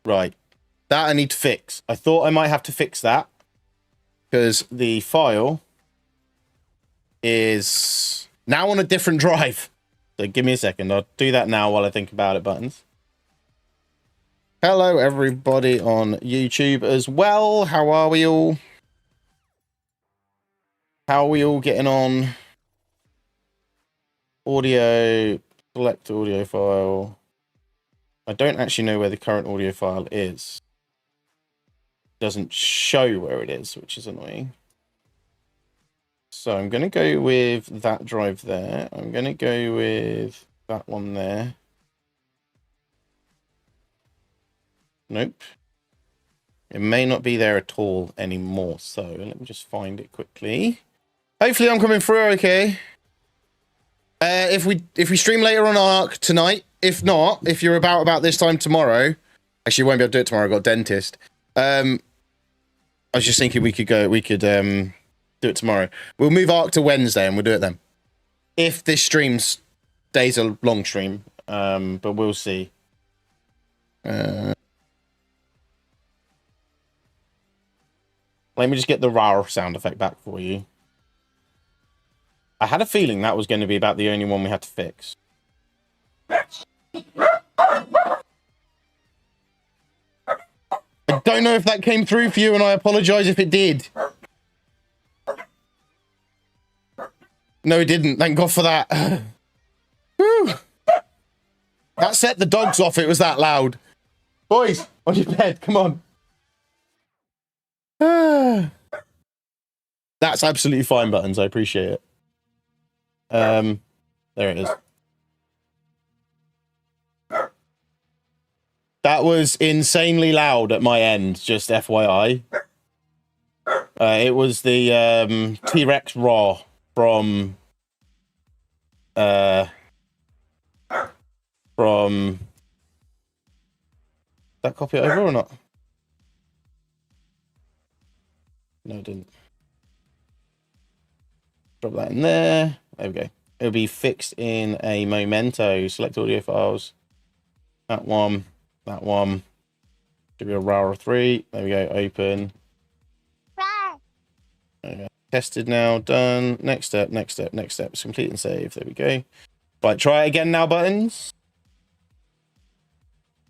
Right. That I need to fix. I thought I might have to fix that. Because the file is now on a different drive. So give me a second. I'll do that now while I think about it, Buttons. Hello, everybody on YouTube as well. How are we all? How are we all getting on? Audio, select audio file. I don't actually know where the current audio file is. It doesn't show where it is, which is annoying. So I'm going to go with that drive there. I'm going to go with that one there. Nope. It may not be there at all anymore. So let me just find it quickly. Hopefully I'm coming through okay. If we stream later on Arc tonight, if not, if you're about this time tomorrow, actually won't be able to do it tomorrow. I've got a dentist. I was just thinking we could do it tomorrow. We'll move Arc to Wednesday and we'll do it then. If this stream stays a long stream, but we'll see. Let me just get the RAR sound effect back for you. I had a feeling that was going to be about the only one we had to fix. I don't know if that came through for you, and I apologize if it did. No, it didn't. Thank God for that. Whew. That set the dogs off. It was that loud. Boys, on your bed. Come on. That's absolutely fine, Buttons. I appreciate it. There it is. That was insanely loud at my end, just FYI. It was the T-Rex Raw from that copy it over or not? No, it didn't. Drop that in there. There we go. It'll be fixed in a Memento. Select audio files. That one. That one. Should be a RAR 3. There we go. Open. There we go. Tested now. Done. Next step. Next step. Next step. Complete and save. There we go. Right. Try it again now, Buttons.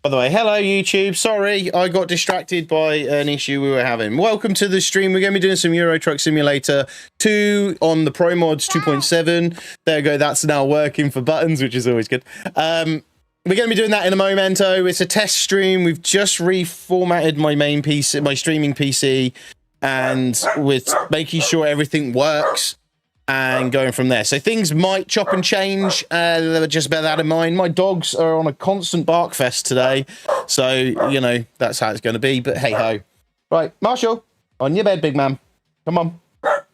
By the way, hello YouTube. Sorry, I got distracted by an issue we were having. Welcome to the stream. We're going to be doing some Euro Truck Simulator 2 on the ProMods 2.7. There we go. That's now working for Buttons, which is always good. We're going to be doing that in a Memento. It's a test stream. We've just reformatted my main PC, my streaming PC, and we're making sure everything works and going from there. So things might chop and change. Just bear that in mind. My dogs are on a constant bark fest today. So, you know, that's how it's going to be. But hey ho. Right, Marshall, on your bed, big man. Come on.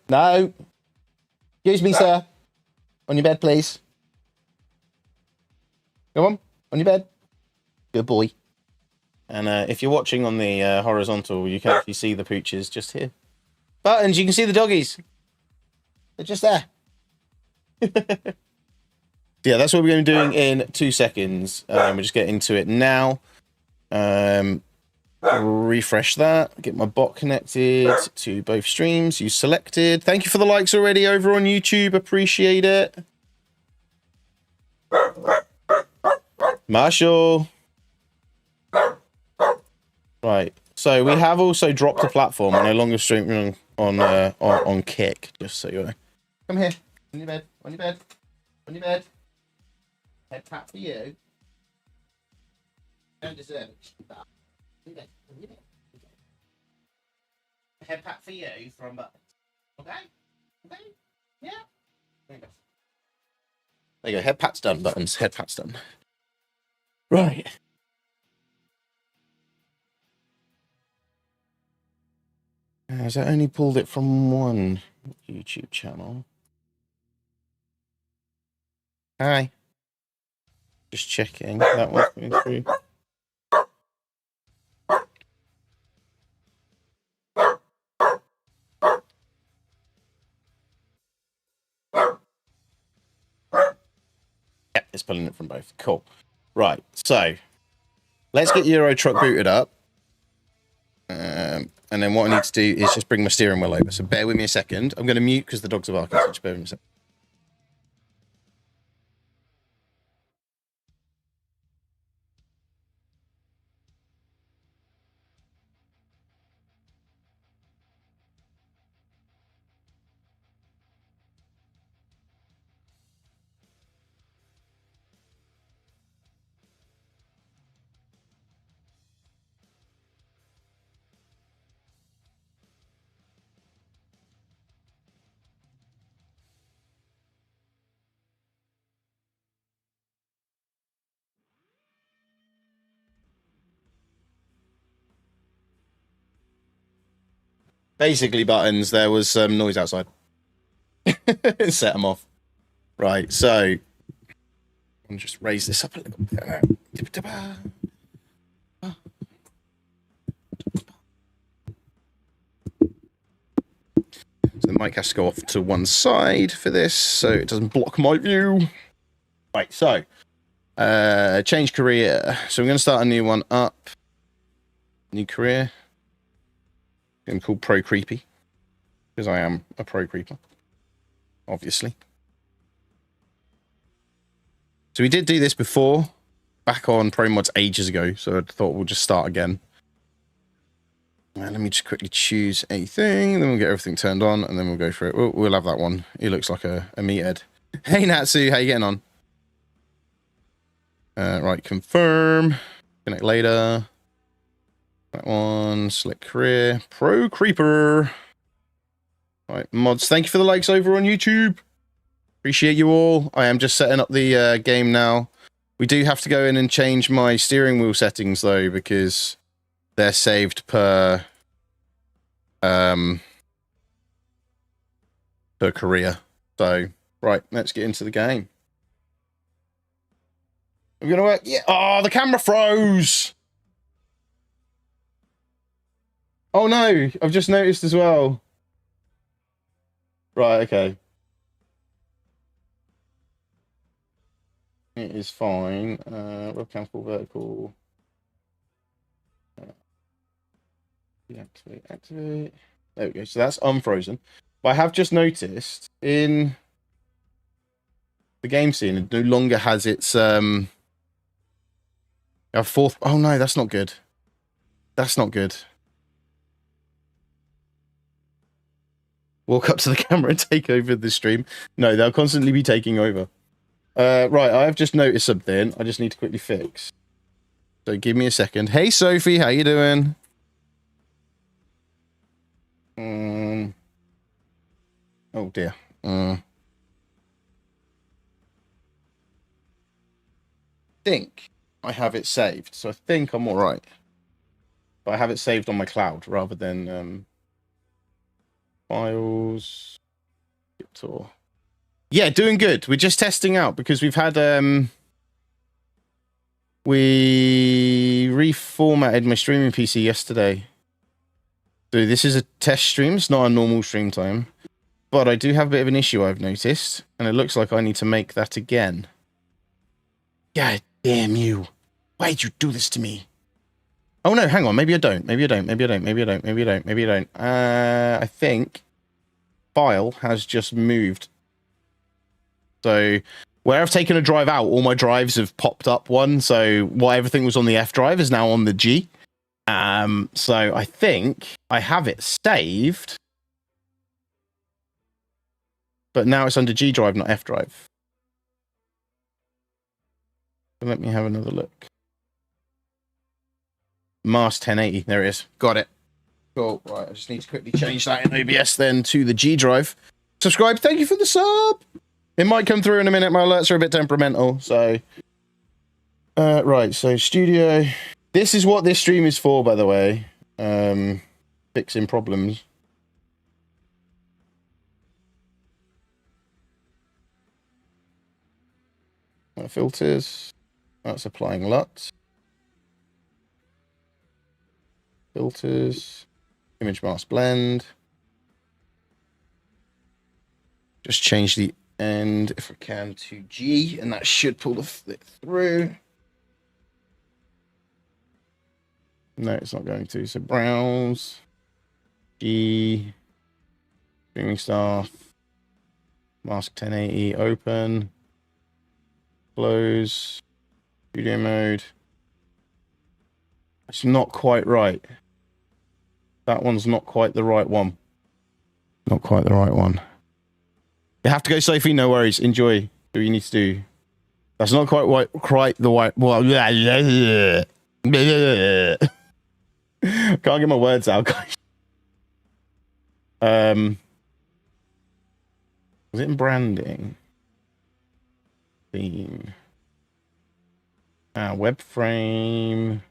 No. Excuse me, sir. On your bed, please. Come on your bed. Good boy. And if you're watching on the horizontal, you can actually see the pooches just here. Buttons, you can see the doggies. They're just there. Yeah, that's what we're going to be doing in 2 seconds. We'll just get into it now. Refresh that. Get my bot connected to both streams. You selected. Thank you for the likes already over on YouTube. Appreciate it. Marshall. Right. So we have also dropped the platform. We're no longer streaming on Kick. Just so you know. Come here. On your bed. On your bed. On your bed. Head pat for you. Don't deserve it. On your bed. On your bed. Head pat for you from Buttons. Okay? Okay? Yeah? There you go. There you go. Head pat's done, Buttons. Head pat's done. Right. Has I only pulled it from one YouTube channel? Hi. Just checking. That one's going through. Yeah, it's pulling it from both. Cool. Right, so let's get Euro Truck booted up. And then what I need to do is just bring my steering wheel over. So bear with me a second. I'm going to mute because the dogs are barking. So just bear with me a second. Basically, buttons, there was some noise outside. Set them off. Right, so I'll just raise this up a little bit. So the mic has to go off to one side for this, so it doesn't block my view. Right, so change career. So I'm going to start a new one up. New career. I'm called Pro Creepy because I am a pro creeper, obviously. So we did do this before, back on ProMods ages ago. So I thought we'll just start again. And let me just quickly choose a thing, then we'll get everything turned on, and then we'll go for it. We'll have that one. He looks like a meathead. Hey Natsu, how you getting on? Right, confirm. Connect later. That one, select career. Pro Creeper. Right, mods, thank you for the likes over on YouTube. Appreciate you all. I am just setting up the game now. We do have to go in and change my steering wheel settings, though, because they're saved per career. So, right, let's get into the game. We're gonna work. Yeah. Oh, the camera froze. Oh no, I've just noticed as well. Right, okay. It is fine. Webcam full vertical. Deactivate, activate. There we go. So that's unfrozen. But I have just noticed in the game scene, it no longer has its fourth. Oh no, that's not good. That's not good. Walk up to the camera and take over the stream. No, they'll constantly be taking over. Right, I have just noticed something. I just need to quickly fix. So give me a second. Hey Sophie, how you doing? Oh dear. Think I have it saved, so I think I'm all right. But I have it saved on my cloud rather than files. Tour. Yeah, doing good. We're just testing out because we've had we reformatted my streaming PC yesterday. So this is a test stream. It's not a normal stream time. But I do have a bit of an issue I've noticed. And it looks like I need to make that again. God damn you. Why'd you do this to me? Oh no, hang on. Maybe I don't. Maybe I don't. Maybe I don't. Maybe I don't. Maybe I don't. Maybe I don't. I think file has just moved. So where I've taken a drive out, all my drives have popped up one. So what everything was on the F drive is now on the G. So I think I have it saved. But now it's under G drive, not F drive. So let me have another look. Mars 1080. There it is. Got it. Cool. Right. I just need to quickly change that in OBS then to the G drive. Subscribe. Thank you for the sub. It might come through in a minute. My alerts are a bit temperamental. So, right. So studio. This is what this stream is for, by the way. Fixing problems. Filters. That's applying LUT. Filters. Image mask blend. Just change the end, if I can, to G, and that should pull it through. No, it's not going to. So browse, G, streaming staff, mask 1080, open, close, studio mode. It's not quite right. That one's not quite the right one. Not quite the right one. You have to go, Sophie. No worries. Enjoy. Do what you need to do. That's not quite the white. Well, can't get my words out, guys. Was it in branding? Theme. Web frame.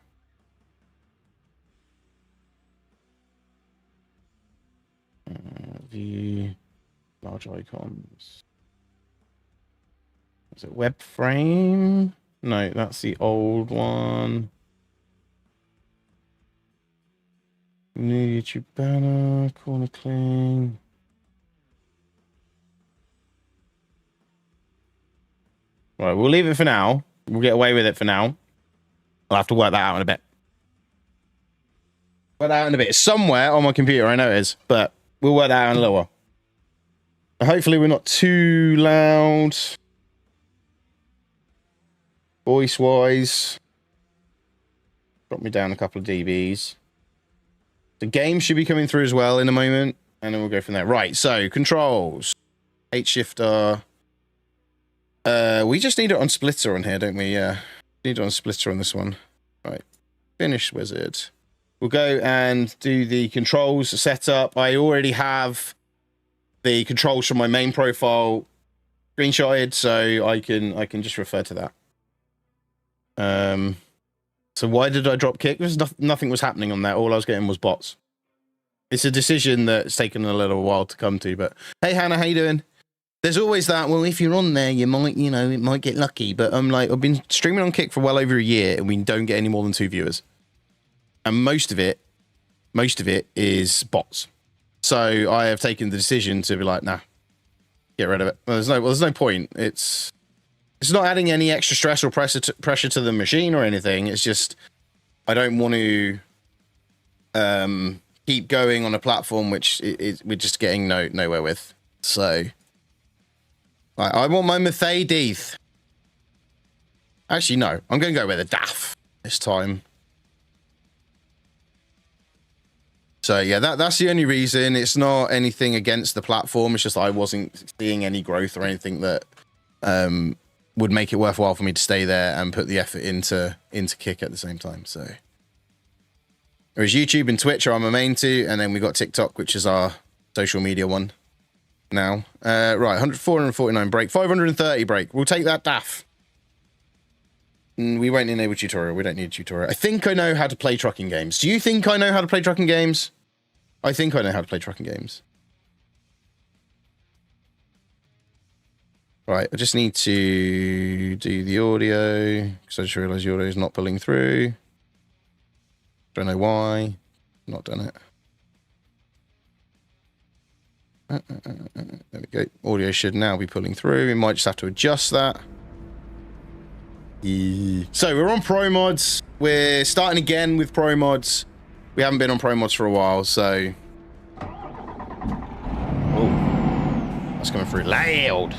View. Large icons. Is it web frame? No, that's the old one. New YouTube banner, corner clean. Right, we'll leave it for now. We'll get away with it for now. I'll have to work that out in a bit. Work that out in a bit. It's somewhere on my computer, I know it is, but we'll work that out in a little while. Hopefully we're not too loud. Voice-wise. Drop me down a couple of dBs. The game should be coming through as well in a moment, and then we'll go from there. Right, so controls. H-shifter. We just need it on splitter on here, don't we? Yeah. Need it on splitter on this one. Right. Finish wizard. We'll go and do the controls setup. I already have the controls from my main profile screenshotted, so I can just refer to that. So why did I drop kick? Nothing was happening on that. All I was getting was bots. It's a decision that's taken a little while to come to, but hey, Hannah, how you doing? There's always that, well, if you're on there, you might, it might get lucky, but I'm like, I've been streaming on Kick for well over a year, and we don't get any more than 2 viewers. And most of it is bots. So I have taken the decision to be like, nah, get rid of it. There's no point. It's not adding any extra stress or pressure to the machine or anything. It's just, I don't want to keep going on a platform which we're just getting nowhere with. So I want my Mercedes. Actually, no, I'm going to go with a DAF this time. So yeah, that's the only reason. It's not anything against the platform. It's just I wasn't seeing any growth or anything that would make it worthwhile for me to stay there and put the effort into Kick at the same time. So whereas YouTube and Twitch are my main two, and then we got TikTok, which is our social media one now. Right, 449 break, 530 break. We'll take that DAF. We won't enable tutorial. We don't need a tutorial. I think I know how to play trucking games. Do you think I know how to play trucking games? I think I know how to play trucking games. Right, I just need to do the audio, because I just realized the audio is not pulling through. Don't know why. Not done it. There we go. Audio should now be pulling through. We might just have to adjust that. So we're on ProMods. We're starting again with ProMods. We haven't been on ProMods for a while, so... Oh, that's coming through loud.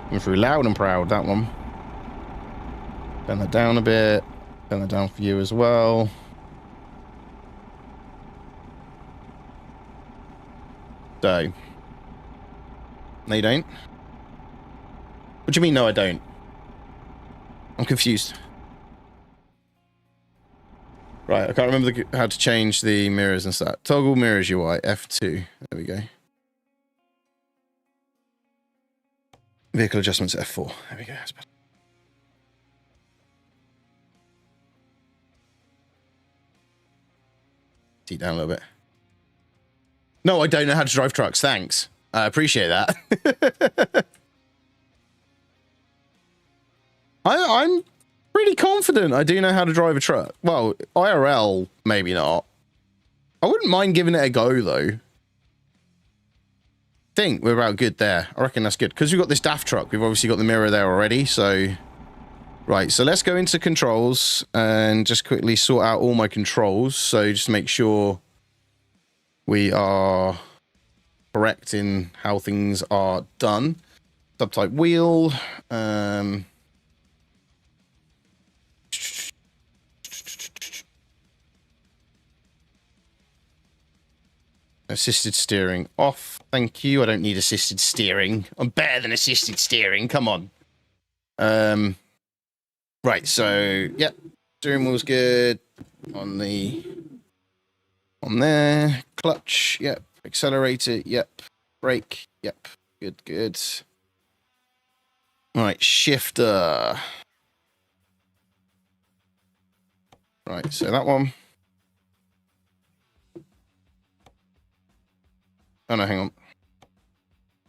Coming through loud and proud, that one. Turn that down a bit. Turn that down for you as well. So. No, you don't? What do you mean, no, I don't? I'm confused. Right, I can't remember how to change the mirrors and stuff. Toggle mirrors UI, F2. There we go. Vehicle adjustments, F4. There we go. That's better. Seat down a little bit. No, I don't know how to drive trucks. Thanks. I appreciate that. I'm pretty confident I do know how to drive a truck. Well, IRL, maybe not. I wouldn't mind giving it a go, though. I think we're about good there. I reckon that's good. Because we've got this DAF truck, we've obviously got the mirror there already, so... Right, so let's go into controls and just quickly sort out all my controls. So just make sure we are correct in how things are done. Subtype wheel. Assisted steering off. Thank you. I don't need assisted steering. I'm better than assisted steering. Come on. Right, so, yep. Steering wheel's good. On there. Clutch, yep. Accelerator, yep. Brake, yep. Good, good. Right, shifter. Right, so that one. Oh, no, hang on.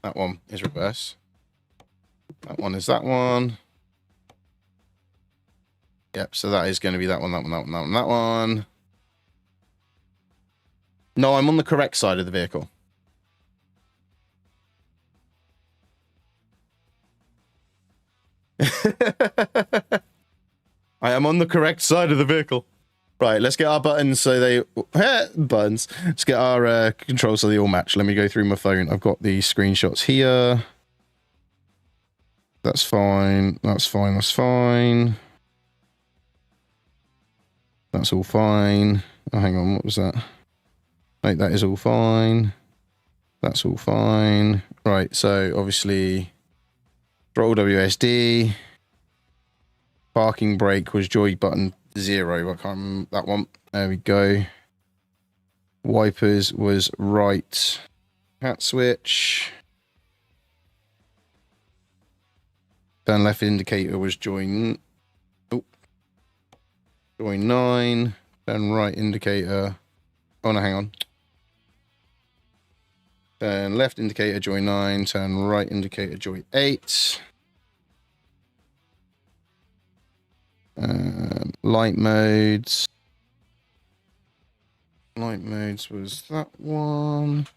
That one is reverse. That one is that one. Yep, so that is going to be that one, that one, that one, that one, that one. No, I'm on the correct side of the vehicle. I am on the correct side of the vehicle. Right, let's get our buttons so they... buttons. Let's get our controls so they all match. Let me go through my phone. I've got the screenshots here. That's fine. That's fine. That's fine. That's all fine. Oh, hang on. What was that? Right, that is all fine. That's all fine. Right, so obviously... Roll WSD. Parking brake was joy button 0. I can't remember that one. There we go. Wipers was right. Hat switch. Turn left indicator was join. Oh. Join 9. Turn right indicator. Oh no, hang on. Turn left indicator, join 9. Turn right indicator, join 8. Light modes. Light modes was that one.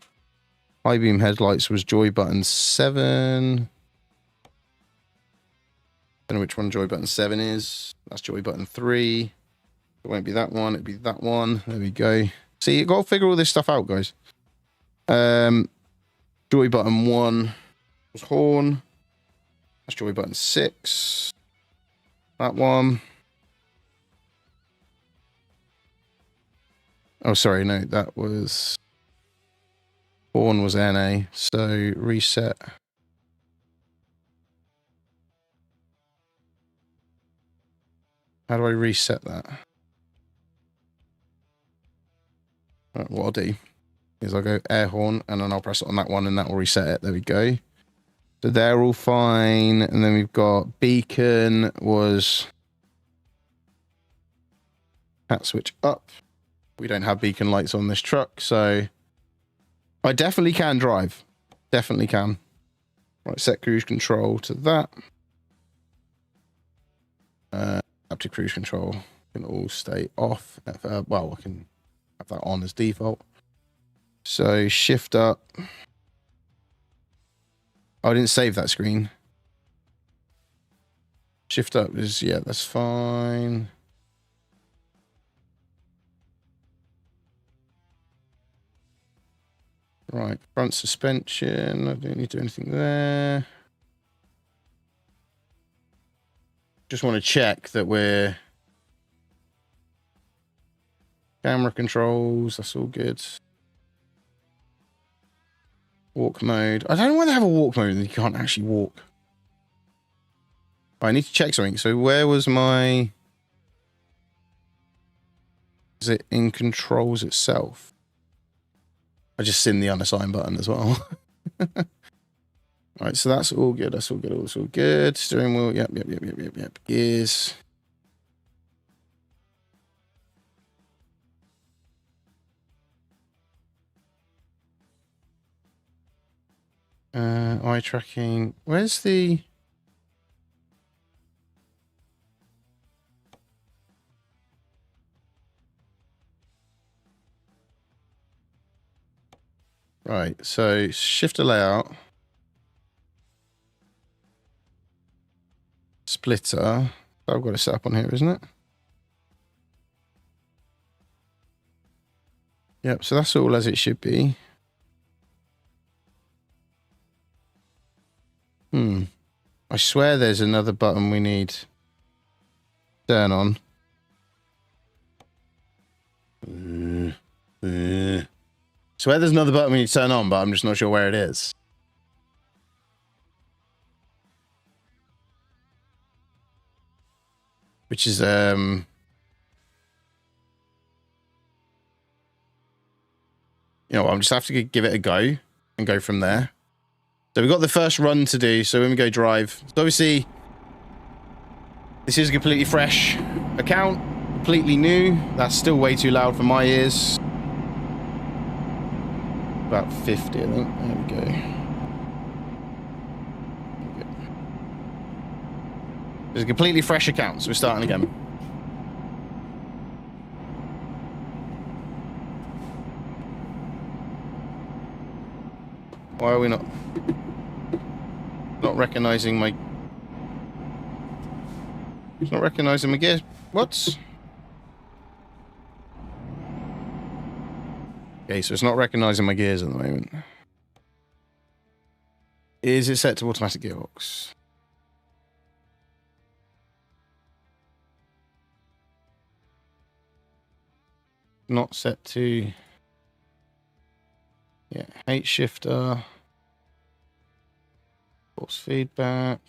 High beam headlights was joy button 7. Don't know which one joy button 7 is. That's joy button 3. It won't be that one. It'd be that one. There we go. See, you got to figure all this stuff out, guys. Joy button 1 was horn. That's joy button 6. That one. Oh, sorry, no, that was... Horn was NA, so reset. How do I reset that? Right, what I'll do is I'll go air horn, and then I'll press it on that one, and that will reset it. There we go. So they're all fine, and then we've got beacon was... Hat switch up. We don't have beacon lights on this truck, so I definitely can drive. Definitely can. Right, set cruise control to that. Up to cruise control can all stay off. Well, I can have that on as default. So shift up. Oh, I didn't save that screen. Shift up is, yeah, that's fine. Right, front suspension. I don't need to do anything there. Just want to check that we're... Camera controls, that's all good. Walk mode. I don't know why they have a walk mode and you can't actually walk. I need to check something. So where was my... Is it in controls itself? I just seen the unassigned button as well. Right, so that's all good. That's all good. That's all good. Steering wheel. Yep. Gears. Eye tracking. Where's the... Right, so shifter layout. Splitter. I've got it set up on here, isn't it? Yep, so that's all as it should be. I swear there's another button we need to turn on. Swear there's another button we need to turn on, but I'm just not sure where it is. Which is, you know, I'll just have to give it a go and go from there. So we've got the first run to do. So when we go drive, so obviously this is a completely fresh account, completely new. That's still way too loud for my ears. About 50, I think. There we go. It's a completely fresh account, so we're starting again. Why are we not recognizing my... It's not recognizing my gears. What? Okay, so it's not recognizing my gears at the moment. Is it set to automatic gearbox? Not set to... Yeah, H shifter. Force feedback.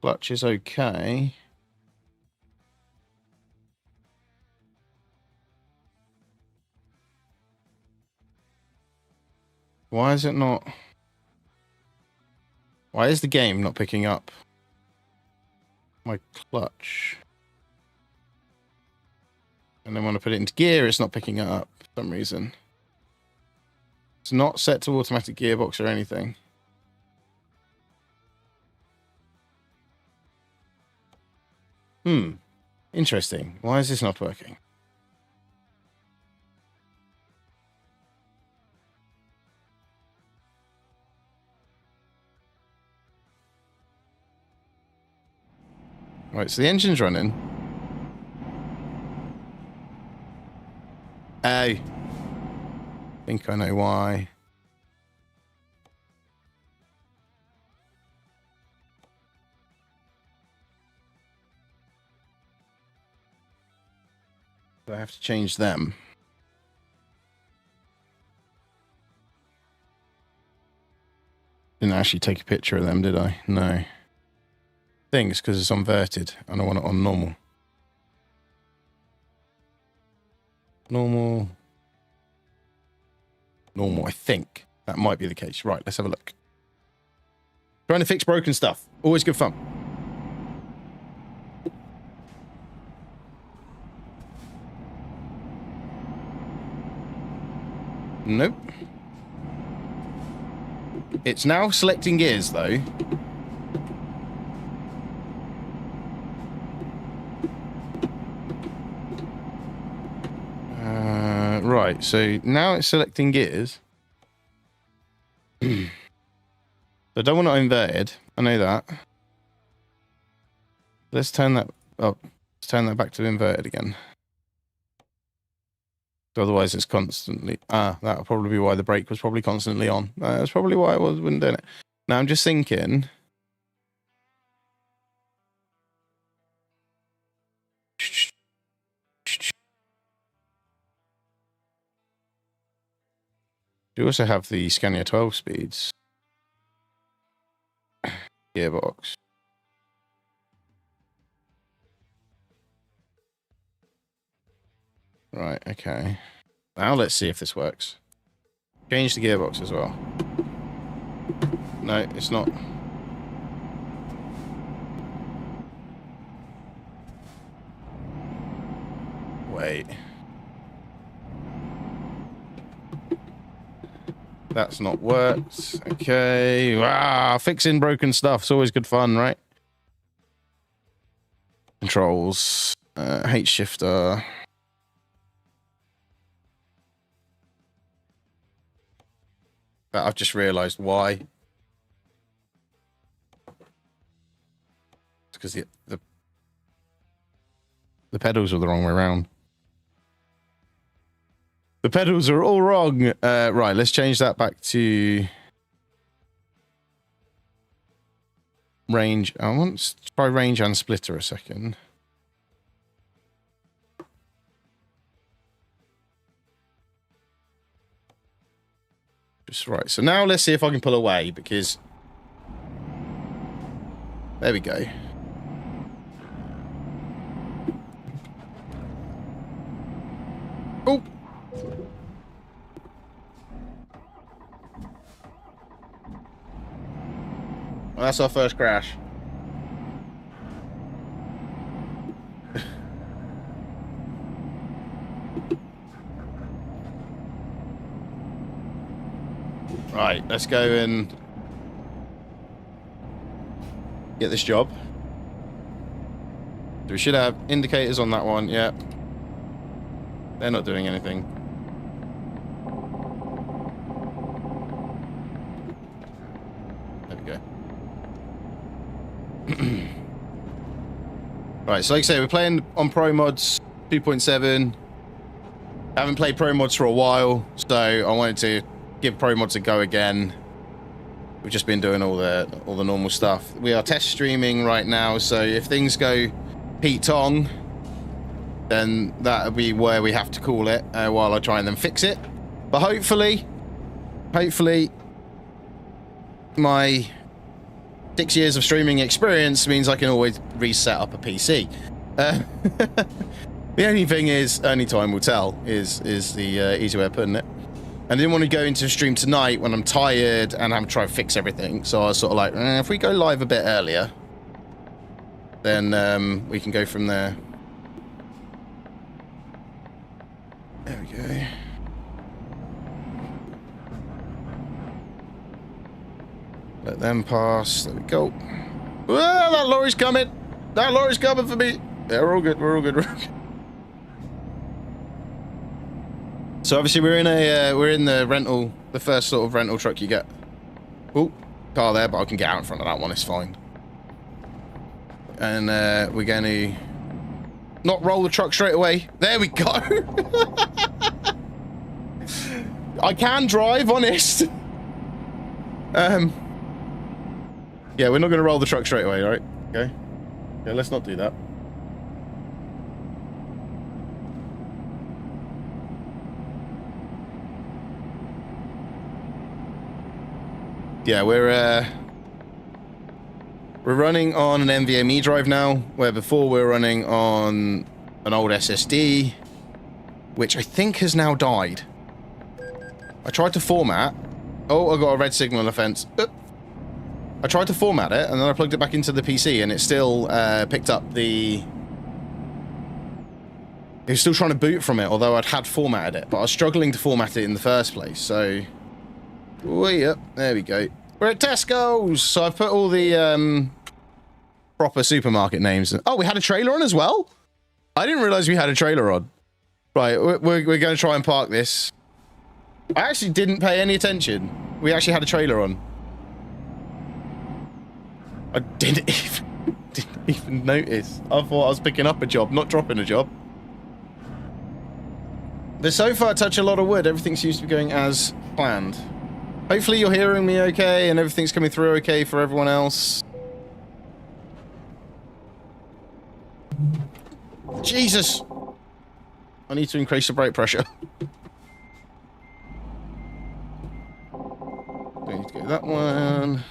Clutch is okay. Why is it not... Why is the game not picking up my clutch? And then when I put it into gear, it's not picking it up for some reason. It's not set to automatic gearbox or anything. Interesting. Why is this not working? Right, so the engine's running. Oh. I think I know why. I have to change them. Didn't actually take a picture of them, did I? No. Things because it's inverted and I want it on normal. Normal, I think. That might be the case. Right, let's have a look. Trying to fix broken stuff. Always good fun. Nope. It's now selecting gears, though. Right, so now it's selecting gears. I don't want it inverted. I know that. Let's turn that up. Let's turn that back to inverted again. So otherwise it's constantly... that'll probably be why the brake was probably constantly on. That's probably why I wasn't doing it. Now I'm just thinking... You also have the Scania 12 speeds. Gearbox. Right, okay. Now let's see if this works. Change the gearbox as well. No, it's not. Wait. That's not worked. Okay. Wow, fixing broken stuff. It's always good fun, right? Controls. H shifter. I've just realised why. because the pedals are the wrong way around. The pedals are all wrong. Right, let's change that back to range. I want to try range and splitter a second. Just right. So now let's see if I can pull away, because there we go. Oh. Well, that's our first crash. Right, let's go and get this job. So we should have indicators on that one. Yeah. They're not doing anything. There we go. Right, so like I say, we're playing on ProMods 2.7. Haven't played ProMods for a while, so I wanted to give ProMods a go again. We've just been doing all the normal stuff. We are test streaming right now, so if things go Pete Tong, then that'll be where we have to call it while I try and then fix it. But hopefully my 6 years of streaming experience means I can always reset up a PC. The only thing is, only time will tell is the easy way of putting it. I didn't want to go into a stream tonight when I'm tired and I'm trying to fix everything. So I was sort of like, if we go live a bit earlier, then we can go from there. There we go. Let them pass. There we go. Whoa, that lorry's coming. That lorry's coming for me. Yeah, we're all good. We're all good. We're all good. So obviously we're in the rental, the first sort of rental truck you get. Oh, car there, but I can get out in front of that one. It's fine. And we're going to not roll the truck straight away. There we go. I can drive, honest. Yeah, we're not going to roll the truck straight away, right? Okay. Yeah, let's not do that. Yeah, we're running on an NVMe drive now, where before we were running on an old SSD, which I think has now died. I tried to format. Oh, I got a red signal on the fence. I tried to format it, and then I plugged it back into the PC, and it still picked up the... It was still trying to boot from it, although I'd had formatted it, but I was struggling to format it in the first place, so... Way up. There we go. We're at Tesco's! So I've put all the proper supermarket names. Oh, we had a trailer on as well? I didn't realize we had a trailer on. Right, we're going to try and park this. I actually didn't pay any attention. We actually had a trailer on. I didn't even notice. I thought I was picking up a job, not dropping a job. But so far, touch a lot of wood. Everything seems to be going as planned. Hopefully you're hearing me okay and everything's coming through okay for everyone else. Jesus! I need to increase the brake pressure. I need to go that one.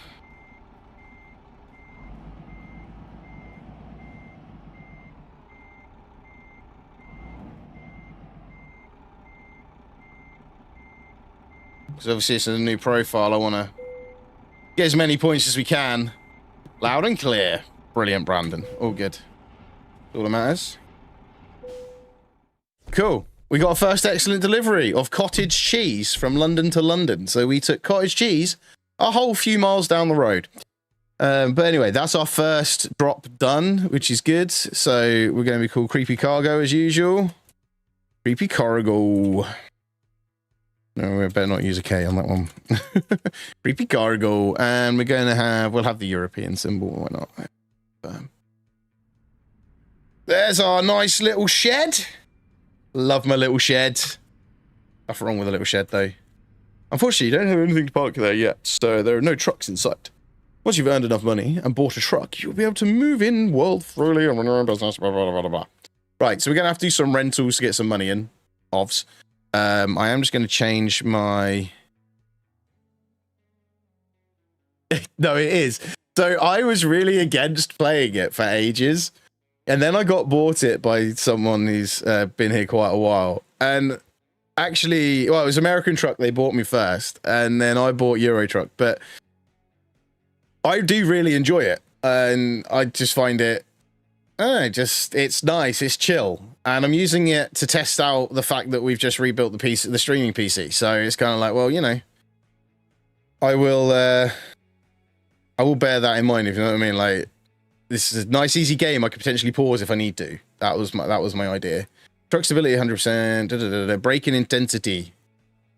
Because obviously it's a new profile. I want to get as many points as we can. Loud and clear. Brilliant, Brandon. All good. All that matters. Cool. We got our first excellent delivery of cottage cheese from London to London. So we took cottage cheese a whole few miles down the road. But anyway, that's our first drop done, which is good. So we're going to be called Creepy Cargo as usual. Creepy Cargo. No, we better not use a K on that one. Creepy Cargo. And we're going to have... We'll have the European symbol. Why not? There's our nice little shed. Love my little shed. Nothing wrong with a little shed, though. Unfortunately, you don't have anything to park there yet, so there are no trucks in sight. Once you've earned enough money and bought a truck, you'll be able to move in world freely and run your own business, blah, blah, blah, blah, blah. Right, so we're going to have to do some rentals to get some money in. I am just going to change my... No, it is. So I was really against playing it for ages. And then I got bought it by someone who's been here quite a while. And actually, well, it was American Truck. They bought me first. And then I bought Euro Truck. But I do really enjoy it. And I just find it, it's nice. It's chill. And I'm using it to test out the fact that we've just rebuilt the PC, the streaming PC. So it's kind of like, well, you know, I will bear that in mind, if you know what I mean. Like, this is a nice, easy game. I could potentially pause if I need to. That was my idea. Truck stability, 100%. Braking intensity,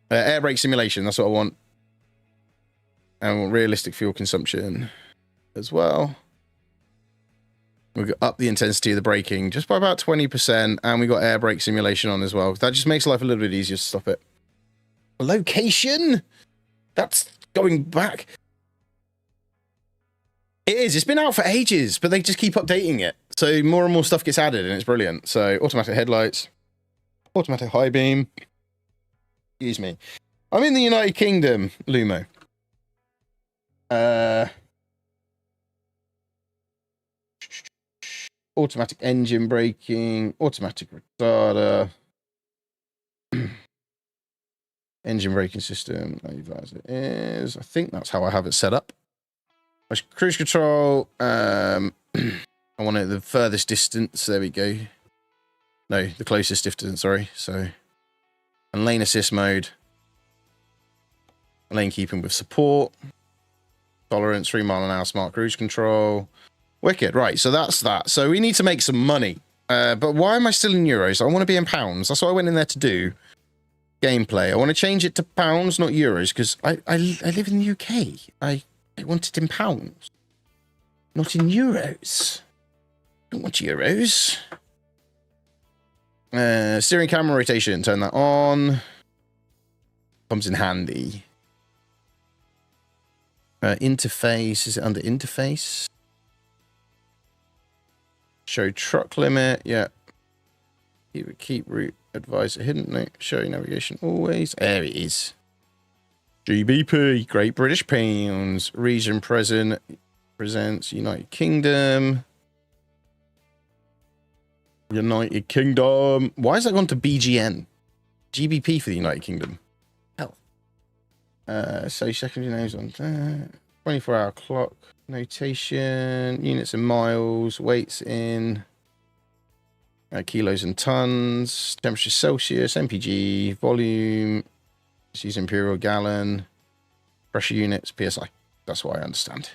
air brake simulation. That's what I want. And I want realistic fuel consumption as well. We got up the intensity of the braking just by about 20%, and we got air brake simulation on as well. That just makes life a little bit easier to stop it. Location. That's going back. It is. It's been out for ages, but they just keep updating it. So more and more stuff gets added, and it's brilliant. So automatic headlights, automatic high beam. Excuse me. I'm in the United Kingdom, Lumo. Automatic engine braking, automatic retarder, engine braking system. Leave that as it is. I think that's how I have it set up. Cruise control. I want it the furthest distance. There we go. No, the closest distance. Sorry. So, and lane assist mode. Lane keeping with support. Tolerance, 3 mile an hour smart cruise control. Wicked. Right. So that's that. So we need to make some money. But why am I still in euros? I want to be in pounds. That's what I went in there to do. Gameplay. I want to change it to pounds, not euros, because I live in the UK. I want it in pounds, not in euros. I don't want euros. Steering camera rotation, turn that on. Comes in handy. Interface, is it under interface? Show truck limit, yeah. Keep route advisor hidden, no. Show navigation always. There it is. GBP, Great British Pounds, region presents United Kingdom. United Kingdom. Why has that gone to BGN? GBP for the United Kingdom. Hell. So secondary names on that. 24-hour clock notation. Units in miles. Weights in kilos and tons. Temperature Celsius. MPG. Volume. Use imperial gallon, pressure units, PSI. That's what I understand.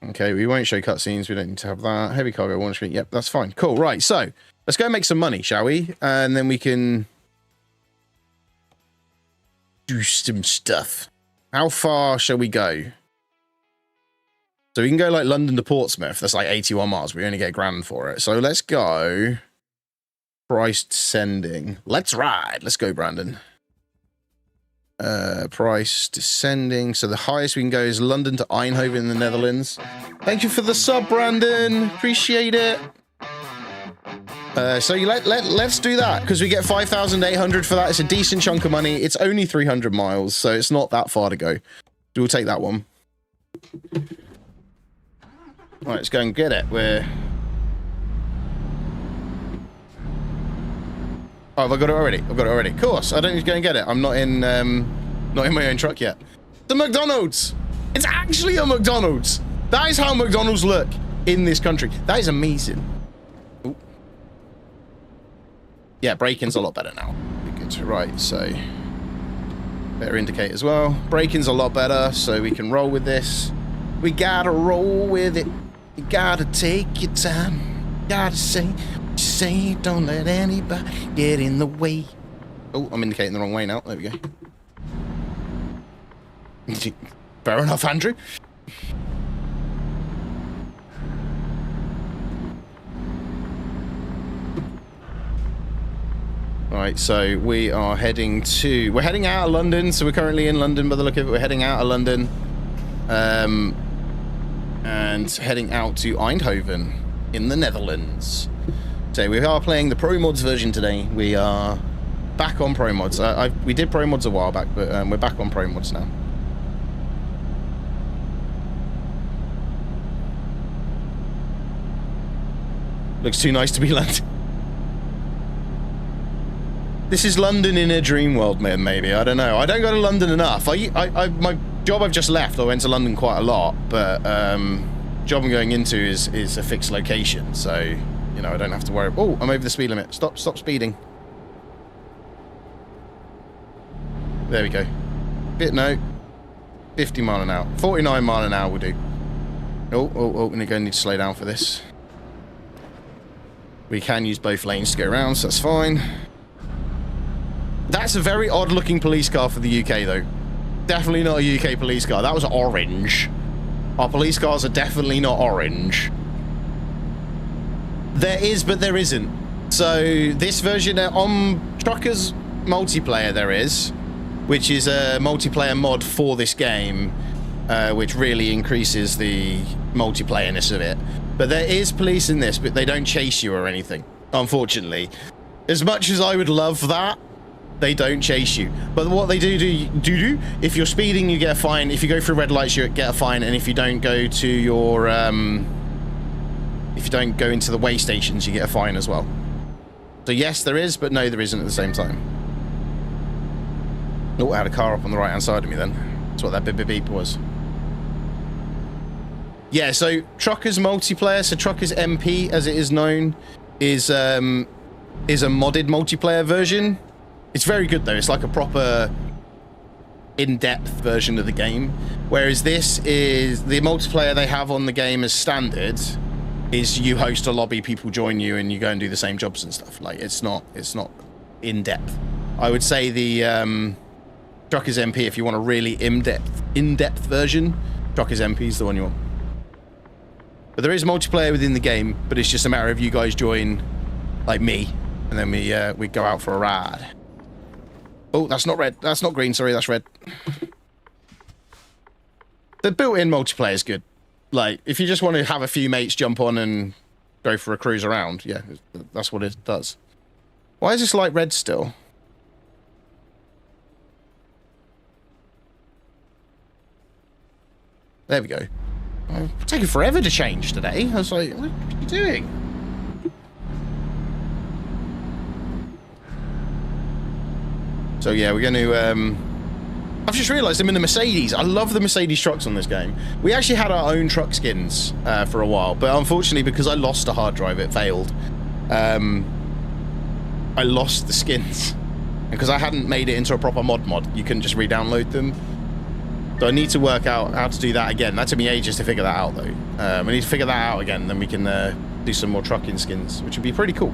Okay, we won't show cutscenes. We don't need to have that. Heavy cargo, one screen. Yep, that's fine. Cool. Right, so let's go make some money, shall we? And then we can do some stuff. How far shall we go? So we can go like London to Portsmouth. That's like 81 miles. We only get £1,000 for it. So let's go. Price descending. Let's ride. Let's go, Brandon. Price descending. So the highest we can go is London to Eindhoven in the Netherlands. Thank you for the sub, Brandon. Appreciate it. So let's do that, because we get 5,800 for that. It's a decent chunk of money. It's only 300 miles, so it's not that far to go. We'll take that one. All right, let's go and get it. Oh, have I got it already? I've got it already. Of course, I don't need to go and get it. I'm not in my own truck yet. The McDonald's! It's actually a McDonald's! That is how McDonald's look in this country. That is amazing. Ooh. Yeah, braking's a lot better now. Good. Right, so better indicate as well. Braking's a lot better, so we can roll with this. We gotta roll with it. You gotta take your time. Gotta say... Say, don't let anybody get in the way. Oh, I'm indicating the wrong way now. There we go. Fair enough, Andrew. Right, so we are heading to... We're heading out of London, so we're currently in London by the look of it. We're heading out of London. And heading out to Eindhoven in the Netherlands. So we are playing the ProMods version today. We are back on ProMods. We did ProMods a while back, but we're back on ProMods now. Looks too nice to be London. This is London in a dream world, maybe. I don't know. I don't go to London enough. My job I've just left, I went to London quite a lot, but job I'm going into is a fixed location, so you know I don't have to worry. Oh, I'm over the speed limit. Stop speeding. There we go. Bit no. 50 mile an hour. 49 mile an hour will do. Oh, we're going to need to slow down for this. We can use both lanes to go around, so that's fine. That's a very odd-looking police car for the UK, though. Definitely not a UK police car. That was orange. Our police cars are definitely not orange. There is, but there isn't. So, this version on Truckers multiplayer there is, which is a multiplayer mod for this game, which really increases the multiplayerness of it. But there is police in this, but they don't chase you or anything, unfortunately. As much as I would love that, they don't chase you. But what they do, if you're speeding, you get a fine. If you go through red lights, you get a fine. And if you don't go to your, if you don't go into the way stations, you get a fine as well. So yes, there is, but no, there isn't at the same time. Oh, I had a car up on the right-hand side of me then. That's what that beep was. Yeah, so Truckers multiplayer, so Truckers MP, as it is known, is a modded multiplayer version. It's very good though. It's like a proper in-depth version of the game. Whereas this is the multiplayer they have on the game as standard is you host a lobby, people join you, and you go and do the same jobs and stuff. Like it's not in-depth. I would say the Truckers MP, if you want a really in-depth version, Truckers MP is the one you want. But there is multiplayer within the game, but it's just a matter of you guys join, like me, and then we go out for a ride. Oh, that's not red. That's not green. Sorry, that's red. The built-in multiplayer is good. Like, if you just want to have a few mates jump on and go for a cruise around, yeah, that's what it does. Why is this light red still? There we go. It's taking forever to change today. I was like, what are you doing? So yeah, we're going to... I've just realised I'm in the Mercedes. I love the Mercedes trucks on this game. We actually had our own truck skins for a while, but unfortunately, because I lost a hard drive, it failed. I lost the skins. Because I hadn't made it into a proper mod. You couldn't just re-download them. So I need to work out how to do that again. That took me ages to figure that out, though. I need to figure that out again, then we can do some more trucking skins, which would be pretty cool.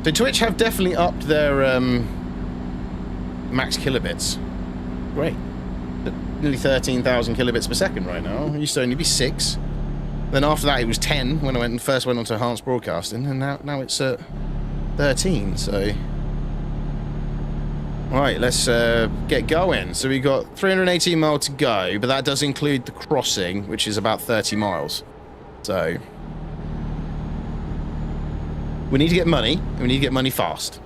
So Twitch have definitely upped their max kilobits. Great. Nearly 13,000 kilobits per second right now. It used to only be 6. Then after that, it was 10 when I first went onto enhanced broadcasting, and now it's at 13. So. Right, let's get going. So we got 318 miles to go, but that does include the crossing, which is about 30 miles. So we need to get money, and we need to get money fast.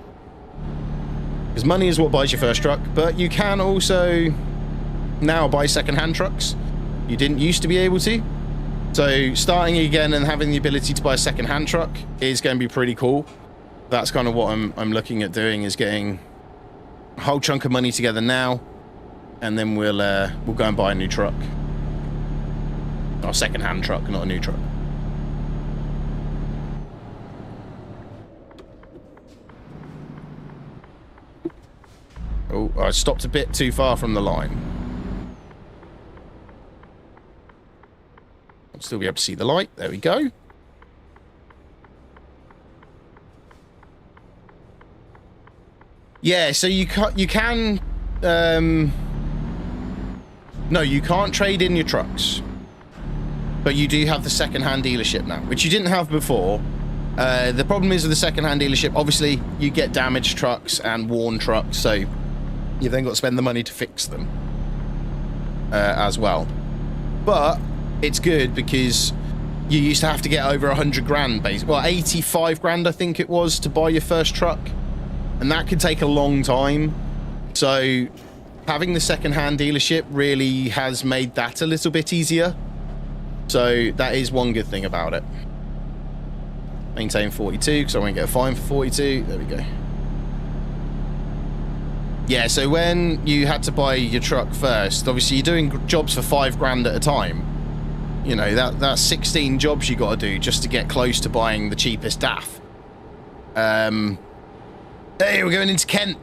Because money is what buys your first truck, but you can also now buy second-hand trucks. You didn't used to be able to. So starting again and having the ability to buy a second-hand truck is going to be pretty cool. That's kind of what I'm looking at doing, is getting a whole chunk of money together now, and then we'll go and buy a new truck. Or a second-hand truck, not a new truck. Oh, I stopped a bit too far from the line. I'll still be able to see the light. There we go. Yeah, so you can no, you can't trade in your trucks. But you do have the second-hand dealership now, which you didn't have before. The problem is with the second-hand dealership, obviously you get damaged trucks and worn trucks, so you've then got to spend the money to fix them as well. But it's good because you used to have to get over 100 grand, basically. Well, 85 grand, I think it was, to buy your first truck. And that could take a long time. So having the second-hand dealership really has made that a little bit easier. So that is one good thing about it. Maintain 42, because I won't get a fine for 42. There we go. Yeah, so when you had to buy your truck first, obviously you're doing jobs for 5 grand at a time. You know, that's 16 jobs you got to do just to get close to buying the cheapest DAF. Hey, we're going into Kent.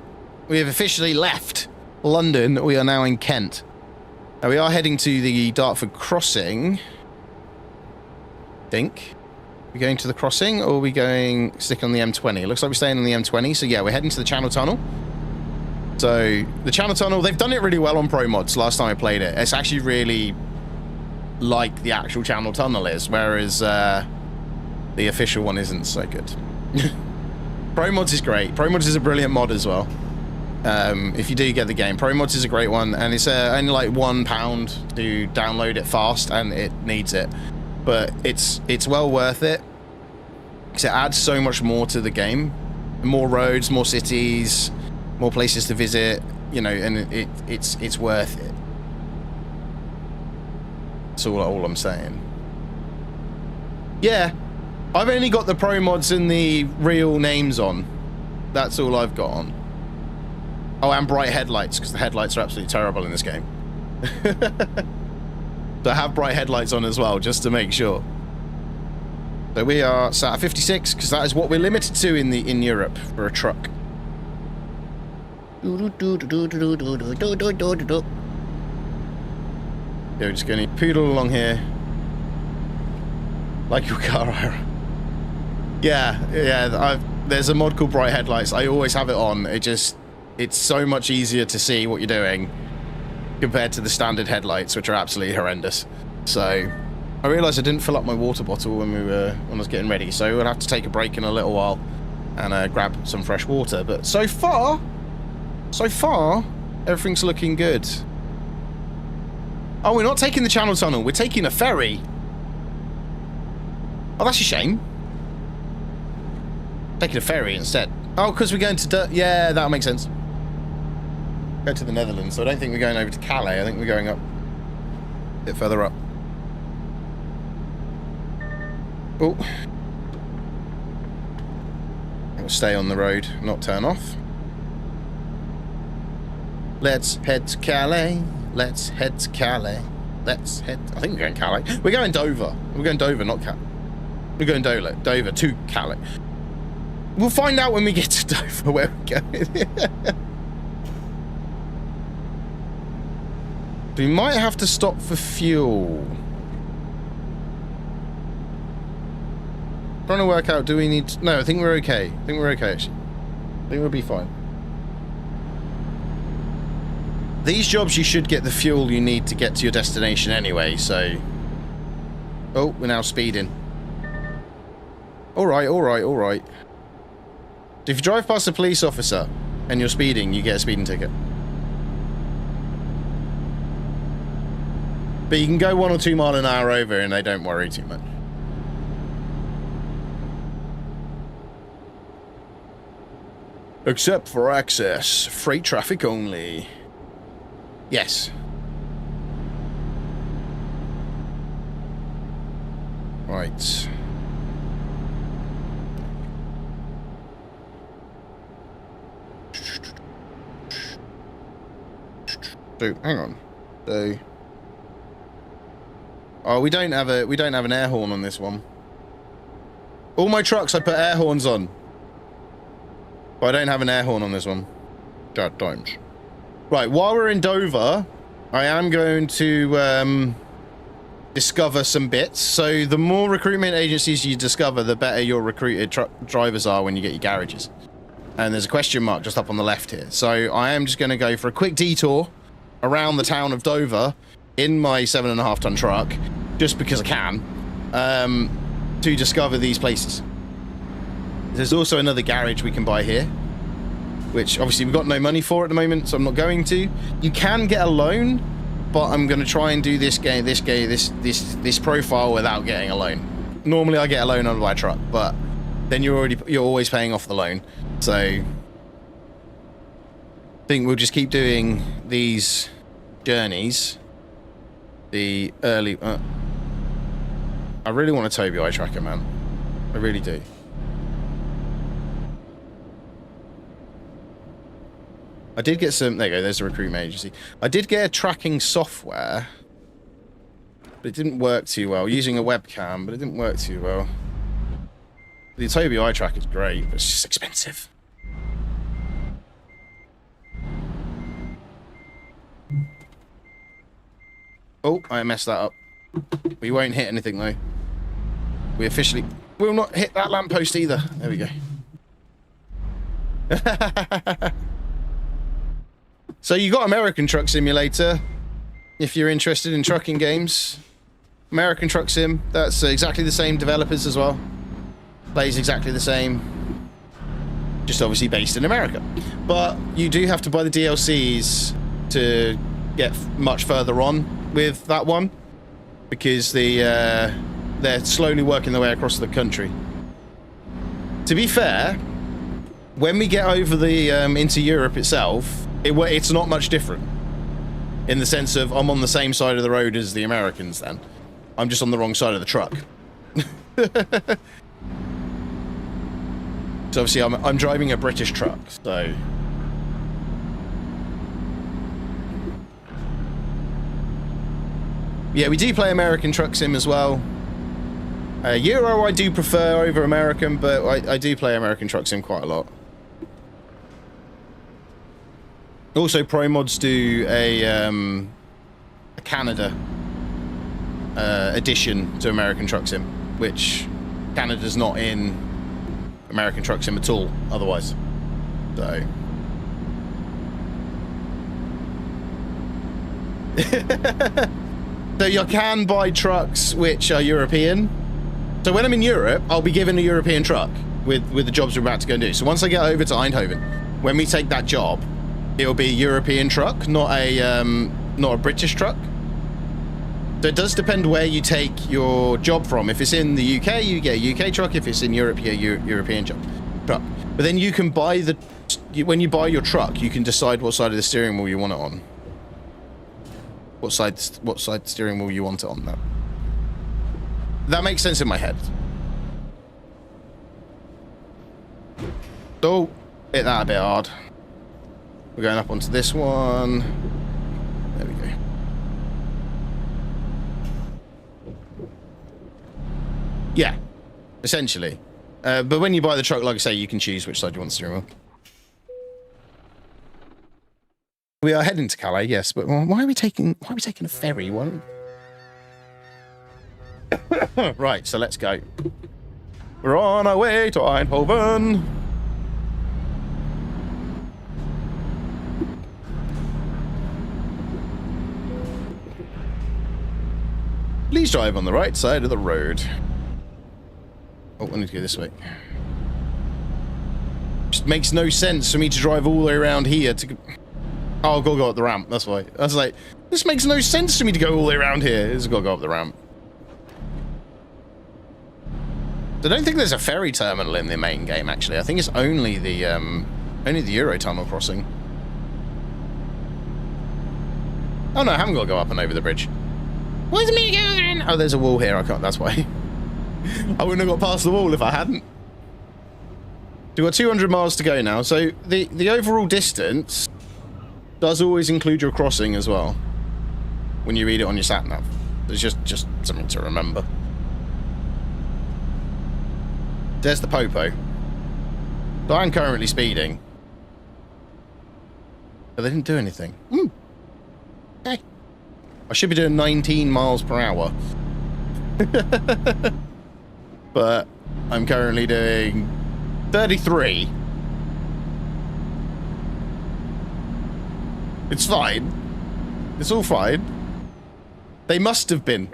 We have officially left London. We are now in Kent. Now we are heading to the Dartford crossing. I think. We're going to the crossing, or are we going stick on the M20? It looks like we're staying on the M20. So yeah, we're heading to the Channel Tunnel. So the Channel Tunnel, they've done it really well on ProMods last time I played it. It's actually really like the actual Channel Tunnel is, whereas the official one isn't so good. ProMods is great. ProMods is a brilliant mod as well. If you do get the game, ProMods is a great one, and it's only like £1 to download it fast, and it needs it. But it's well worth it because it adds so much more to the game. More roads, more cities, more places to visit, you know, and it's worth it. That's all I'm saying. Yeah, I've only got the ProMods and the real names on. That's all I've got on. Oh, and bright headlights, because the headlights are absolutely terrible in this game. So I have bright headlights on as well, just to make sure. So we are sat at 56, because that is what we're limited to in Europe for a truck. Yeah, we're just going to poodle along here. Like your car, Ira. Yeah, there's a mod called Bright Headlights. I always have it on. It's so much easier to see what you're doing compared to the standard headlights, which are absolutely horrendous. So I realized I didn't fill up my water bottle when I was getting ready, so we'll have to take a break in a little while and grab some fresh water. But so far, everything's looking good. Oh, we're not taking the Channel Tunnel. We're taking a ferry. Oh, that's a shame. Taking a ferry instead. Oh, because we're going to... Yeah, that'll make sense. Go to the Netherlands. So I don't think we're going over to Calais. I think we're going up a bit further up. Oh. We'll stay on the road, not turn off. Let's head to Calais. Let's head to Calais. Let's head... I think we're going Calais. We're going Dover. We're going Dover, not Calais. We're going Dover to Calais. We'll find out when we get to Dover where we're going. We might have to stop for fuel. Trying to work out, do we need... No, I think we're okay. I think we're okay, actually. I think we'll be fine. These jobs, you should get the fuel you need to get to your destination anyway, so... Oh, we're now speeding. Alright, alright, alright. If you drive past a police officer and you're speeding, you get a speeding ticket. But you can go 1 or 2 miles an hour over and they don't worry too much. Except for access. Freight traffic only. Yes. Right. So, hang on. So... Oh, we don't have an air horn on this one. All my trucks I put air horns on. But I don't have an air horn on this one. Don't. Right, while we're in Dover, I am going to discover some bits. So the more recruitment agencies you discover, the better your recruited drivers are when you get your garages. And there's a question mark just up on the left here. So I am just going to go for a quick detour around the town of Dover in my 7.5 ton truck, just because I can, to discover these places. There's also another garage we can buy here, which obviously we've got no money for at the moment, so I'm not going to. You can get a loan, but I'm going to try and do this profile without getting a loan. Normally I get a loan on my truck, but then you're always paying off the loan. So I think we'll just keep doing these journeys. The early I really want a Tobii eye tracker, man. I really do. I did get some... There you go, there's the recruitment agency. I did get a tracking software, but it didn't work too well. Using a webcam, but it didn't work too well. The Tobii eye tracker is great, but it's just expensive. Oh, I messed that up. We won't hit anything, though. We officially will not hit that lamppost either. There we go. So you got American Truck Simulator, if you're interested in trucking games. American Truck Sim, that's exactly the same developers as well. Plays exactly the same. Just obviously based in America. But you do have to buy the DLCs to get much further on with that one, because they're slowly working their way across the country. To be fair, when we get over the into Europe itself, it's not much different, in the sense of I'm on the same side of the road as the Americans. Then I'm just on the wrong side of the truck. So obviously I'm driving a British truck, so. Yeah, we do play American Truck Sim as well. Euro I do prefer over American, but I do play American Truck Sim quite a lot. Also, ProMods do a Canada addition to American Truck Sim, which Canada's not in American Truck Sim at all otherwise. So... So you can buy trucks which are European. So when I'm in Europe, I'll be given a European truck with the jobs we're about to go and do. So once I get over to Eindhoven, when we take that job, it'll be a European truck, not a British truck. So it does depend where you take your job from. If it's in the UK, you get a UK truck. If it's in Europe, you get a European truck. But then you can buy when you buy your truck, you can decide what side of the steering wheel you want it on. What side steering wheel you want it on, that. That makes sense in my head. Oh, hit that a bit hard. We're going up onto this one. There we go. Yeah, essentially. But when you buy the truck, like I say, you can choose which side you want the steering wheel. We are heading to Calais, yes, but why are we taking a ferry? One. Right, so let's go. We're on our way to Eindhoven. Please drive on the right side of the road. Oh, I need to go this way. Just makes no sense for me to drive all the way around here to... Oh, I've got to go up the ramp, that's why. I was like, this makes no sense for me to go all the way around here. It's got to go up the ramp. I don't think there's a ferry terminal in the main game, actually. I think it's only the Eurotunnel crossing. Oh no, I haven't got to go up and over the bridge. Where's me going? Oh, there's a wall here. I can't. That's why. I wouldn't have got past the wall if I hadn't. We've got 200 miles to go now. So the overall distance does always include your crossing as well when you read it on your sat nav. It's just something to remember. There's the Popo. So I'm currently speeding. But they didn't do anything. Okay. I should be doing 19 miles per hour. But I'm currently doing 33. It's fine. It's all fine. They must have been.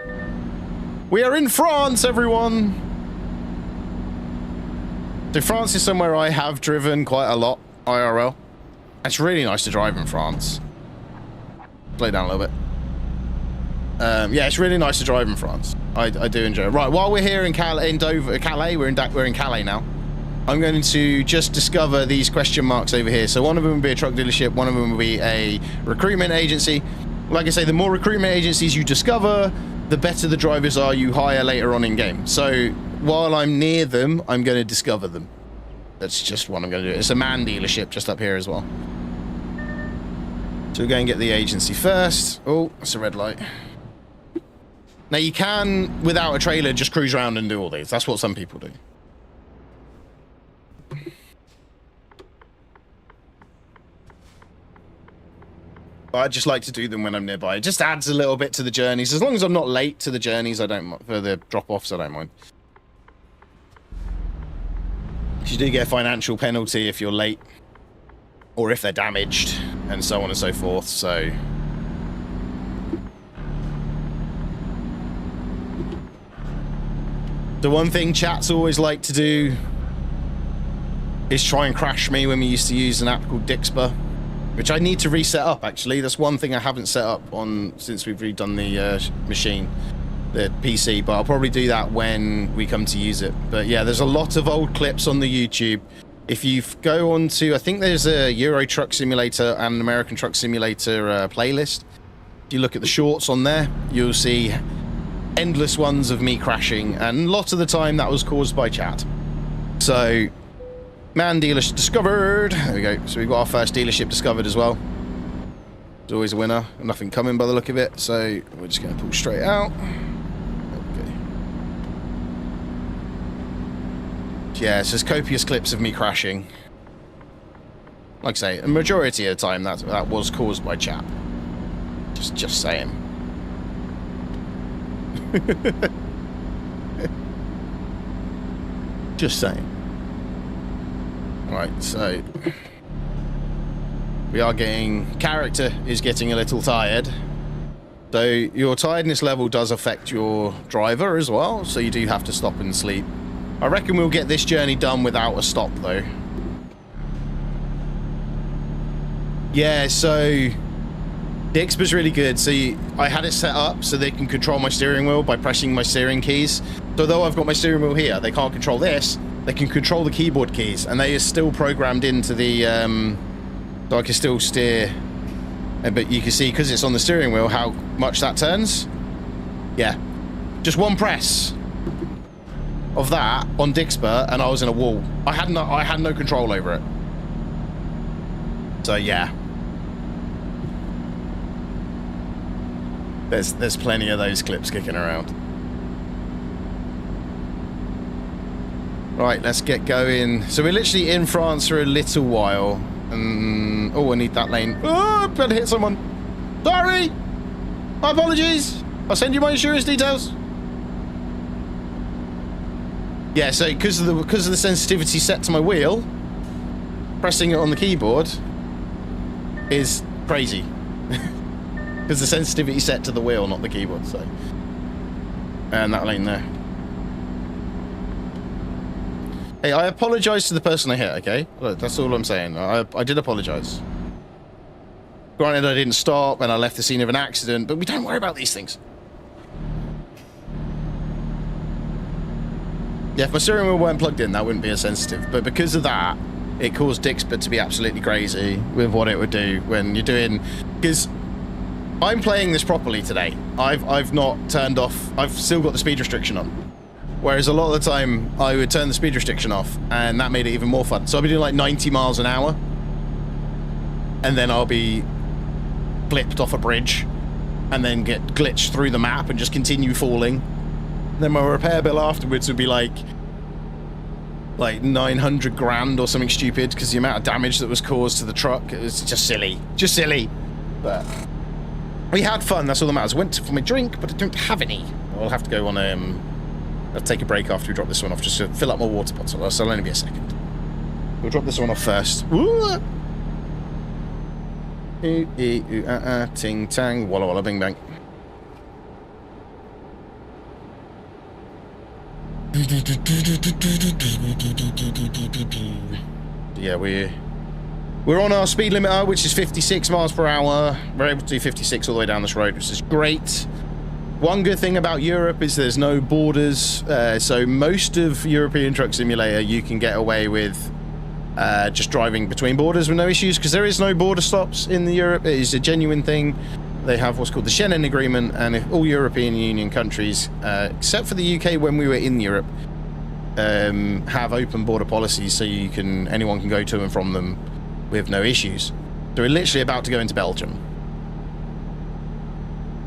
We are in France, everyone! So France is somewhere I have driven quite a lot, IRL. It's really nice to drive in France. Slow down a little bit. Yeah, it's really nice to drive in France. I do enjoy it. Right, while we're here in Calais, we're in Calais now. I'm going to just discover these question marks over here. So one of them will be a truck dealership, one of them will be a recruitment agency. Like I say, the more recruitment agencies you discover, the better the drivers are you hire later on in game. So while I'm near them, I'm going to discover them. That's just what I'm going to do. It's a man dealership just up here as well. So we're going to get the agency first. Oh, that's a red light. Now you can, without a trailer, just cruise around and do all these. That's what some people do. I just like to do them when I'm nearby. It just adds a little bit to the journeys. As long as I'm not late to the journeys, I don't, for the drop-offs, I don't mind. You do get a financial penalty if you're late, or if they're damaged, and so on and so forth, so... The one thing chats always like to do is try and crash me when we used to use an app called Dixper, which I need to reset up, actually. That's one thing I haven't set up on since we've redone the machine, the PC, but I'll probably do that when we come to use it. But yeah, there's a lot of old clips on the YouTube. If you go on to, I think there's a Euro Truck Simulator and an American Truck Simulator playlist. If you look at the shorts on there, you'll see endless ones of me crashing, and lots of the time that was caused by chat. So, man dealership discovered. There we go. So we've got our first dealership discovered as well. There's always a winner. Nothing coming by the look of it, so we're just going to pull straight out. Okay. Yeah, so there's copious clips of me crashing. Like I say, a majority of the time that was caused by chat. Just saying. Just saying. Right, so we are character is getting a little tired. So your tiredness level does affect your driver as well, so you do have to stop and sleep. I reckon we'll get this journey done without a stop though. Yeah, so Dixper's really good. So I had it set up so they can control my steering wheel by pressing my steering keys. So though I've got my steering wheel here, they can't control this. They can control the keyboard keys, and they are still programmed into the, so I can still steer. But you can see, because it's on the steering wheel, how much that turns. Yeah. Just one press of that on Dixper, and I was in a wall. I had no control over it. So yeah. There's plenty of those clips kicking around. Right, let's get going. So we're literally in France for a little while. Oh, I need that lane. Oh, I better hit someone. Sorry! My apologies. I'll send you my insurance details. Yeah, so because of the sensitivity set to my wheel, pressing it on the keyboard is crazy. Because the sensitivity set to the wheel, not the keyboard, so. And that lane there. Hey, I apologise to the person I hit, okay? Look, that's all I'm saying. I did apologise. Granted, I didn't stop and I left the scene of an accident, but we don't worry about these things. Yeah, if my steering wheel weren't plugged in, that wouldn't be as sensitive. But because of that, it caused Dixper to be absolutely crazy with what it would do when you're doing... Because I'm playing this properly today. I've not turned off... I've still got the speed restriction on. Whereas a lot of the time, I would turn the speed restriction off, and that made it even more fun. So I'll be doing like 90 miles an hour, and then I'll be flipped off a bridge, and then get glitched through the map and just continue falling. Then my repair bill afterwards would be like 900 grand or something stupid, because the amount of damage that was caused to the truck, it was just silly. Just silly. But we had fun, that's all that matters. Went for my drink, but I don't have any. I'll have to go on I'll take a break after we drop this one off, just to fill up my water bottle, so it'll only be a second. We'll drop this one off first. Ooh. Ting tang, walla walla bing bang. Yeah, we're on our speed limiter, which is 56 miles per hour. We're able to do 56 all the way down this road, which is great. One good thing about Europe is there's no borders, so most of European Truck Simulator you can get away with just driving between borders with no issues, because there is no border stops in Europe. It is a genuine thing. They have what's called the Schengen Agreement, and if all European Union countries, except for the UK when we were in Europe, have open border policies, so anyone can go to and from them with no issues. So we're literally about to go into Belgium.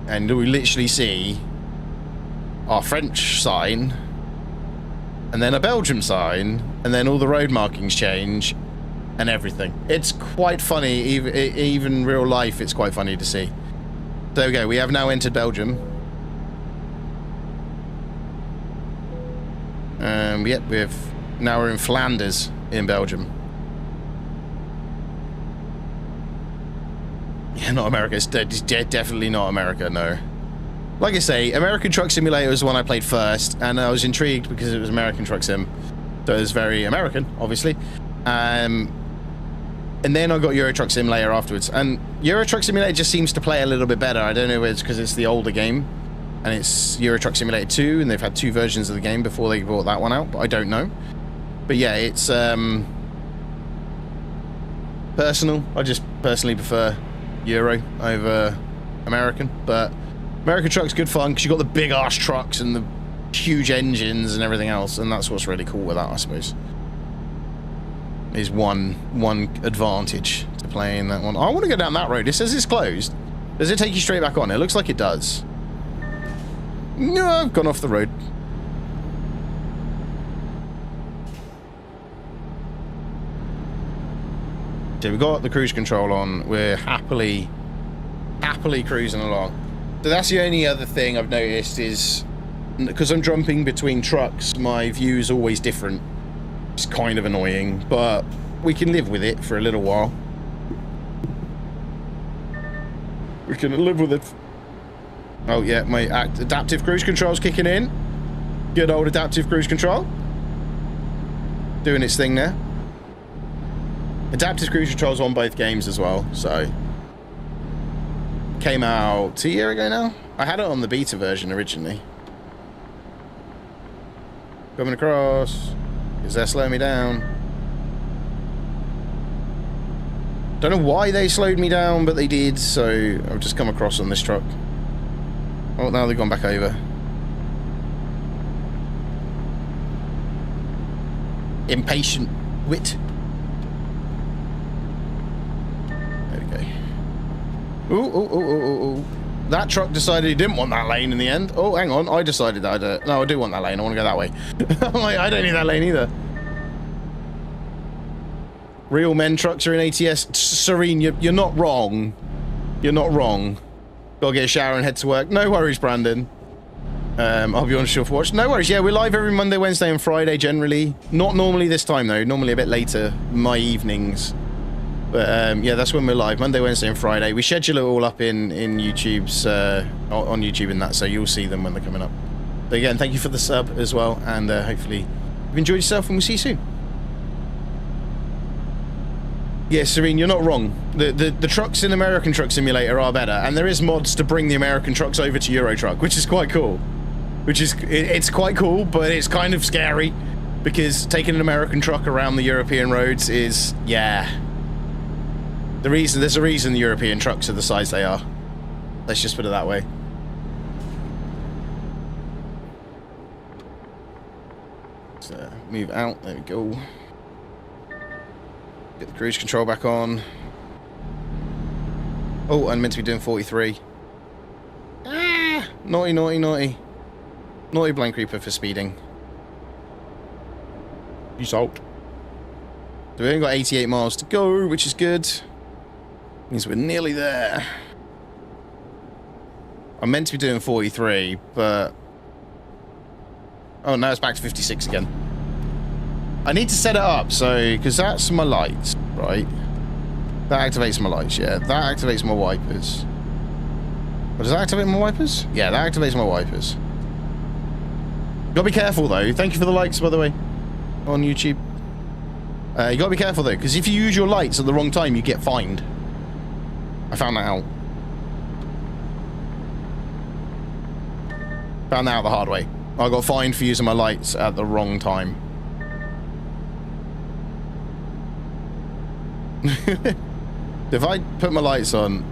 And we literally see our French sign, and then a Belgium sign, and then all the road markings change, and everything. It's quite funny, even real life, it's quite funny to see. There we go, we have now entered Belgium. Yep, now we're in Flanders, in Belgium. Yeah, not America. It's definitely not America, no. Like I say, American Truck Simulator was the one I played first, and I was intrigued because it was American Truck Sim. So it was very American, obviously. And then I got Euro Truck Simulator afterwards. And Euro Truck Simulator just seems to play a little bit better. I don't know if it's because it's the older game, and it's Euro Truck Simulator 2, and they've had 2 versions of the game before they brought that one out, but I don't know. But yeah, it's personal. I just personally prefer Euro over American, but American truck's good fun because you've got the big ass trucks and the huge engines and everything else, and that's what's really cool with that, I suppose. Is one advantage to playing that one. I want to go down that road. It says it's closed. Does it take you straight back on? It looks like it does. No, I've gone off the road. So we've got the cruise control on. We're happily cruising along. So that's the only other thing I've noticed is, because I'm jumping between trucks, my view is always different. It's kind of annoying, but we can live with it for a little while. We can live with it. Oh yeah, my adaptive cruise control's kicking in. Good old adaptive cruise control. Doing its thing there. Adaptive cruise control's on both games as well, so. Came out a year ago now. I had it on the beta version originally. Coming across. Is that slowing me down? Don't know why they slowed me down, but they did, so I've just come across on this truck. Oh, now they've gone back over. Impatient wit. There we go. Ooh. That truck decided he didn't want that lane in the end. Oh, hang on. I decided that no, I do want that lane. I want to go that way. I'm like, I don't need that lane either. Real men trucks are in ATS. Serene, you're not wrong. You're not wrong. Gotta get a shower and head to work. No worries, Brandon. I'll be on Shore for Watch. No worries. Yeah, we're live every Monday, Wednesday, and Friday generally. Not normally this time though. Normally a bit later, my evenings. But yeah, that's when we're live. Monday, Wednesday, and Friday. We schedule it all up in YouTube's on YouTube and that, so you'll see them when they're coming up. But again, thank you for the sub as well, and hopefully you've enjoyed yourself, and we'll see you soon. Yeah, Serene, you're not wrong. The trucks in American Truck Simulator are better, and there is mods to bring the American trucks over to Euro Truck, which is quite cool. It's quite cool, but it's kind of scary because taking an American truck around the European roads is, yeah. There's a reason the European trucks are the size they are. Let's just put it that way. So move out. There we go. Get the cruise control back on. Oh, I'm meant to be doing 43. Ah! Naughty, naughty, naughty. Naughty Blind Creeper for speeding. You salt. So we've only got 88 miles to go, which is good. Means we're nearly there. I'm meant to be doing 43, but... Oh, now it's back to 56 again. I need to set it up, so... Because that's my lights, right? That activates my lights, yeah. That activates my wipers. Oh, does that activate my wipers? Yeah, that activates my wipers. Gotta be careful though. Thank you for the likes, by the way, on YouTube. You gotta be careful though, because if you use your lights at the wrong time, you get fined. I found that out. Found that out the hard way. I got fined for using my lights at the wrong time. If I put my lights on,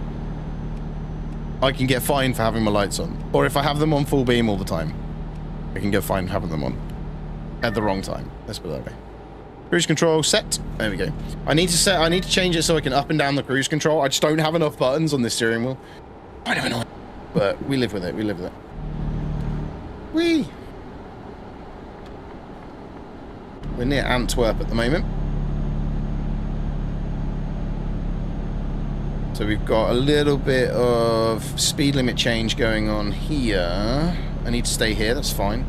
I can get fined for having my lights on. Or if I have them on full beam all the time, I can get fined for having them on at the wrong time. Let's put it that way. Cruise control set. There we go. I need to change it so I can up and down the cruise control. I just don't have enough buttons on this steering wheel. Kind of annoying. But we live with it. We live with it. Whee! We're near Antwerp at the moment. So we've got a little bit of speed limit change going on here. I need to stay here, that's fine.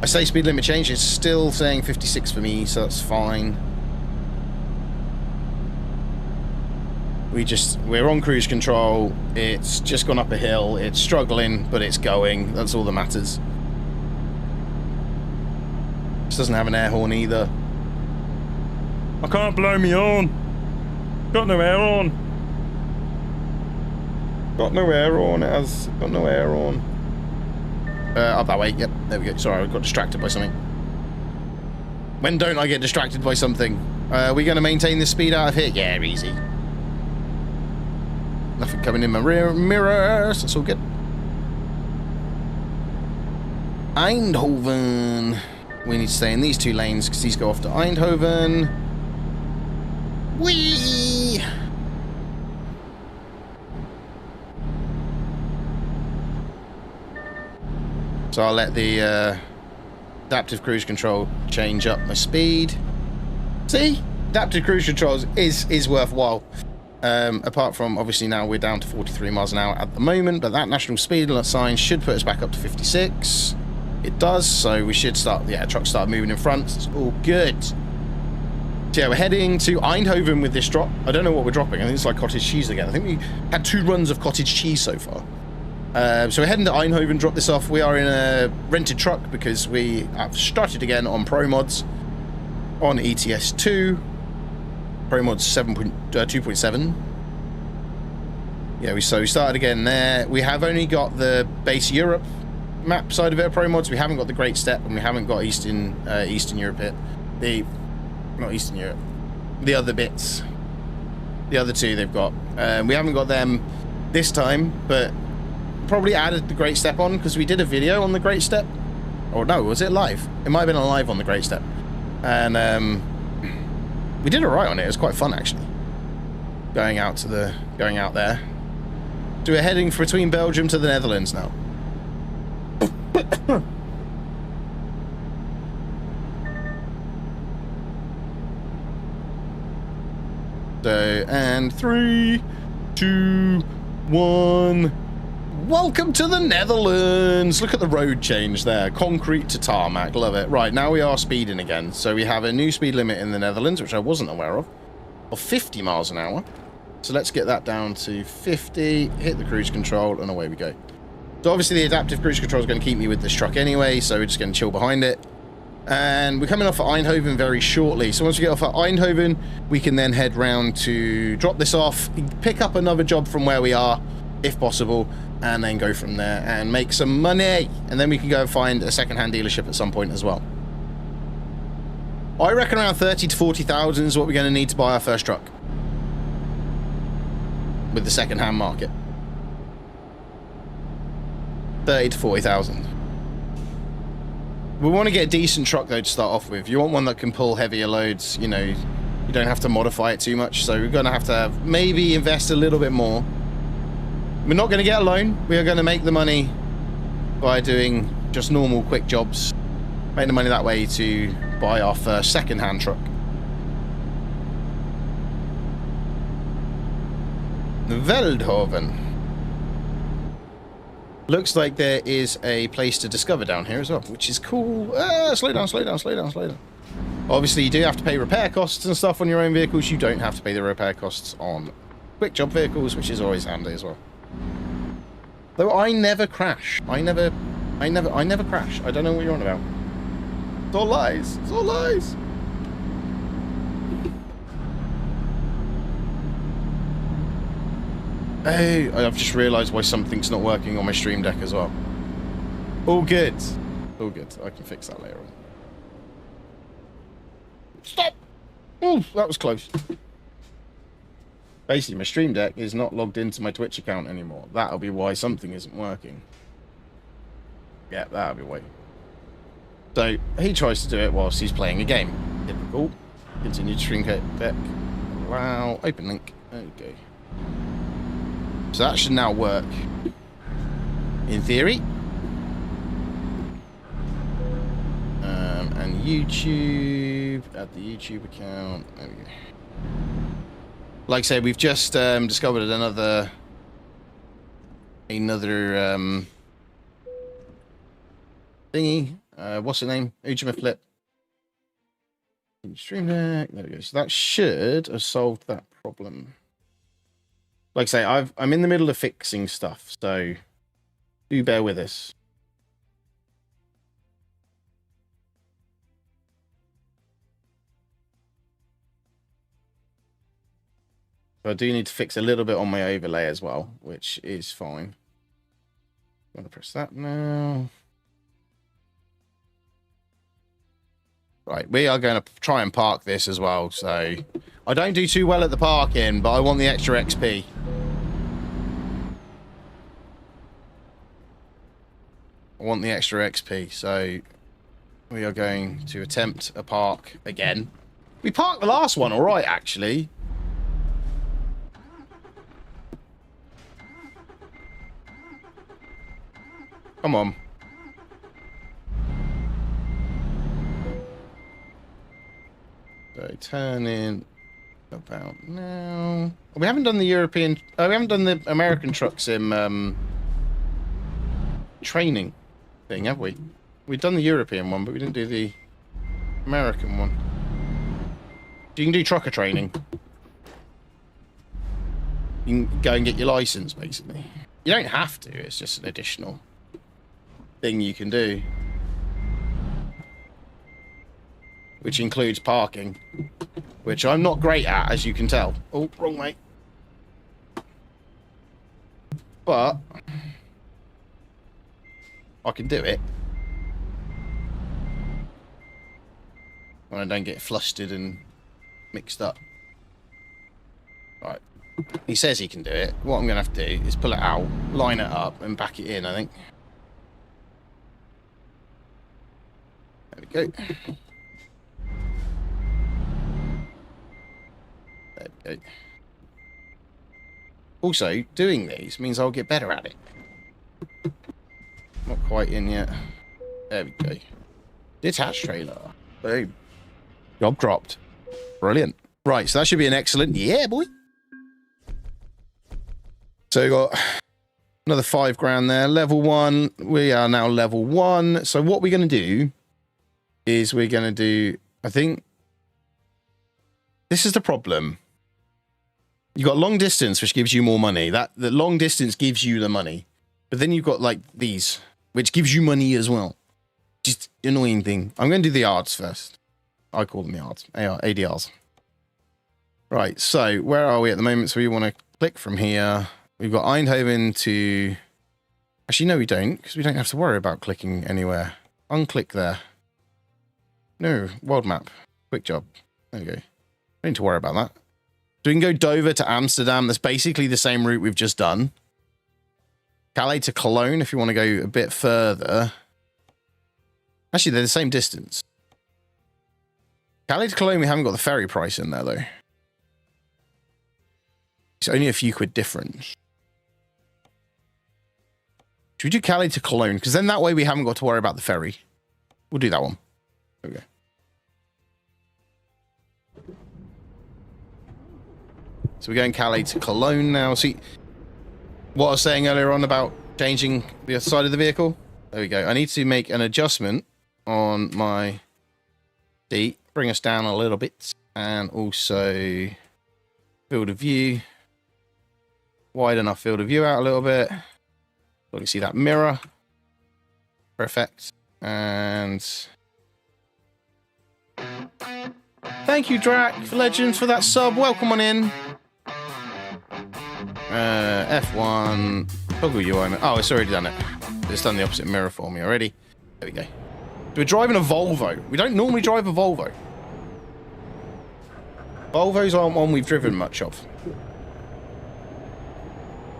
I say speed limit change, it's still saying 56 for me, so that's fine. We're on cruise control. It's just gone up a hill. It's struggling, but it's going. That's all that matters. This doesn't have an air horn either. I can't blow me on. Got no air on. Got no air on. It has got no air on. Up that way. Yep, there we go. Sorry, I got distracted by something. When don't I get distracted by something? Are we going to maintain this speed out of here? Yeah, easy. Nothing coming in my rear mirrors. That's all good. Eindhoven. We need to stay in these two lanes because these go off to Eindhoven. Whee! So I'll let the adaptive cruise control change up my speed. See? Adaptive cruise controls is worthwhile. Apart from, obviously, now we're down to 43 miles an hour at the moment, but that national speed sign should put us back up to 56. It does, so we should start, yeah, trucks start moving in front. It's all good. So yeah, we're heading to Eindhoven with this drop. I don't know what we're dropping. I think it's like cottage cheese again. I think we had 2 runs of cottage cheese so far. So we're heading to Eindhoven, drop this off. We are in a rented truck because we have started again on ProMods on ETS2. ProMods 2.7. Yeah, we started again there. We have only got the base Europe map side of it, ProMods. We haven't got the Great Step, and we haven't got Eastern Europe yet. Not Eastern Europe. The other bits. The other 2 they've got. We haven't got them this time, but probably added the Great Step on because we did a video on the Great Step. Or no, was it live? It might have been a live on the Great Step. And we did alright on it. It was quite fun actually. Going out there. So we're heading between Belgium to the Netherlands now. So, and 3, 2, 1. Welcome to the Netherlands. Look at the road change there. Concrete to tarmac. Love it. Right, now we are speeding again. So we have a new speed limit in the Netherlands, which I wasn't aware of 50 miles an hour. So let's get that down to 50. Hit the cruise control, and away we go. So obviously the adaptive cruise control is going to keep me with this truck anyway, so we're just going to chill behind it. And we're coming off at Eindhoven very shortly. So once we get off at Eindhoven, we can then head round to drop this off, pick up another job from where we are, if possible, and then go from there and make some money. And then we can go and find a second-hand dealership at some point as well. I reckon around 30 to 40,000 is what we're going to need to buy our first truck with the second-hand market. 30 to 40,000. We want to get a decent truck though to start off with. You want one that can pull heavier loads, you know, you don't have to modify it too much. So we're going to have maybe invest a little bit more. We're not going to get a loan. We are going to make the money by doing just normal quick jobs. Make the money that way to buy our first second-hand truck. Veldhoven. Looks like there is a place to discover down here as well, which is cool. Slow down, slow down, slow down, slow down. Obviously, you do have to pay repair costs and stuff on your own vehicles. You don't have to pay the repair costs on quick job vehicles, which is always handy as well. Though I never crash. I never crash. I don't know what you're on about. It's all lies. It's all lies. Hey, I've just realised why something's not working on my stream deck as well. All good. All good. I can fix that later on. Stop! Oh, that was close. Basically, my stream deck is not logged into my Twitch account anymore. That'll be why something isn't working. Yeah, that'll be why. So, he tries to do it whilst he's playing a game. Typical. Continue to stream deck. Allow. Open link. There you go. So that should now work. In theory. And YouTube. Add the YouTube account. There we go. Like I said, we've just discovered another thingy. What's the name? Ujima Flip. Stream deck. There we go. So that should have solved that problem. Like I say, I'm in the middle of fixing stuff, so do bear with us. I do need to fix a little bit on my overlay as well, which is fine. I'm going to press that now. Right, we are going to try and park this as well. So I don't do too well at the parking, but I want the extra XP. I want the extra XP, so we are going to attempt a park again. We parked the last one all right, actually. Come on. So turn in about now. We haven't done the European. We haven't done the American truck sim training thing, have we? We've done the European one, but we didn't do the American one. You can do trucker training. You can go and get your license, basically. You don't have to. It's just an additional thing you can do, which includes parking, which I'm not great at, as you can tell. Oh, wrong way. But I can do it when I don't get flustered and mixed up. Right. He says he can do it. What I'm going to have to do is pull it out, line it up, and back it in, I think. There we go. There we go. Also, doing these means I'll get better at it. Not quite in yet. There we go. Detached trailer. Boom. Job dropped. Brilliant. Right, so that should be an excellent... Yeah, boy. So we got another 5 grand there. Level 1. We are now level 1. So what we're going to do is we're going to do... I think... This is the problem. You've got long distance, which gives you more money. The long distance gives you the money. But then you've got, like, these, which gives you money as well. Just annoying thing. I'm going to do the yards first. I call them yards. ADRs. Right, so where are we at the moment? So we want to click from here. We've got Eindhoven to... Actually, no, we don't, because we don't have to worry about clicking anywhere. Unclick there. No, world map. Quick job. There we go. Don't need to worry about that. So we can go Dover to Amsterdam. That's basically the same route we've just done. Calais to Cologne, if you want to go a bit further. Actually, they're the same distance. Calais to Cologne, we haven't got the ferry price in there, though. It's only a few quid difference. Should we do Calais to Cologne? Because then that way we haven't got to worry about the ferry. We'll do that one. There we go. So we're going Calais to Cologne now. See, what I was saying earlier on about changing the other side of the vehicle? There we go. I need to make an adjustment on my seat. Bring us down a little bit. And also field of view. Widen our field of view out a little bit. So you can see that mirror. Perfect. And Thank you, Drac, for Legends, for that sub. Welcome on in. F1. Toggle UI. Oh, it's already done it. It's done the opposite mirror for me already. There we go. We're driving a Volvo. We don't normally drive a Volvo. Volvos aren't one we've driven much of.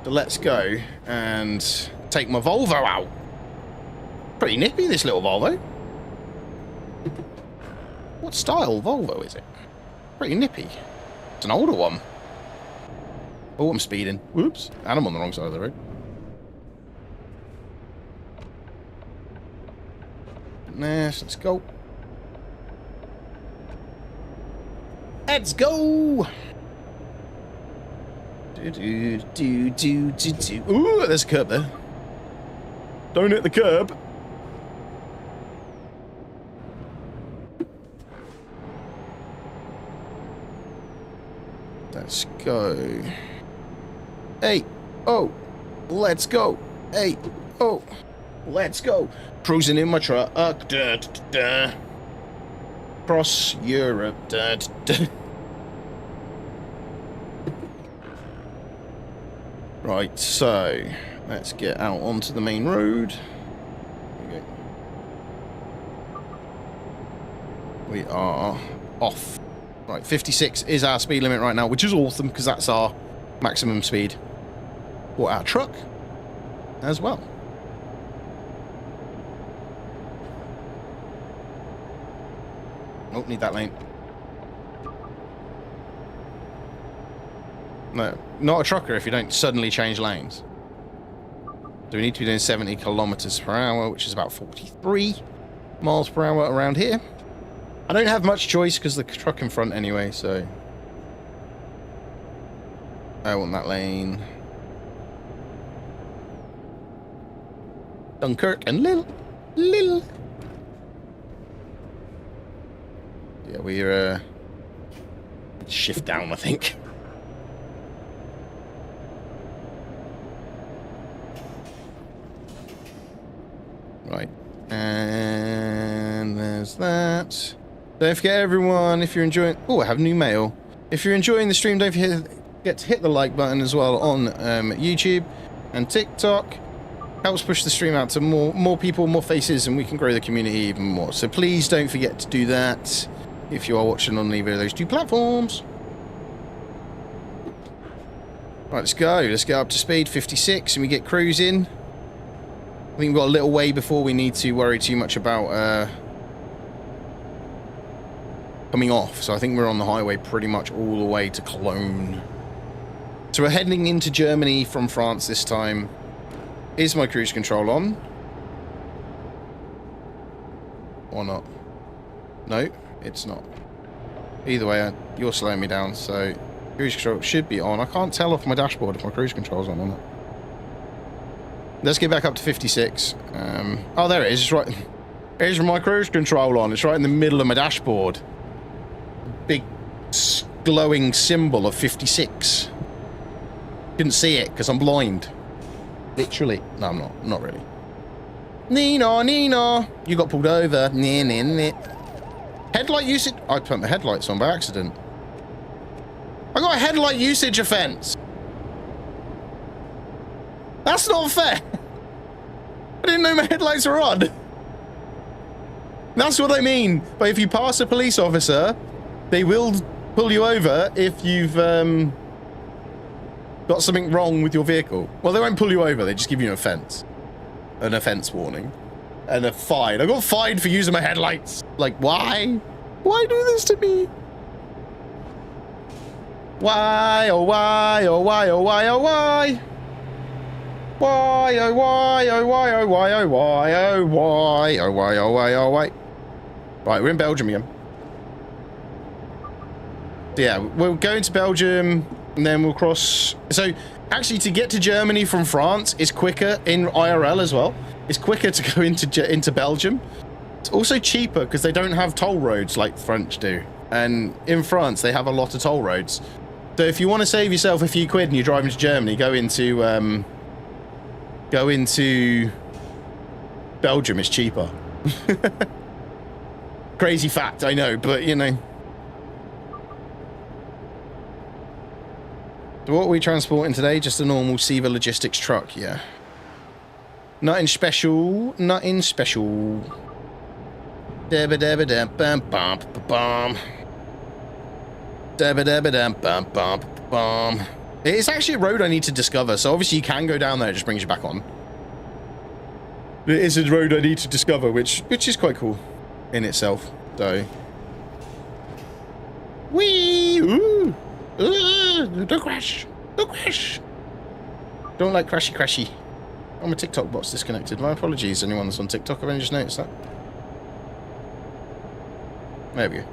So let's go and take my Volvo out. Pretty nippy, this little Volvo. What style Volvo is it? Pretty nippy. It's an older one. Oh, I'm speeding. Whoops. And I'm on the wrong side of the road. Nice, let's go. Let's go! Ooh, there's a curb there. Don't hit the curb. Let's go. Hey, oh, let's go. Hey, oh, let's go. Cruising in my truck. Across Europe. Right, so let's get out onto the main road. There we go. We are off. Right, 56 is our speed limit right now, which is awesome because that's our maximum speed for our truck as well. Oh, need that lane. No, not a trucker if you don't suddenly change lanes. So we need to be doing 70 kilometers per hour, which is about 43 miles per hour around here. I don't have much choice because the truck in front anyway, so I want that lane. Dunkirk and Lille. Yeah, we're shift down, I think. Right, and there's that. Don't forget, everyone, if you're enjoying... Oh, I have new mail. If you're enjoying the stream, don't forget to hit the like button as well on YouTube and TikTok. Helps push the stream out to more people, more faces, and we can grow the community even more. So please don't forget to do that if you are watching on either of those two platforms. Right, let's go. Let's get up to speed, 56, and we get cruising. I think we've got a little way before we need to worry too much about coming off. So I think we're on the highway pretty much all the way to Cologne. So we're heading into Germany from France this time. Is my cruise control on? Or not? No, it's not. Either way, you're slowing me down, so cruise control should be on. I can't tell off my dashboard if my cruise control's on or not. Let's get back up to 56. Oh, there it is. It's right. Here's my cruise control on. It's right in the middle of my dashboard. Big glowing symbol of 56. Couldn't see it because I'm blind. Literally. No, I'm not. Not really. Nina. You got pulled over. Headlight usage. I put my headlights on by accident. I got a headlight usage offense. That's not fair. I didn't know my headlights were on. That's what I mean. But if you pass a police officer, they will pull you over if you've got something wrong with your vehicle. Well, they won't pull you over. They just give you an offense. An offense warning. And a fine. I got fined for using my headlights. Like, why? Why do this to me? Why, oh why, oh why, oh why, oh why? Why, oh why, oh why, oh why, oh why, oh why, oh why, oh why, oh why. Right, we're in Belgium again. So yeah, we'll go into Belgium and then we'll cross. So actually to get to Germany from France is quicker in IRL as well. It's quicker to go into Belgium. It's also cheaper because they don't have toll roads like the French do. And in France, they have a lot of toll roads. So if you want to save yourself a few quid and you're driving to Germany, go into Belgium. It's cheaper. Crazy fact, I know, but you know. So what are we transporting today? Just a normal Seva logistics truck, yeah. Nothing special, nothing special. Dabba dabba dam bam bam bam. Dabba dabba dam bam bam bam. It's actually a road I need to discover, so obviously you can go down there, it just brings you back on. It is a road I need to discover, which is quite cool in itself, so. Whee! Ooh! Don't crash! Don't crash! Don't like crashy crashy. Oh, my TikTok bot's disconnected. My apologies, anyone that's on TikTok. I've only just noticed that. There we go.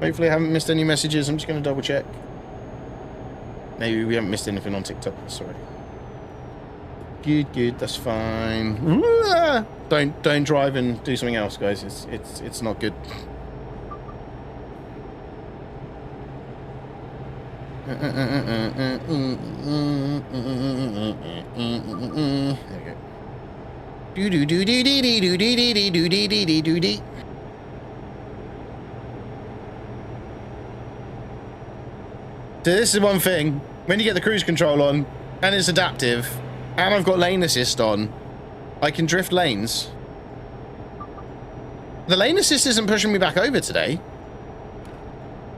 Hopefully I haven't missed any messages. I'm just going to double check. Maybe we haven't missed anything on TikTok. Sorry. Good, good. That's fine. Don't drive and do something else, guys. It's not good. There we go. So this is one thing. When you get the cruise control on, and it's adaptive, and I've got lane assist on, I can drift lanes. The lane assist isn't pushing me back over today.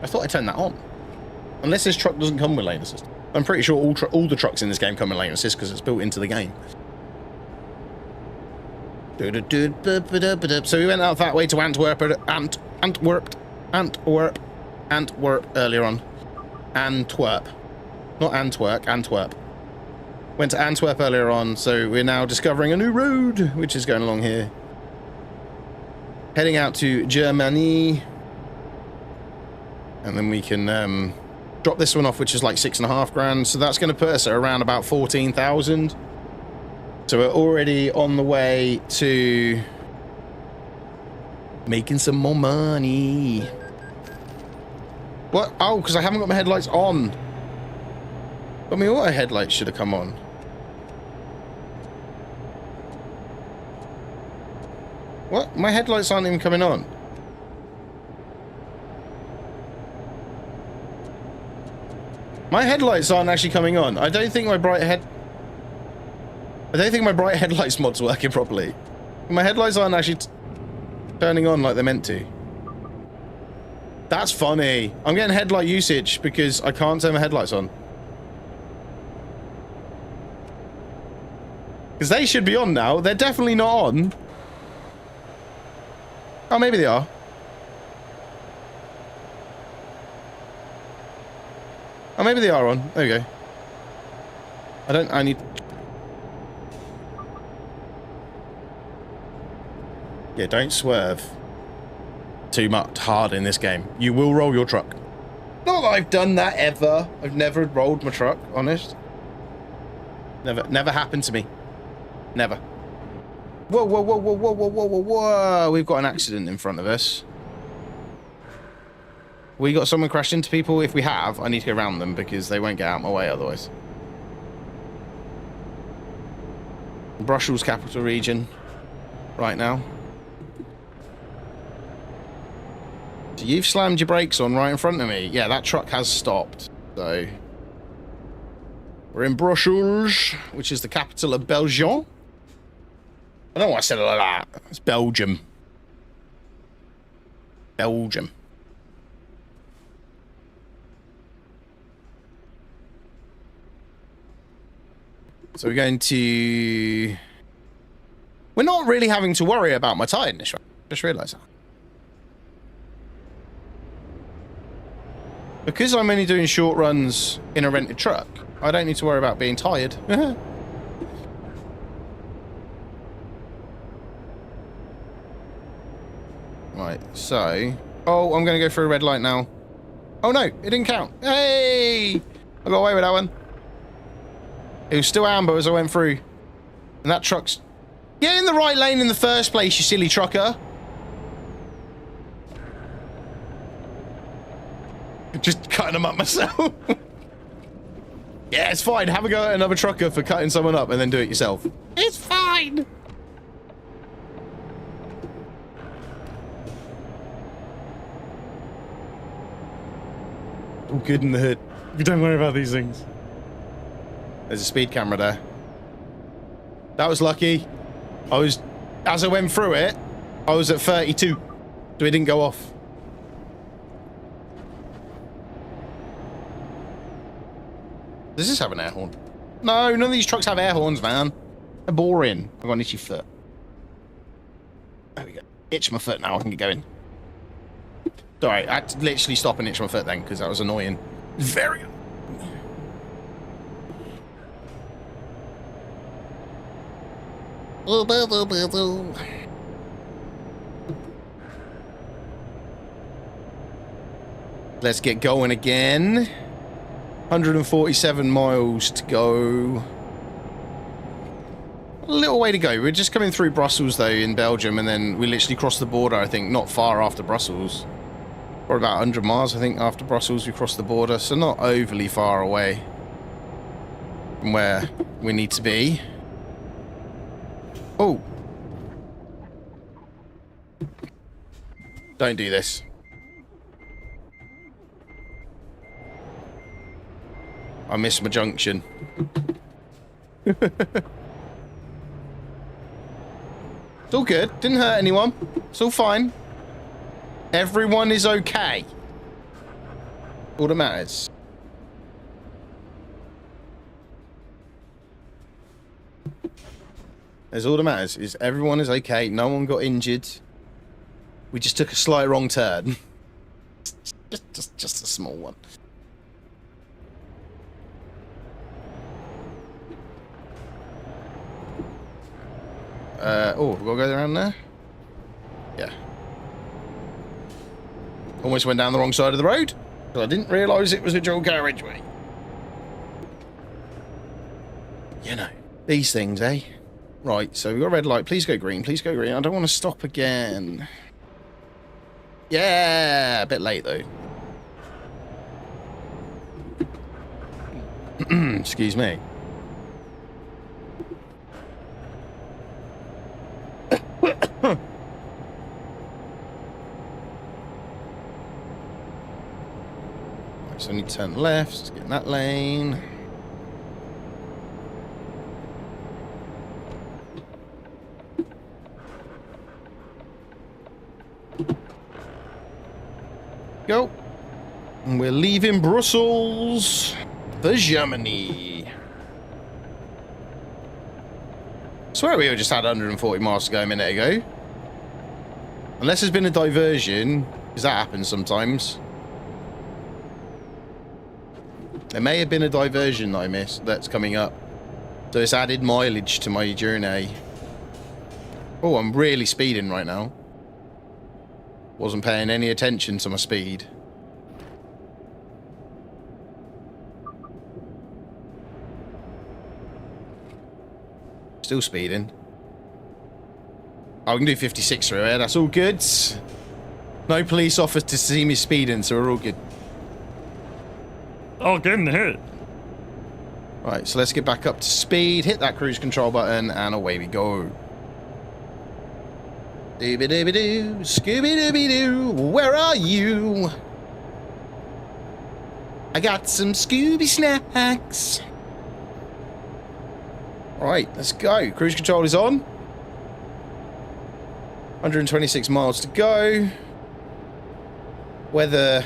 I thought I turned that on. Unless this truck doesn't come with lane assist. I'm pretty sure all the trucks in this game come with lane assist because it's built into the game. So we went out that way to Antwerp earlier on. Antwerp. Not Antwerp, Antwerp. Went to Antwerp earlier on, so we're now discovering a new road, which is going along here. Heading out to Germany. And then we can drop this one off, which is like 6.5 grand. So that's going to put us at around about 14,000. So we're already on the way to making some more money. What? Oh, because I haven't got my headlights on. I mean, auto headlights should have come on. What? My headlights aren't even coming on. My headlights aren't actually coming on. I don't think my bright headlights mod's working properly. My headlights aren't actually turning on like they're meant to. That's funny. I'm getting headlight usage because I can't turn my headlights on. Because they should be on now. They're definitely not on. Oh, maybe they are. Oh, maybe they are on. There we go. I need... Yeah, don't swerve too much hard in this game. You will roll your truck. Not that I've done that ever. I've never rolled my truck, honest. Never happened to me. Never. Whoa, whoa, whoa, whoa, whoa, whoa, whoa, whoa, whoa. We've got an accident in front of us. We got someone crashed into people? If we have, I need to go around them because they won't get out of my way otherwise. Brussels capital region right now. So you've slammed your brakes on right in front of me. Yeah, that truck has stopped. So we're in Brussels, which is the capital of Belgium. I don't know why I said it like that. It's Belgium. Belgium. So we're going to... We're not really having to worry about my tire in this one. Just realised that. Because I'm only doing short runs in a rented truck, I don't need to worry about being tired. Right, so... Oh, I'm going to go through a red light now. Oh no, it didn't count. Hey! I got away with that one. It was still amber as I went through. And that truck's... Get in the right lane in the first place, you silly trucker. Just cutting them up myself. Yeah, it's fine. Have a go at another trucker for cutting someone up and then do it yourself. It's fine. All good in the hood. Don't worry about these things. There's a speed camera there. That was lucky. As I went through it, I was at 32, so it didn't go off. Does this have an air horn? No, none of these trucks have air horns, man. They're boring. I've got an itchy foot. There we go. Itch my foot now, I can get going. Sorry, I had to literally stop and itch my foot then, because that was annoying. Very annoying. Let's get going again. 147 miles to go. A little way to go. We're just coming through Brussels, though, in Belgium, and then we literally crossed the border, I think, not far after Brussels. Or about 100 miles, I think, after Brussels we crossed the border, so not overly far away from where we need to be. Oh. Don't do this. I missed my junction. It's all good. Didn't hurt anyone. It's all fine. Everyone is okay. All that matters. That's all that matters. Is everyone is okay. No one got injured. We just took a slight wrong turn. just a small one. Oh, we've got to go around there? Yeah. Almost went down the wrong side of the road. But I didn't realise it was a dual carriageway. You know, these things, eh? Right, so we've got a red light. Please go green. Please go green. I don't want to stop again. Yeah, a bit late, though. Excuse me. So I need to turn left to get in that lane. Go. And we're leaving Brussels for Germany. I swear we just had 140 miles to go a minute ago. Unless there's been a diversion, because that happens sometimes. There may have been a diversion that I missed that's coming up. So it's added mileage to my journey. Oh, I'm really speeding right now. Wasn't paying any attention to my speed. Still speeding. Oh, we can do 56 through here. That's all good. No police officer to see me speeding, so we're all good. Oh, get in the hood. Right, so let's get back up to speed. Hit that cruise control button, and away we go. Dooby-dooby-doo, Scooby-Dooby-Doo, where are you? I got some Scooby snacks. Right, let's go. Cruise control is on. 126 miles to go. Weather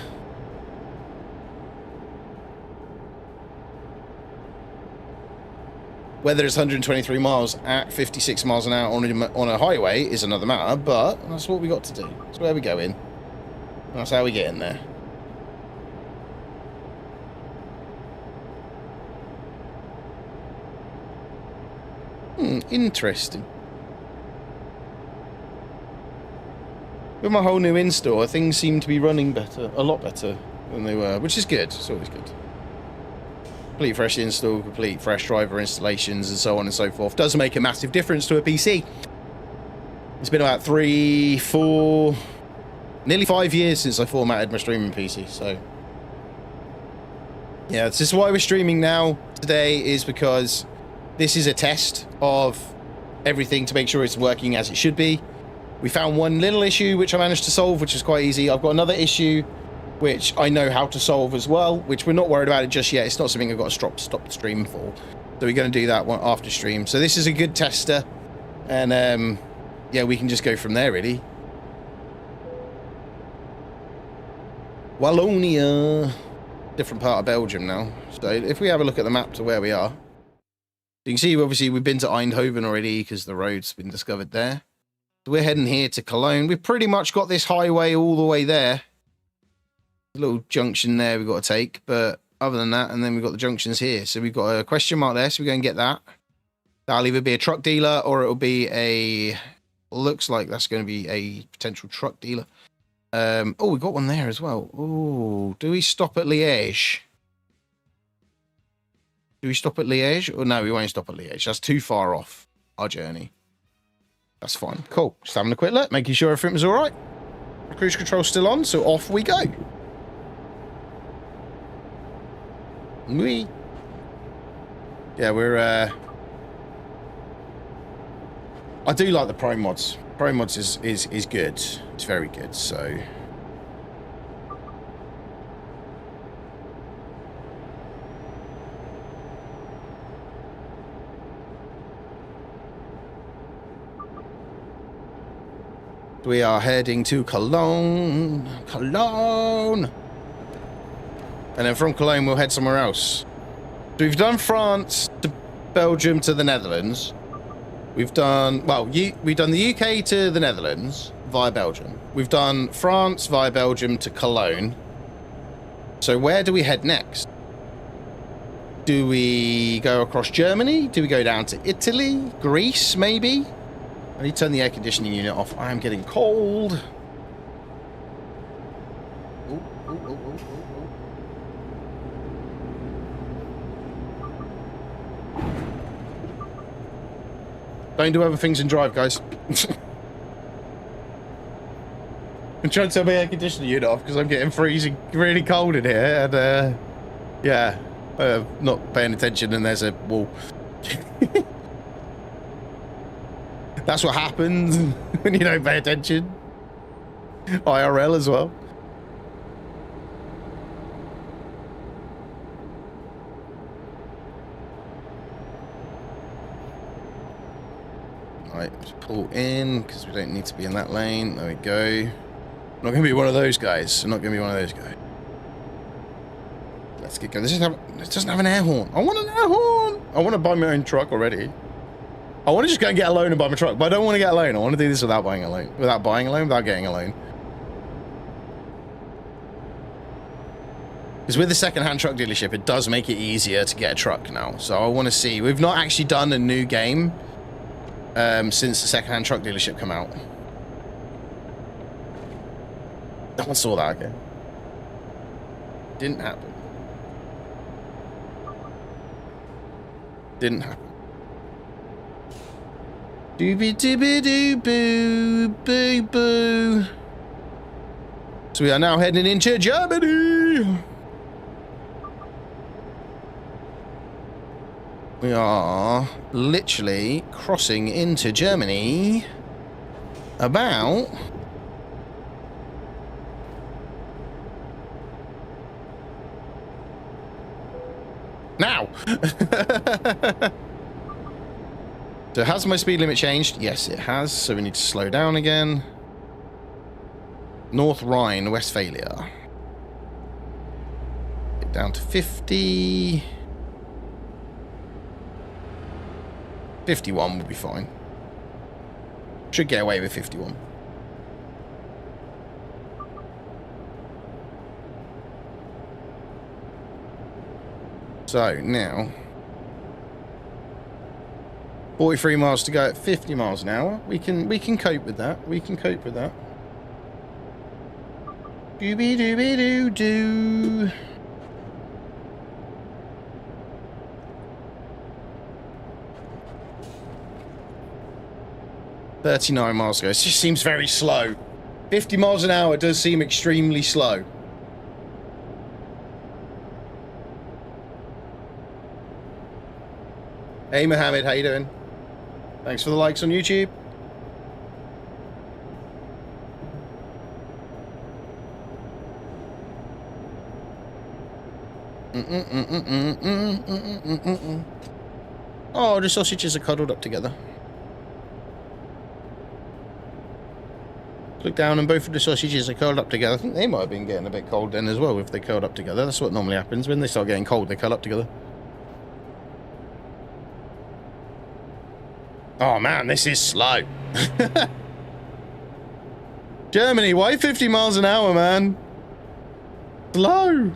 is 123 miles at 56 miles an hour on a highway is another matter, but that's what we got to do. That's where we go in. That's how we get in there. Interesting. With my whole new install, things seem to be running better, a lot better than they were, which is good. It's always good. Complete fresh install, complete fresh driver installations, and so on and so forth. Does make a massive difference to a PC. It's been about 3, 4, nearly 5 years since I formatted my streaming PC, so... yeah, this is why we're streaming now today, is because this is a test of everything to make sure it's working as it should be. We found one little issue which I managed to solve, which is quite easy. I've got another issue which I know how to solve as well, which we're not worried about it just yet. It's not something I've got to stop the stream for. So we're going to do that one after stream. So this is a good tester. And, yeah, we can just go from there, really. Wallonia. Different part of Belgium now. So if we have a look at the map to where we are, you can see, obviously, we've been to Eindhoven already because the road's been discovered there. So we're heading here to Cologne. We've pretty much got this highway all the way there. A little junction there we've got to take, but other than that, and then we've got the junctions here. So we've got a question mark there, so we go and get that. That'll either be a truck dealer or it'll be a... Looks like that's going to be a potential truck dealer. Oh, we got one there as well. Oh, do we stop at Liège? Do we stop at Liège? Or no, we won't stop at Liège. That's too far off our journey. That's fine. Cool. Just having a quick look, making sure everything was all right. Cruise control's still on, so off we go. Yeah, we're I do like the ProMods. ProMods is good. It's very good, so we are heading to Cologne. Cologne! And then from Cologne, we'll head somewhere else. So we've done France to Belgium to the Netherlands. We've done, well, we've done the UK to the Netherlands via Belgium. We've done France via Belgium to Cologne. So where do we head next? Do we go across Germany? Do we go down to Italy? Greece, maybe? I need to turn the air conditioning unit off. I am getting cold. Ooh, ooh, ooh, ooh, ooh. Don't do other things and drive, guys. I'm trying to turn my air conditioning unit off because I'm getting freezing, really cold in here, and yeah, not paying attention, and there's a wall. That's what happens when you don't pay attention. IRL as well. Right, just pull in because we don't need to be in that lane. There we go. I'm not going to be one of those guys. I'm not going to be one of those guys. Let's get going. This doesn't have an air horn. I want an air horn. I want to buy my own truck already. I want to just go and get a loan and buy my truck, but I don't want to get a loan. I want to do this without buying a loan. Without buying a loan, without getting a loan. Because with the second-hand truck dealership, it does make it easier to get a truck now. So I want to see. We've not actually done a new game since the second-hand truck dealership come out. No one saw that again. Didn't happen. Didn't happen. Doobie doobie doo boo boo boo. So we are now heading into Germany. We are literally crossing into Germany about now. So has my speed limit changed? Yes, it has. So we need to slow down again. North Rhine, Westphalia. Get down to 50. 51 will be fine. Should get away with 51. So now 43 miles to go at 50 miles an hour. We can cope with that. We can cope with that. Doobie doobie doo doo. $39 miles to go. It just seems very slow. 50 miles an hour does seem extremely slow. Hey Mohammed, how you doing? Thanks for the likes on YouTube. Oh, the sausages are cuddled up together. Look down and both of the sausages are curled up together. I think they might have been getting a bit cold then as well if they curled up together. That's what normally happens. When they start getting cold, they curl up together. Oh man, this is slow. Germany, why 50 miles an hour, man? Slow.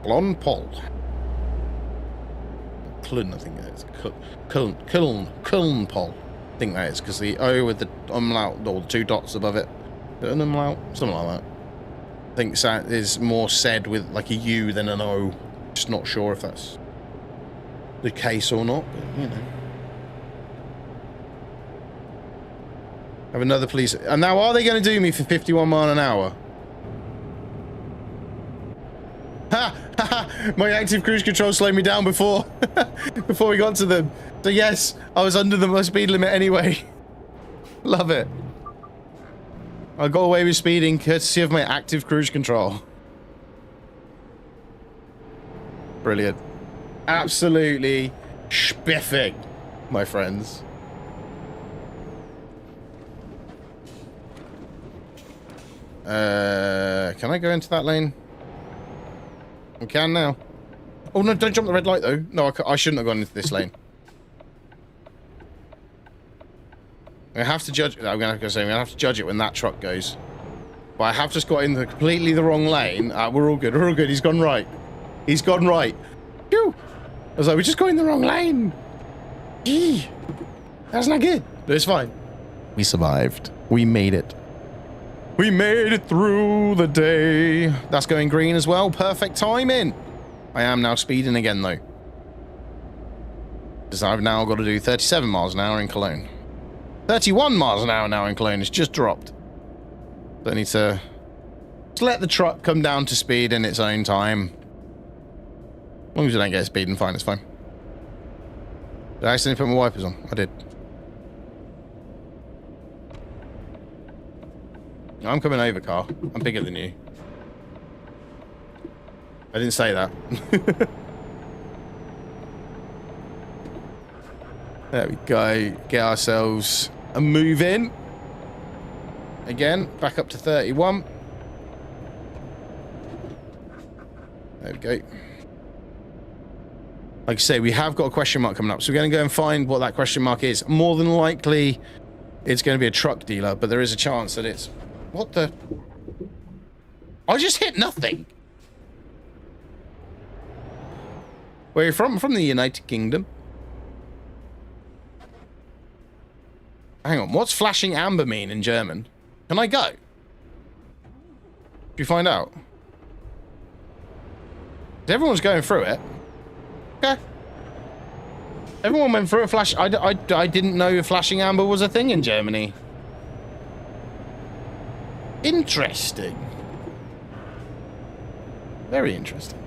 Blon Pol. Clun, I think that is. Culn Pol. I think that is, because the O with the umlaut, or the 2 dots above it. An umlaut? Something like that. I think that is more said with like a U than an O. Just not sure if that's the case or not, but you know. Have another police. And now, are they going to do me for 51 mile an hour? Ha! Ha! My active cruise control slowed me down before before we got to them. So yes, I was under the speed limit anyway. Love it. I got away with speeding courtesy of my active cruise control. Brilliant. Absolutely spiffing, my friends. Can I go into that lane? I can now. Oh no, don't jump the red light though. No, I shouldn't have gone into this lane. I have to judge. I'm gonna have to judge it when that truck goes. But I have just got in completely the wrong lane. We're all good. We're all good. He's gone right. He's gone right. Phew! I was like, we just got in the wrong lane. Gee, that's not good. But it's fine. We survived. We made it. We made it through the day. That's going green as well. Perfect timing. I am now speeding again though, because I've now got to do 37 miles an hour in Cologne. 31 miles an hour now in Cologne. It's just dropped. So I need to just let the truck come down to speed in its own time. As long as I don't get speeding fine, it's fine. Did I accidentally put my wipers on? I did. I'm coming over, car. I'm bigger than you. I didn't say that. There we go. Get ourselves a move in. Again, back up to 31. There we go. Like I say, we have got a question mark coming up, so we're going to go and find what that question mark is. More than likely, it's going to be a truck dealer, but there is a chance that it's... What the... I just hit nothing. Where are you from? I'm from the United Kingdom. Hang on, what's flashing amber mean in German? Can I go? Did you find out? Everyone's going through it. Okay. Everyone went through a flash. I didn't know flashing amber was a thing in Germany. Interesting. Very interesting.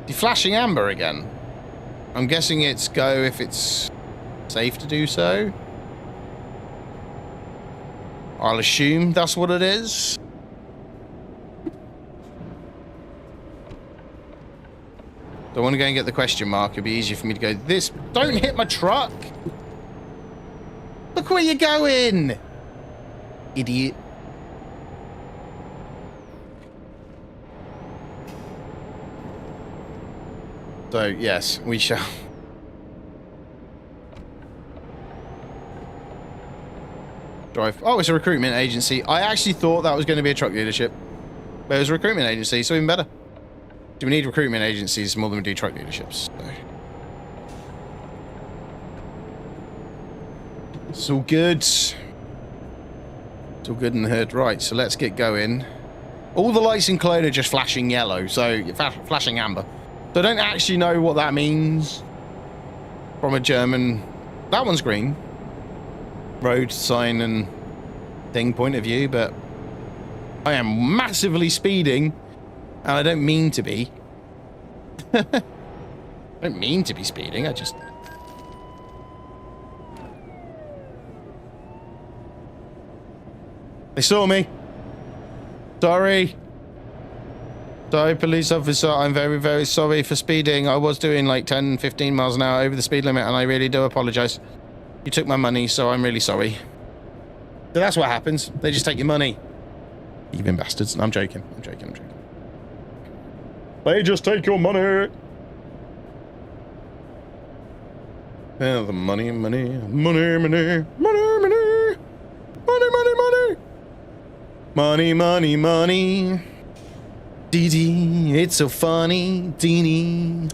The flashing amber again. I'm guessing it's go if it's safe to do so. I'll assume that's what it is. Don't want to go and get the question mark. It'd be easier for me to go this. Don't hit my truck. Look where you're going, idiot. So, yes, we shall. Drive. Oh, it's a recruitment agency. I actually thought that was going to be a truck dealership. But it was a recruitment agency, so even better. Do we need recruitment agencies more than we do truck dealerships? So. It's all good. It's all good in the hood. Right, so let's get going. All the lights in Cologne are just flashing yellow, so flashing amber. So I don't actually know what that means from a German... That one's green. Road sign and thing point of view, but I am massively speeding, and I don't mean to be. I don't mean to be speeding, I just... They saw me. Sorry. Sorry, police officer. I'm very, very sorry for speeding. I was doing like 10, 15 miles an hour over the speed limit, and I really do apologize. You took my money, so I'm really sorry. So that's what happens. They just take your money. Even bastards. I'm joking. I'm joking. I'm joking. They just take your money. Yeah, the money, money, money, money, money, money, money, money, money, money, money, money. Dee dee, it's so funny, Deanie.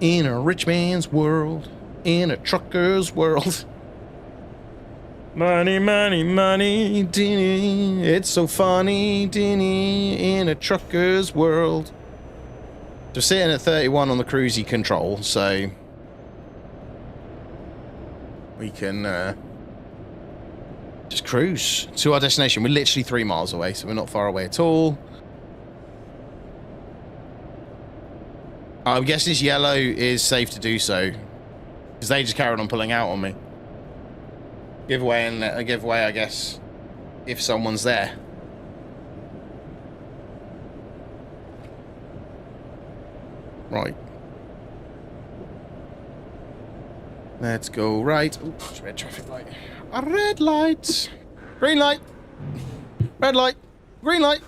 In a rich man's world, in a trucker's world. Money, money, money, Deanie. It's so funny, Deanie. In a trucker's world. So sitting at 31 on the cruisy control, so we can just cruise to our destination. We're literally 3 miles away, so we're not far away at all. I guess this yellow is safe to do so, because they just carried on pulling out on me. Giveaway and a giveaway, I guess, if someone's there. Right. Let's go right. Oops, red traffic light. A red light. Green light. Red light. Green light.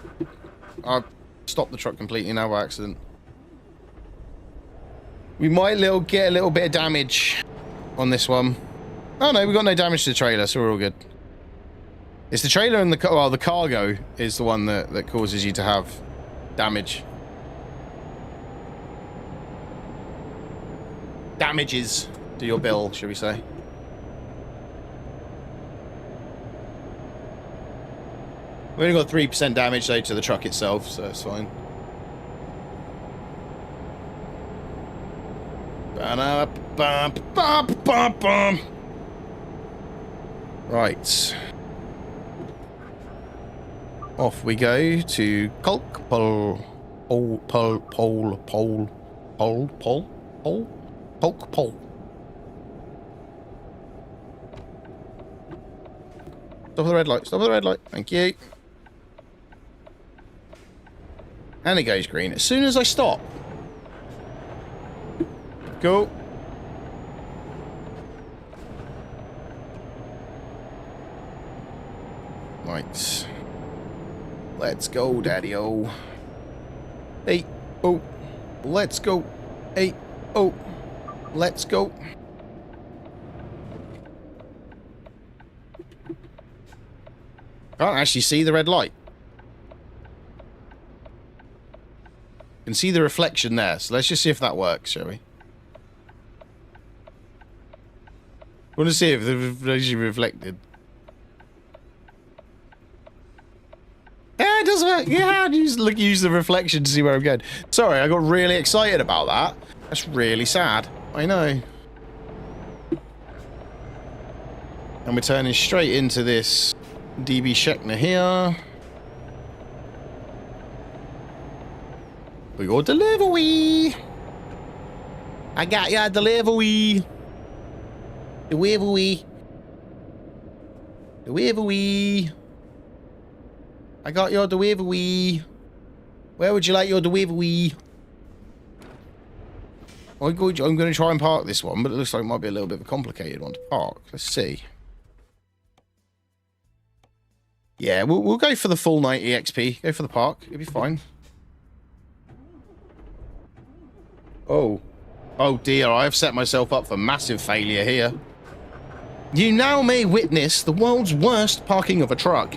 I've stopped the truck completely now by accident. We might get a little bit of damage on this one. Oh no, we got no damage to the trailer, so we're all good. It's the trailer and the cargo is the one that causes you to have damage. Damages to your bill, should we say. We only got 3% damage though to the truck itself, so it's fine. Right. Off we go to Polk Pole. Stop at the red light. Stop at the red light. Thank you. And it goes green as soon as I stop. Go. Right. Let's go, daddy-o. Hey, oh. Let's go. Hey, oh. Let's go. Can't actually see the red light. You can see the reflection there, so let's just see if that works, shall we? I want to see if the reflection reflected. Yeah, it does work. Yeah, use the reflection to see where I'm going. Sorry, I got really excited about that. That's really sad. I know. And we're turning straight into this DB Schechner here. We got delivery. I got ya delivery. Delivery. Delivery. I got your delivery. Where would you like your delivery? I'm going to try and park this one, but it looks like it might be a little bit of a complicated one to park. Let's see. Yeah, we'll go for the full 90 XP. Go for the park. It'll be fine. Oh. Oh dear, I have set myself up for massive failure here. You now may witness the world's worst parking of a truck.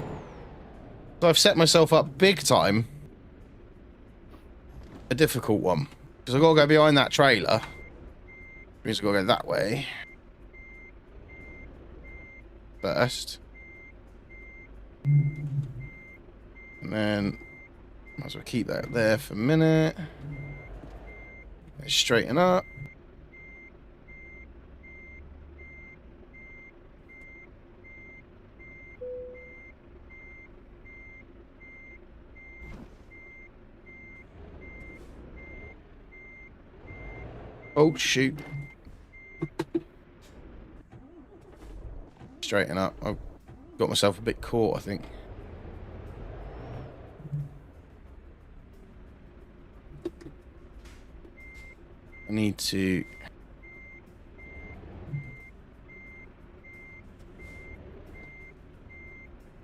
So I've set myself up big time. A difficult one. Because I've got to go behind that trailer. Means I've got to go that way. First. And then might as well keep that there for a minute. Let's straighten up. Oh, shoot. Straighten up. I've got myself a bit caught, I think. I need to...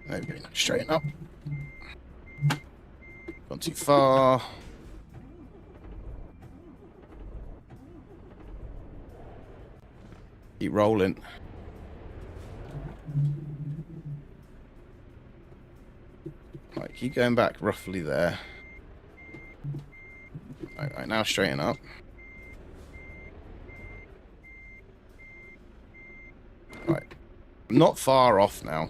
There we go, straighten up. Gone too far. Keep rolling. Right, keep going back roughly there. Right, now straighten up. Right. Not far off now.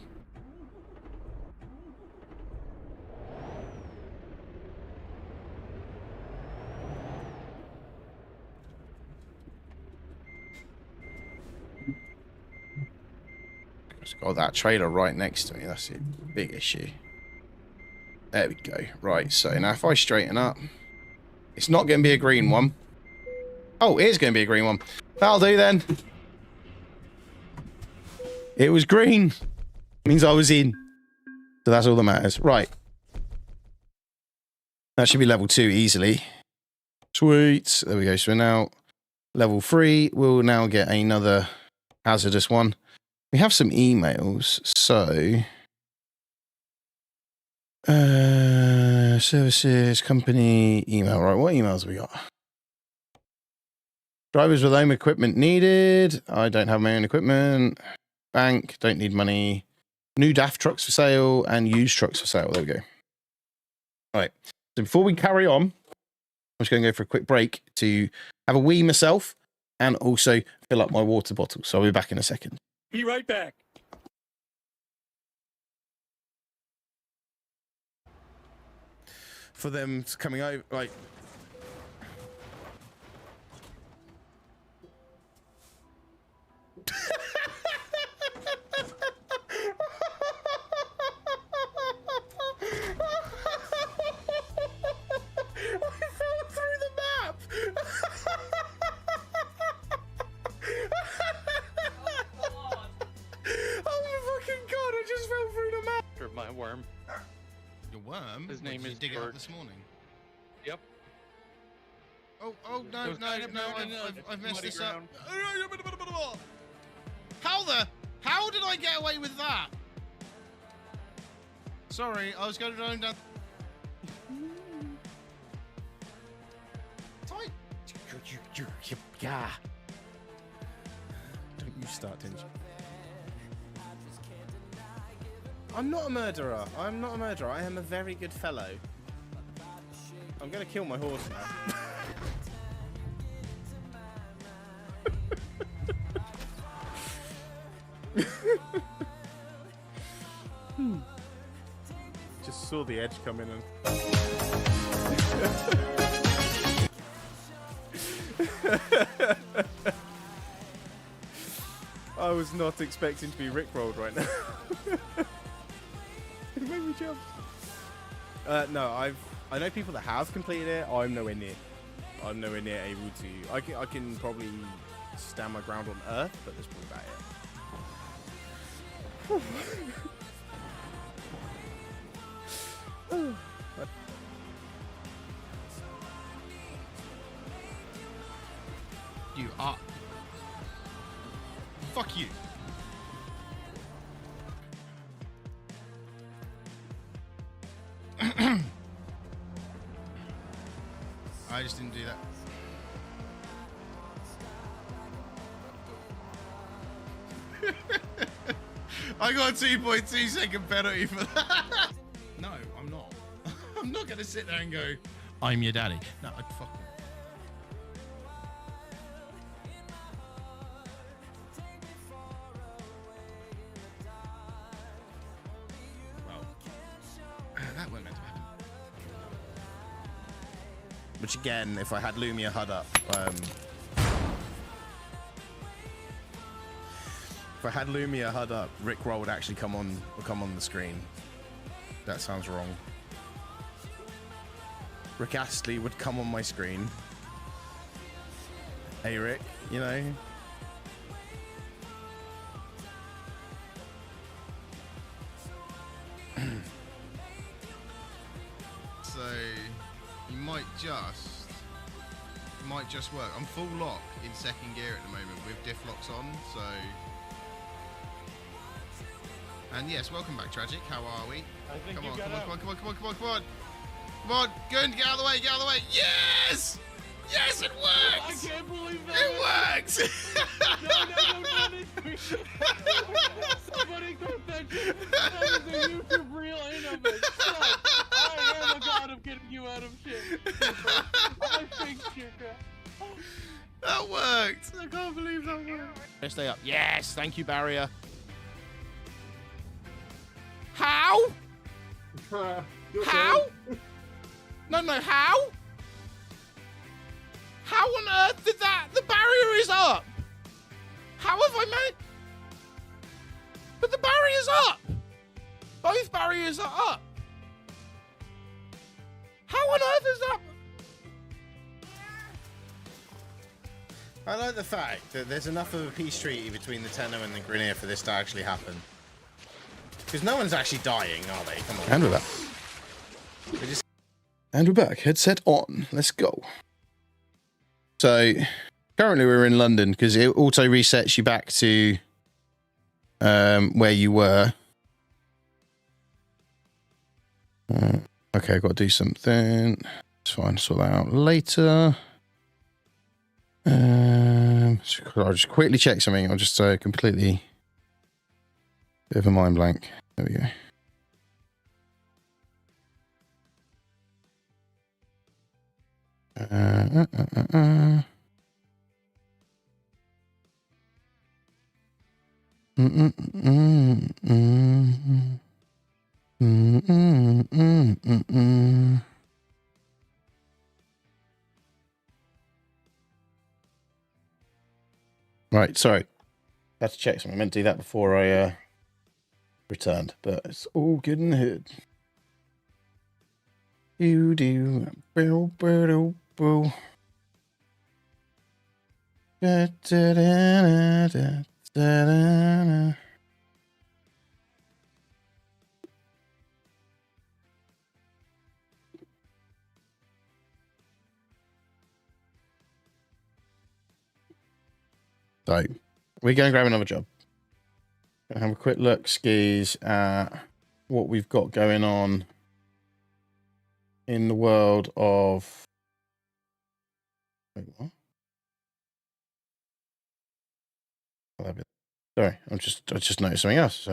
Just got that trailer right next to me. That's a big issue. There we go. Right, so now if I straighten up, it's not going to be a green one. Oh, it is going to be a green one. That'll do then. It was green. Means I was in. So that's all that matters. Right. That should be level 2 easily. Sweet. There we go. So we're now level 3. We'll now get another hazardous one. We have some emails. So... services, company, email. Right, what emails have we got? Drivers with home equipment needed. I don't have my own equipment. Bank, don't need money. New DAF trucks for sale and used trucks for sale. There we go. All right. So before we carry on, I'm just going to go for a quick break to have a wee myself and also fill up my water bottle. So I'll be back in a second. Be right back. For them coming over, like... My worm. Your worm? His name is dig it George. up this morning. Yep. Oh, no, I've messed this up. How did I get away with that? Sorry, I was going down. Don't you start, Tinge. I'm not a murderer. I'm not a murderer. I am a very good fellow. I'm going to kill my horse now. Just saw the edge come in and... I was not expecting to be rickrolled right now. It made me jump. No, I know people that have completed it. I'm nowhere near. I'm nowhere near able to. I can probably stand my ground on Earth, but that's probably about it. You are. Fuck you. I just didn't do that. I got a 2.2 second penalty for that. No, I'm not. I'm not going to sit there and go, I'm your daddy. No, I'd fuck him. Well, that wasn't meant to happen. Which again, if I had Lumia HUD up, if I had Lumia HUD up, Rickroll would actually come on the screen. That sounds wrong. Rick Astley would come on my screen. Hey Rick, you know. So you might just might just work. I'm full lock in second gear at the moment with diff locks on, so... And yes, welcome back, Tragic. How are we? I think Come you on, got come on, out. come on, come on, come on, come on, come on. Come on, good, get out of the way, get out of the way. Yes! Yes, it I works! can't believe that. It works! No, somebody clip that shit. That is a YouTube reel in of it. Son, I am a god of getting you out of shit. I fixed your crap. That worked! I can't believe that worked. Stay up. Yes, thank you, barrier. How? How? No, how? How on earth did that? The barrier is up! How have I made... But the barrier's up! Both barriers are up! How on earth is that? I like the fact that there's enough of a peace treaty between the Tenno and the Grineer for this to actually happen. Because no one's actually dying, are they? Come on. And we're back. And we're back. Headset on. Let's go. So, currently we're in London because it auto resets you back to where you were. Okay, I've got to do something. It's fine. Sort that out later. I'll just quickly check something. I'll just completely bit of a mind blank. There we go. Right, sorry. Had to check something. I meant to do that before I returned, but it's all good in the hood. You do, boo, boo, boo. Da, da, da, da, da, da, da. So, we're going to grab another job. Gonna have a quick look, skis, at what we've got going on in the world of... Wait, what? Sorry, I just noticed something else.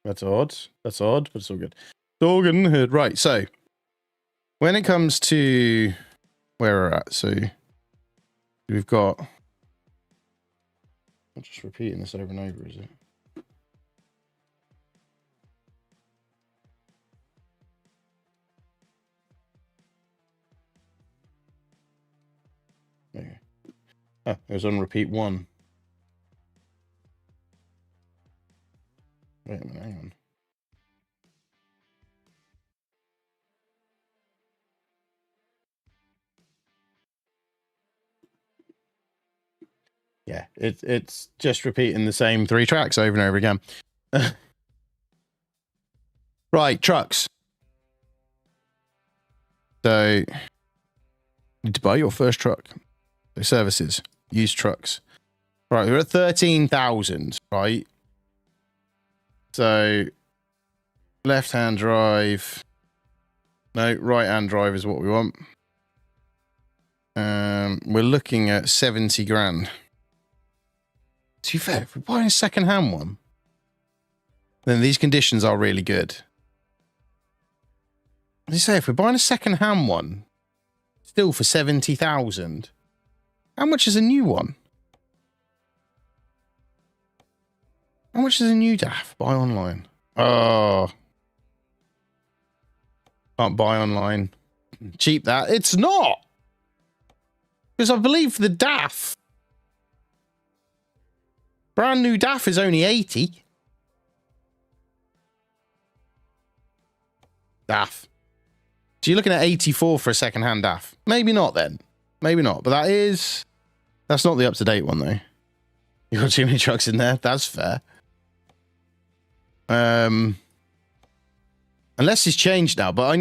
That's odd. That's odd, but it's all good. It's all good in the hood. Right, so when it comes to where we're at, so we've got... I'm just repeating this over and over, is it? Okay. Oh, it was on repeat 1. Wait a minute, hang on. Yeah, it's just repeating the same 3 tracks over and over again. Right, trucks. So, you need to buy your first truck. So services, used trucks. Right, we're at 13,000, right? So, left-hand drive. No, right-hand drive is what we want. We're looking at 70 grand. To be fair, if we're buying a second-hand one, then these conditions are really good. As you say, if we're buying a second-hand one, still for 70,000, how much is a new one? How much is a new DAF? Buy online. Oh. Can't buy online. Cheap that. It's not. Because I believe the DAF, brand new DAF is only 80. DAF. So you're looking at 84 for a second-hand DAF. Maybe not then. Maybe not. But that's not the up-to-date one though. You've got too many trucks in there. That's fair. Unless it's changed now, but I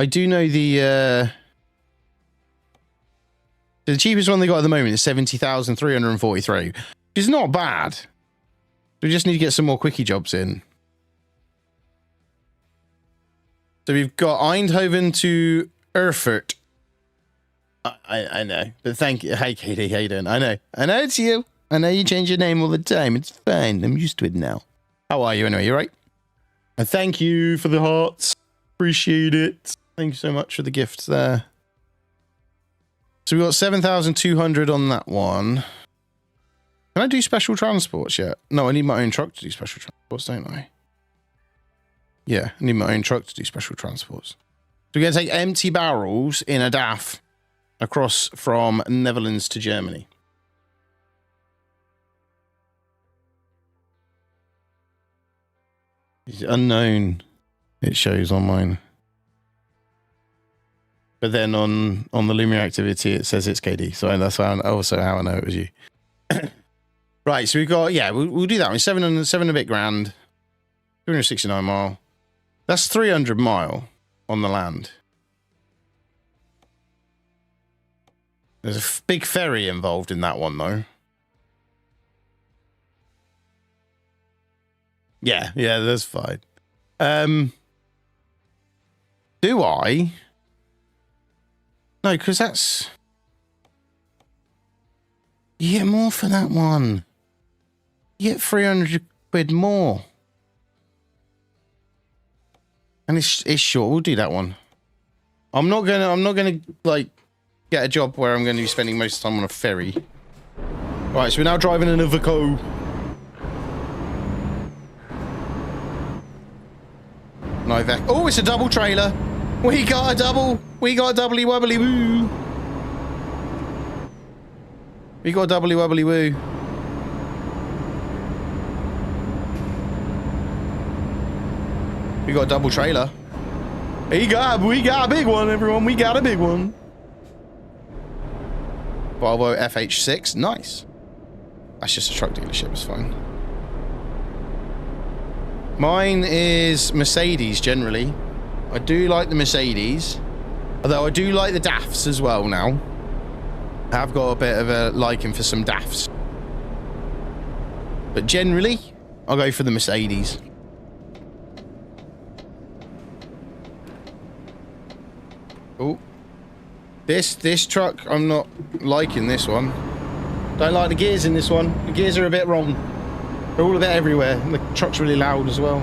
do know the The cheapest one they got at the moment is 70,343, which is not bad. We just need to get some more quickie jobs in. So we've got Eindhoven to Erfurt. I know, but thank you. Hey, Katie, how you doing? I know it's you. I know you change your name all the time. It's fine. I'm used to it now. How are you anyway? You right? And thank you for the hearts. Appreciate it. Thank you so much for the gifts there. So we got 7,200 on that one. Can I do special transports yet? No, I need my own truck to do special transports, don't I? Yeah, I need my own truck to do special transports. So we're going to take empty barrels in a DAF across from Netherlands to Germany. It's unknown, it shows on mine. But then on the Lumiere activity, it says it's KD. So that's also how I know it was you. Right, so we've got, yeah, we'll do that one. 7 and a bit grand. 269 mile. That's 300 mile on the land. There's a big ferry involved in that one, though. Yeah, that's fine. Do I? No, because that's... You get more for that one. You get 300 quid more. And it's short. We'll do that one. I'm not gonna like get a job where I'm going to be spending most of the time on a ferry. Right, so we're now driving in a Vico. No, oh, it's a double trailer. We got a double. We got a doubly wobbly woo. We got a doubly wobbly woo. We got a double trailer. We got a big one, everyone. We got a big one. Volvo FH6. Nice. That's just a truck dealership. It's fine. Mine is Mercedes, generally. I do like the Mercedes. Although I do like the DAFs as well now. I have got a bit of a liking for some DAFs. But generally, I'll go for the Mercedes. Oh. This truck, I'm not liking this one. Don't like the gears in this one. The gears are a bit wrong. They're all a bit everywhere. And the truck's really loud as well.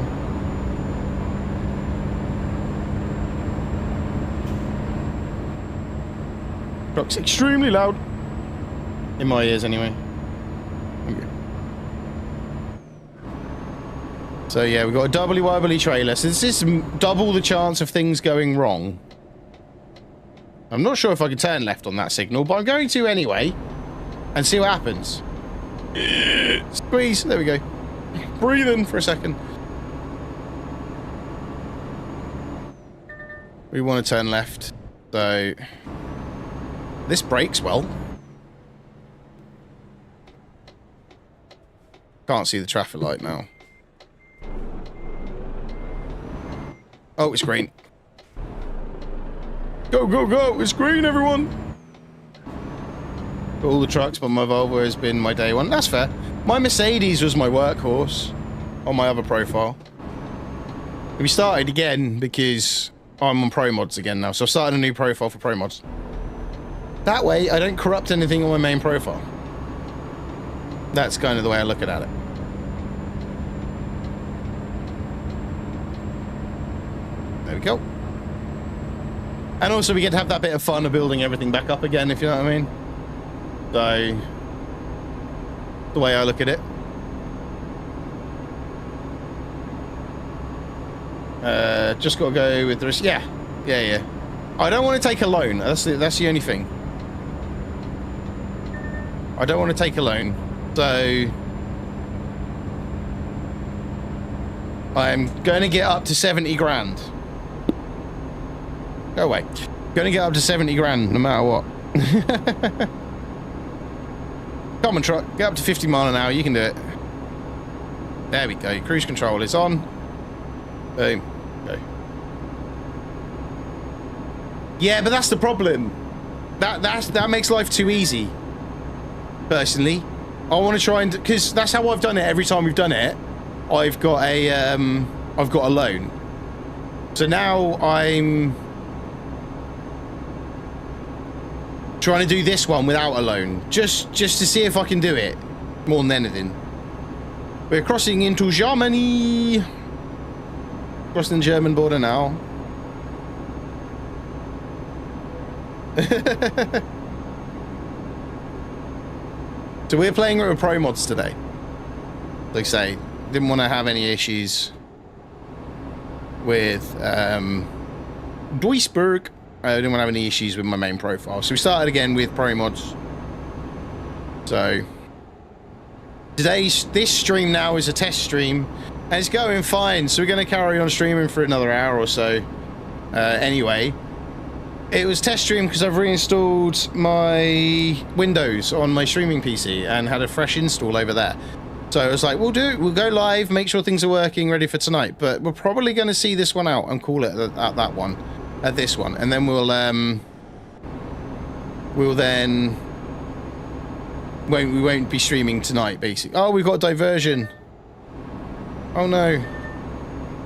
Truck's extremely loud. In my ears, anyway. Okay. So, yeah, we've got a doubly wobbly trailer. So this is double the chance of things going wrong. I'm not sure if I can turn left on that signal, but I'm going to anyway. And see what happens. Squeeze. There we go. Breathe in for a second. We want to turn left. So... This brakes well. Can't see the traffic light now. Oh, it's green. Go, go, go! It's green, everyone! Got all the trucks, but my Volvo has been my day one. That's fair. My Mercedes was my workhorse on my other profile. We started again because I'm on ProMods again now. So I started a new profile for ProMods. That way, I don't corrupt anything on my main profile. That's kind of the way I look at it. There we go. And also, we get to have that bit of fun of building everything back up again, if you know what I mean. So, the way I look at it. Just got to go with the rest. Yeah. I don't want to take a loan. That's the only thing. I don't want to take a loan, so I'm going to get up to 70 grand. Go away. Going to get up to 70 grand no matter what. Come on, truck. Get up to 50 mile an hour. You can do it. There we go. Cruise control is on. Boom. Go. Yeah, but that's the problem. That makes life too easy. Personally, I want to try and, because that's how I've done it every time we've done it. I've got a loan. So now I'm trying to do this one without a loan, just to see if I can do it more than anything. We're crossing into Germany. Crossing the German border now. So we're playing with ProMods today. Like I say, didn't want to have any issues with Duisburg. I didn't want to have any issues with my main profile. So we started again with ProMods. So this stream now is a test stream. And it's going fine. So we're going to carry on streaming for another hour or so. Anyway. It was test stream because I've reinstalled my Windows on my streaming PC and had a fresh install over there. So I was like, we'll go live, make sure things are working, ready for tonight. But we're probably going to see this one out and call it at this one. And then we won't be streaming tonight, basically. Oh, we've got a diversion. Oh no.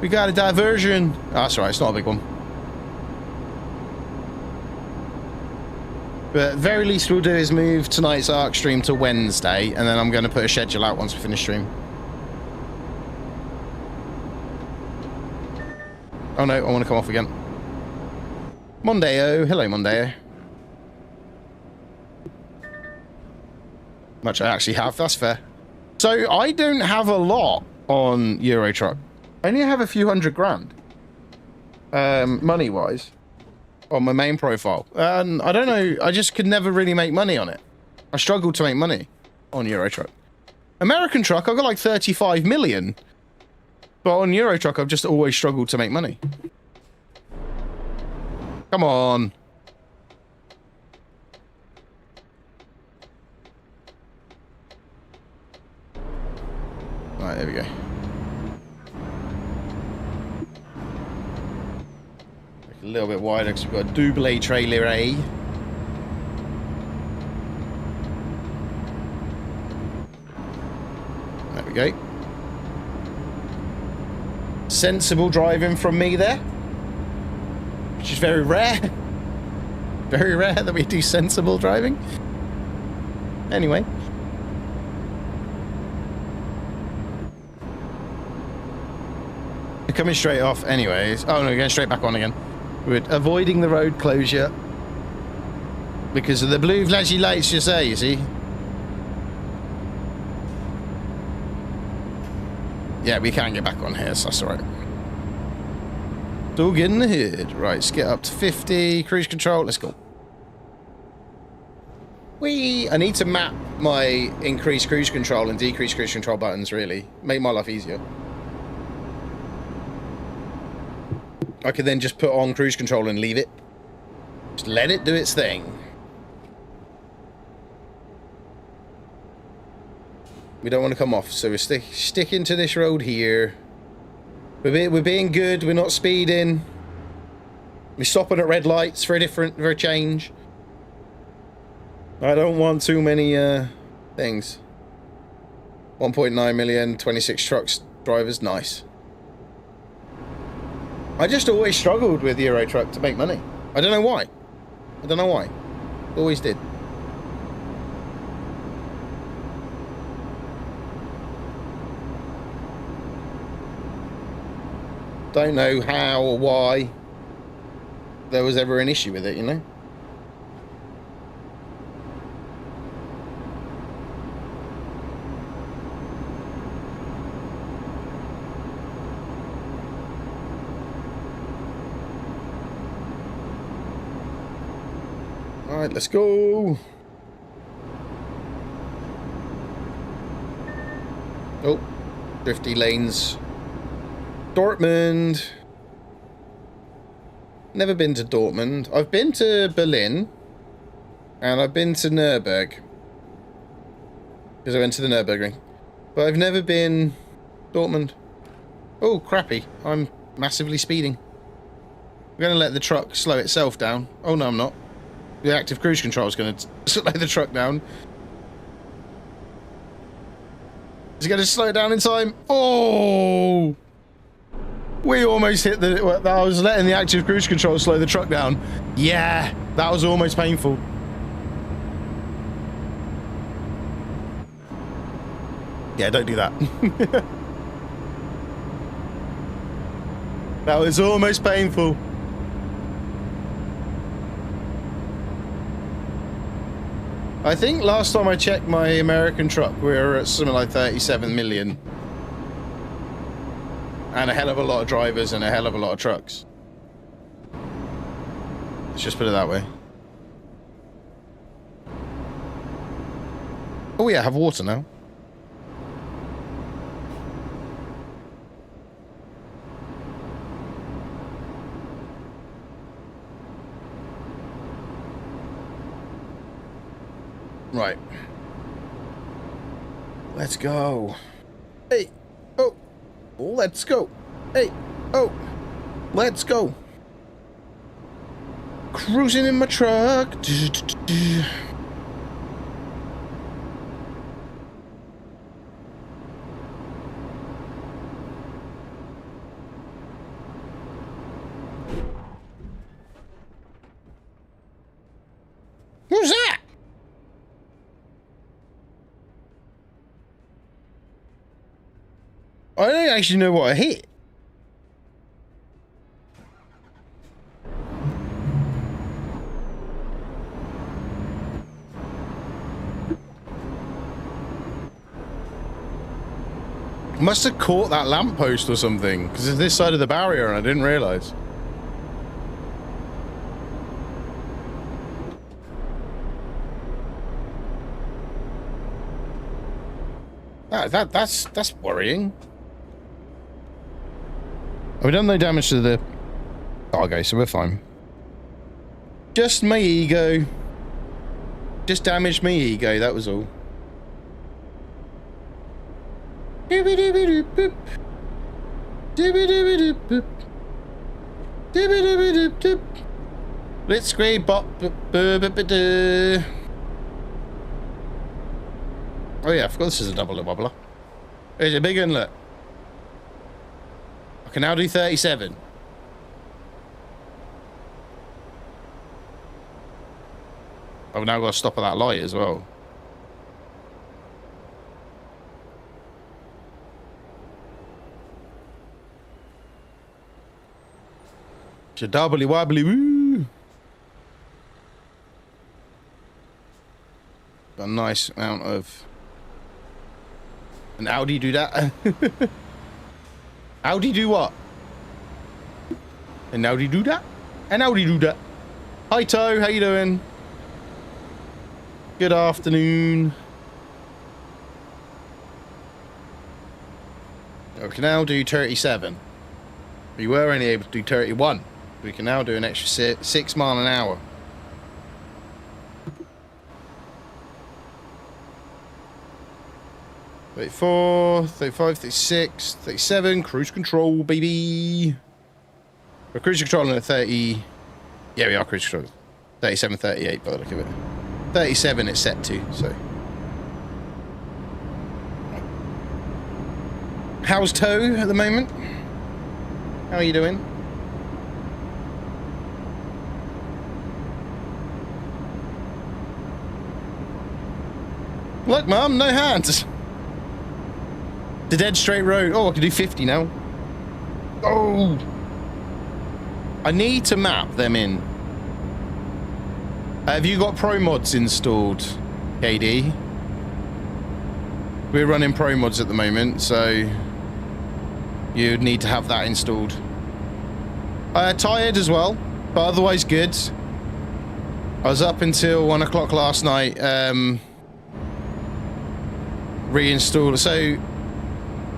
We got a diversion. Oh, that's all right, it's not a big one. But very least we'll do is move tonight's ARC stream to Wednesday, and then I'm going to put a schedule out once we finish stream. Oh no, I want to come off again. Mondeo, hello Mondeo. Much I actually have, that's fair. So I don't have a lot on Euro Truck. I only have a few $100 grand. Money-wise. On my main profile. And I don't know, I just could never really make money on it. I struggled to make money on Euro Truck. American Truck, I've got like 35 million. But on Euro Truck, I've just always struggled to make money. Come on. Alright, there we go. A little bit wider because we've got a double trailer A. There we go. Sensible driving from me there. Which is very rare. Very rare that we do sensible driving. Anyway. We're coming straight off anyways. Oh no, we're going straight back on again. We're avoiding the road closure because of the blue flashy lights, you see? Yeah, we can get back on here, so that's alright. Still getting ahead. Right, let's get up to 50. Cruise control, let's go. I need to map my increased cruise control and decreased cruise control buttons, really. Make my life easier. I could then just put on cruise control and leave it. Just let it do its thing. We don't want to come off, so we're sticking to this road here. We're being good, we're not speeding. We're stopping at red lights for a change. I don't want too many things. 1.9 million, 26 trucks, drivers, nice. I just always struggled with Euro Truck to make money. I don't know why. I don't know why. Always did. Don't know how or why there was ever an issue with it, you know? Alright, let's go. Oh, 50 lanes. Dortmund. Never been to Dortmund. I've been to Berlin. And I've been to Nuremberg. Because I went to the Nürburgring. But I've never been Dortmund. Oh, crappy. I'm massively speeding. I'm going to let the truck slow itself down. Oh, no, I'm not. The active cruise control is going to slow the truck down. Is it going to slow it down in time? Oh! We almost hit the... I was letting the active cruise control slow the truck down. Yeah, that was almost painful. Yeah, don't do that. That was almost painful. I think last time I checked my American truck, we were at something like 37 million. And a hell of a lot of drivers and a hell of a lot of trucks. Let's just put it that way. Oh yeah, I have water now. Right. Let's go. Hey. Oh. Let's go. Hey. Oh. Let's go. Cruising in my truck. Who's that? I don't actually know what I hit. Must have caught that lamppost or something, because it's this side of the barrier and I didn't realise. That's worrying. We've done no damage to the cargo, so we're fine. Just my ego. Just damaged my ego, that was all. Doobie-doobie-doop-boop. Doobie-doobie-doop-boop. Doobie-doobie-doop-doop. Blitzkrieg bop. Oh yeah, I forgot this is a double wobbler. It's a big inlet. I can now do 37. I've now got to stop at that light as well. It's a doubly wobbly woo. Got a nice amount of... An Audi do that? Audi do what? An Audi do that? An Audi do that. Hi Toe, how you doing? Good afternoon. We can now do 37. We were only able to do 31. We can now do an extra 6 miles an hour. 34, 35, 36, 37, cruise control, baby. We're cruise controlling at 30. Yeah, we are cruise control. 37, 38 by the look of it. 37 it's set to, so. How's Toe at the moment? How are you doing? Look, Mum, no hands. The dead straight road. Oh, I can do 50 now. Oh. I need to map them in. Have you got ProMods installed, KD? We're running ProMods at the moment, so you'd need to have that installed. Tired as well, but otherwise good. I was up until 1 o'clock last night, reinstalled. So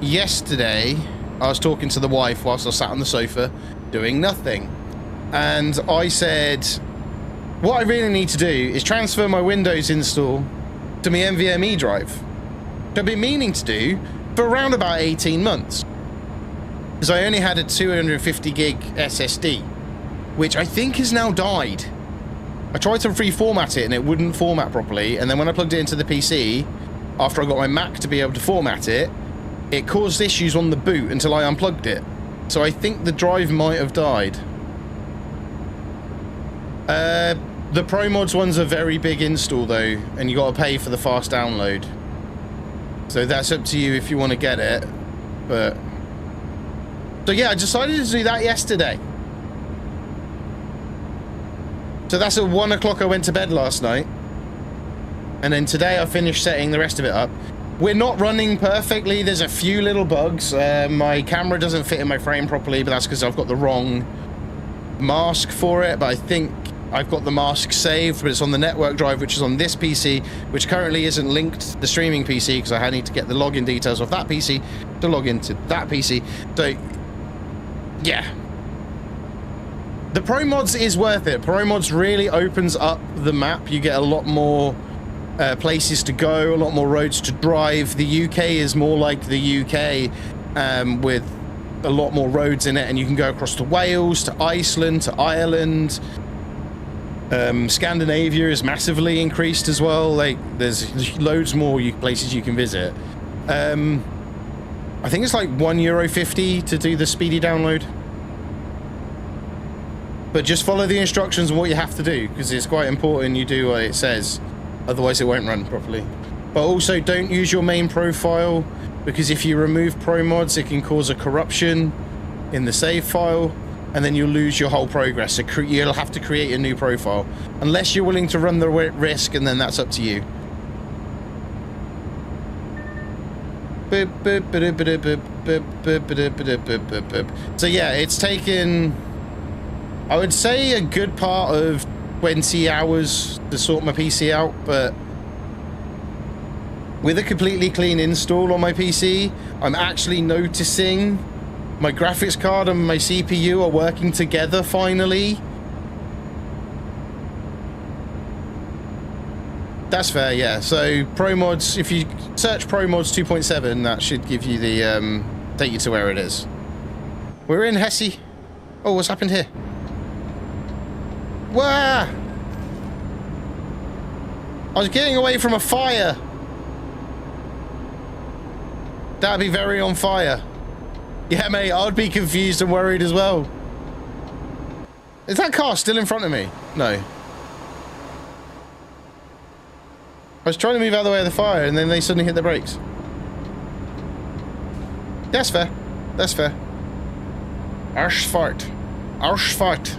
yesterday I was talking to the wife whilst I sat on the sofa doing nothing, and I said what I really need to do is transfer my Windows install to my NVMe drive, which I've been meaning to do for around about 18 months, because I only had a 250 gig SSD, which I think has now died. I tried to reformat it and it wouldn't format properly. And then when I plugged it into the PC, after I got my Mac to be able to format it, it caused issues on the boot until I unplugged it. So I think the drive might have died. The ProMods one's a very big install though, and you got to pay for the fast download. So that's up to you if you want to get it. But so yeah, I decided to do that yesterday. So that's at 1 o'clock I went to bed last night. And then today I finished setting the rest of it up. We're not running perfectly. There's a few little bugs. My camera doesn't fit in my frame properly, but that's because I've got the wrong mask for it. But I think I've got the mask saved, but it's on the network drive, which is on this PC, which currently isn't linked to the streaming PC because I need to get the login details of that PC to log into that PC. So, yeah. The ProMods is worth it. ProMods really opens up the map. You get a lot more places to go, a lot more roads to drive. The UK is more like the UK with a lot more roads in it, and you can go across to Wales, to Iceland, to Ireland. Scandinavia is massively increased as well. Like, there's loads more places you can visit. I think it's like €1.50 to do the speedy download. But just follow the instructions on what you have to do, because it's quite important you do what it says. Otherwise it won't run properly. But also don't use your main profile, because if you remove ProMods, it can cause a corruption in the save file, and then you'll lose your whole progress. So you'll have to create a new profile. Unless you're willing to run the risk, and then that's up to you. So yeah, it's taken, I would say, a good part of 20 hours to sort my PC out, but with a completely clean install on my PC, I'm actually noticing my graphics card and my CPU are working together finally. That's fair, yeah. So ProMods, if you search ProMods 2.7, that should give you the take you to where it is. We're in Hesse. Oh, what's happened here? Wah! I was getting away from a fire. That'd be very on fire. Yeah, mate, I'd be confused and worried as well. Is that car still in front of me? No. I was trying to move out of the way of the fire, and then they suddenly hit the brakes. That's fair. That's fair. Arschfart. Arschfart.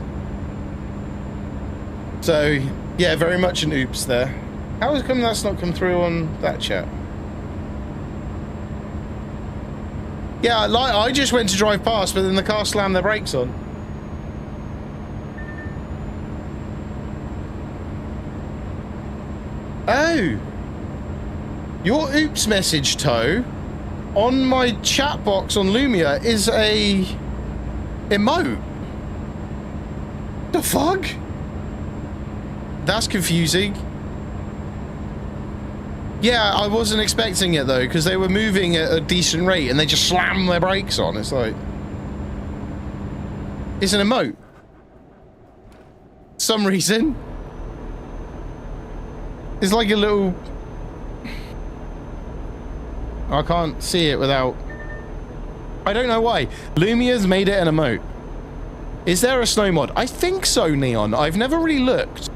So, yeah, very much an oops there. How has come that's not come through on that chat? Yeah, like, I just went to drive past, but then the car slammed their brakes on. Oh! Your oops message, Toe, on my chat box on Lumia is a emote. The fuck? That's confusing. Yeah, I wasn't expecting it though, because they were moving at a decent rate and they just slammed their brakes on. It's like, it's an emote. Some reason. It's like a little, I can't see it without, I don't know why. Lumia's made it an emote. Is there a snow mod? I think so, Neon. I've never really looked.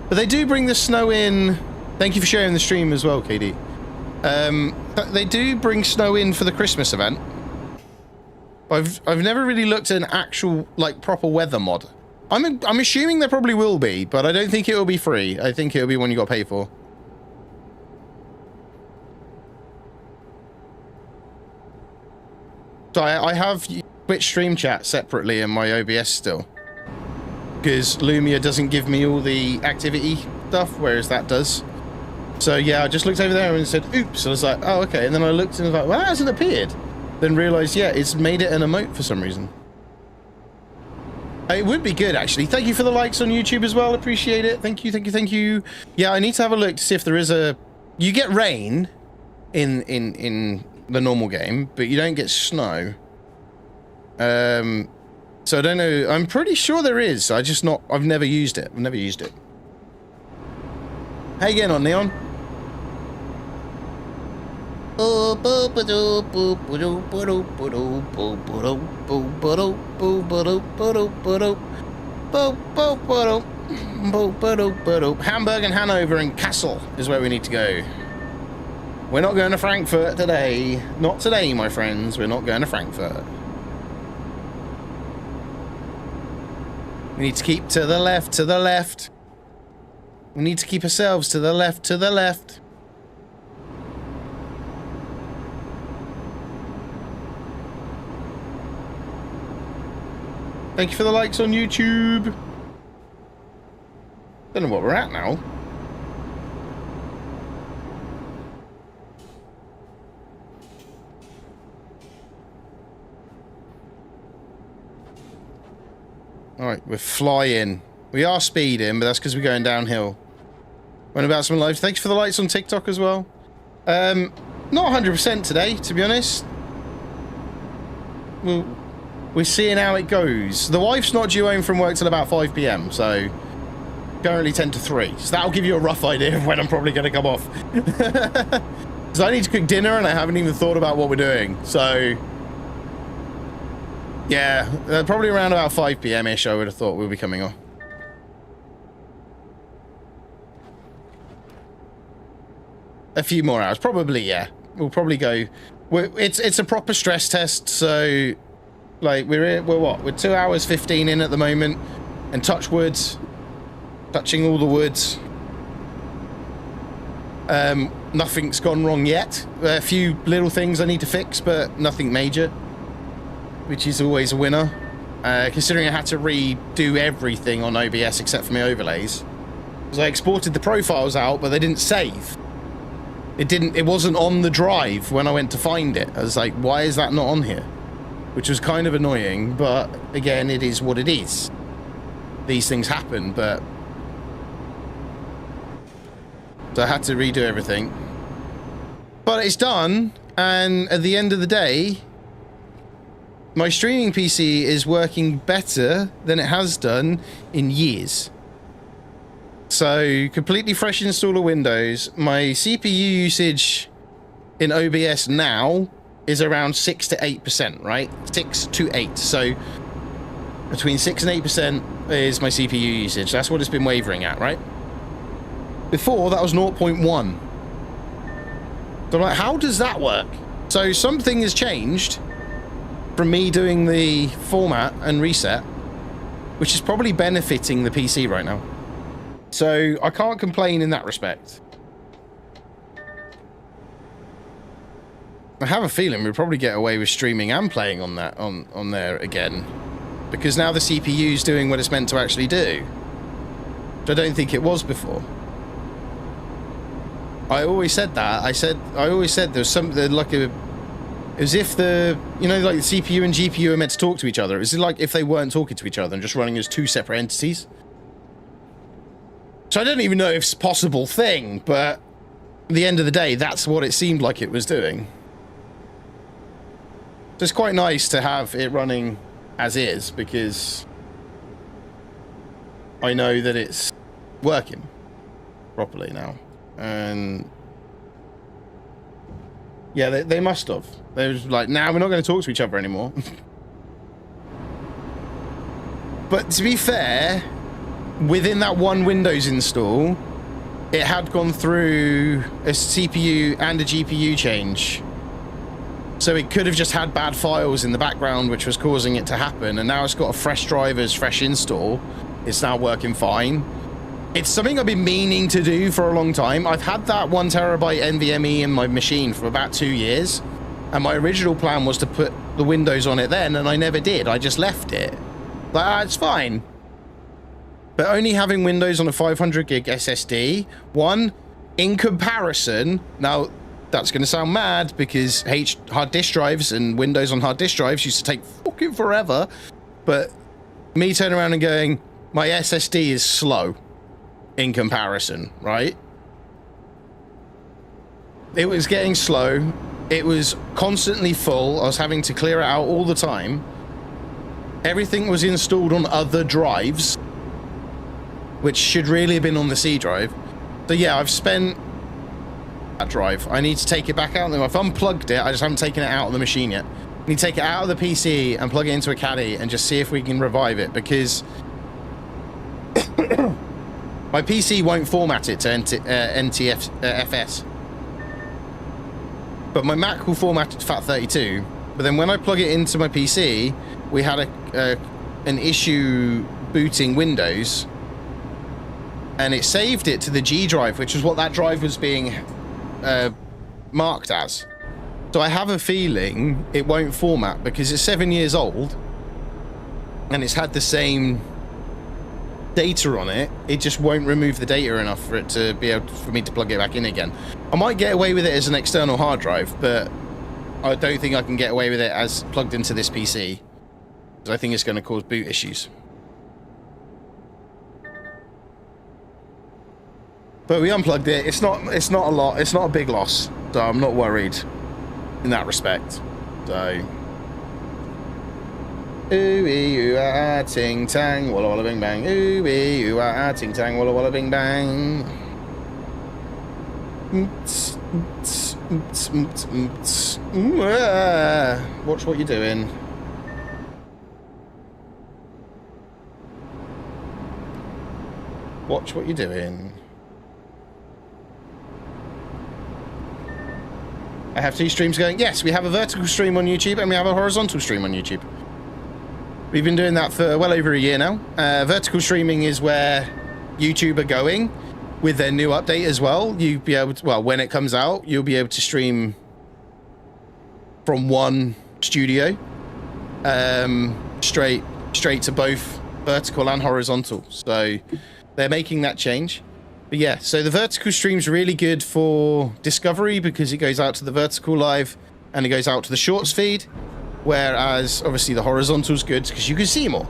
But they do bring the snow in. Thank you for sharing the stream as well, KD. They do bring snow in for the Christmas event. I've never really looked at an actual, like, proper weather mod. I'm assuming there probably will be, but I don't think it will be free. I think it will be one you got to pay for. So I have Twitch stream chat separately in my OBS still, because Lumia doesn't give me all the activity stuff, whereas that does. So yeah, I just looked over there and said, oops. I was like, oh, okay. And then I looked and was like, well, that hasn't appeared. Then realized, yeah, it's made it an emote for some reason. It would be good, actually. Thank you for the likes on YouTube as well. Appreciate it. Thank you, thank you, thank you. Yeah, I need to have a look to see if there is a... You get rain in the normal game, but you don't get snow. So So I don't know. I'm pretty sure there is. I've never used it. I've never used it. How you getting on, Neon? Hamburg and Hanover and Kassel is where we need to go. We're not going to Frankfurt today. Not today, my friends. We're not going to Frankfurt. We need to keep to the left, to the left. We need to keep ourselves to the left, to the left. Thank you for the likes on YouTube. Don't know what we're at now. Alright, we're flying. We are speeding, but that's because we're going downhill. Went about some lives. Thanks for the lights on TikTok as well. Not 100% today, to be honest. We're seeing how it goes. The wife's not due home from work till about 5 PM, so currently 10 to 3. So that'll give you a rough idea of when I'm probably going to come off. So I need to cook dinner, and I haven't even thought about what we're doing. So yeah, probably around about 5 PM-ish, I would have thought we'll be coming off. A few more hours, probably. Yeah, we'll probably go. It's a proper stress test, so like we're 2 hours 15 in at the moment, and touch woods, touching all the woods. Nothing's gone wrong yet. A few little things I need to fix, but nothing major, which is always a winner. Considering I had to redo everything on OBS except for my overlays, because I exported the profiles out, but they didn't save. It wasn't on the drive when I went to find it. I was like, why is that not on here? Which was kind of annoying, but again, it is what it is. These things happen, but so I had to redo everything. But it's done, and at the end of the day, my streaming PC is working better than it has done in years. So, completely fresh install of Windows. My CPU usage in OBS now is around 6 to 8%, right? 6 to 8. So, between 6 and 8% is my CPU usage. That's what it's been wavering at, right? Before, that was 0.1. So, I'm like, how does that work? So, something has changed from me doing the format and reset, which is probably benefiting the PC right now. So I can't complain in that respect. I have a feeling we'll probably get away with streaming and playing on that on there again, because now the CPU is doing what it's meant to actually do, which I don't think it was before. I always said that. I always said there was something like as if the, you know, like the CPU and GPU are meant to talk to each other. It was like if they weren't talking to each other and just running as two separate entities. So I don't even know if it's a possible thing, but at the end of the day, that's what it seemed like it was doing. So it's quite nice to have it running as is, because I know that it's working properly now. And yeah, they must have. They was like, nah, we're not going to talk to each other anymore. But to be fair, within that one Windows install, it had gone through a CPU and a GPU change. So it could have just had bad files in the background, which was causing it to happen. And now it's got a fresh drivers, fresh install. It's now working fine. It's something I've been meaning to do for a long time. I've had that 1 terabyte NVMe in my machine for about 2 years. And my original plan was to put the Windows on it then, and I never did. I just left it. Like, it's fine. But only having Windows on a 500 gig SSD, one, in comparison, now that's going to sound mad because hard disk drives and Windows on hard disk drives used to take fucking forever. But me turning around and going, my SSD is slow in comparison, right? It was getting slow. It was constantly full. I was having to clear it out all the time. everything was installed on other drives, which should really have been on the C drive. So yeah, I've spent that drive. I need to take it back out. I've unplugged it. I just haven't taken it out of the machine yet. I need to take it out of the PC and plug it into a caddy and just see if we can revive it, because my PC won't format it to NTFS. But my Mac will format it to FAT32. But then when I plug it into my PC, we had an issue booting Windows, and it saved it to the G drive, which is what that drive was being marked as. So I have a feeling it won't format because it's 7 years old and it's had the same data on it. It just won't remove the data enough for it to be able for me to plug it back in again. I might get away with it as an external hard drive, but I don't think I can get away with it as plugged into this PC, because I think it's going to cause boot issues. But we unplugged it. It's not a lot. It's not a big loss, so I'm not worried in that respect. So, ooh ah ting tang walla walla bing bang. Ooh ah ting tang walla walla bing bang. Watch what you're doing. Watch what you're doing. I have 2 streams going. Yes, we have a vertical stream on YouTube and we have a horizontal stream on YouTube. We've been doing that for well over a year now. Vertical streaming is where YouTube are going with their new update as well. You'll be able to, well, when it comes out, you'll be able to stream from one studio straight to both vertical and horizontal. So they're making that change. But yeah, so the vertical stream's really good for discovery because it goes out to the vertical live and it goes out to the shorts feed, whereas obviously the horizontal's good because you can see more.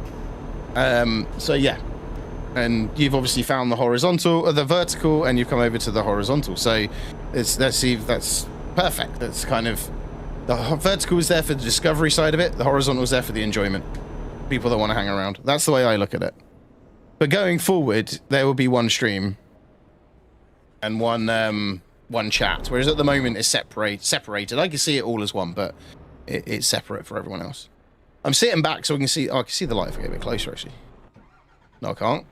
So yeah, and you've obviously found the horizontal or the vertical and you've come over to the horizontal. So let's see if that's perfect. That's kind of, the vertical is there for the discovery side of it. The horizontal is there for the enjoyment. People that want to hang around. That's the way I look at it. But going forward, there will be one stream and one chat, whereas at the moment it's separated. I can see it all as one, but it's separate for everyone else. I'm sitting back so I can see. Oh, I can see the light if I get a bit closer, actually. No, I can't.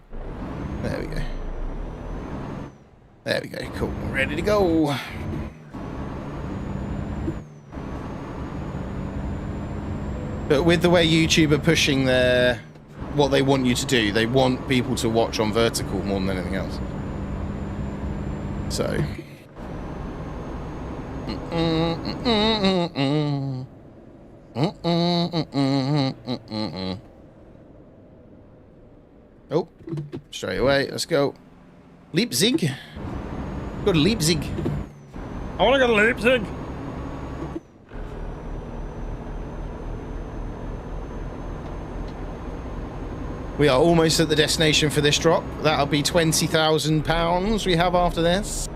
There we go. There we go. Cool. Ready to go. But with the way YouTube are pushing their what they want you to do, they want people to watch on vertical more than anything else. So. Oh, straight away. Let's go. Leipzig. Go to Leipzig. I want to go to Leipzig. We are almost at the destination for this drop. That'll be £20,000 we have after this.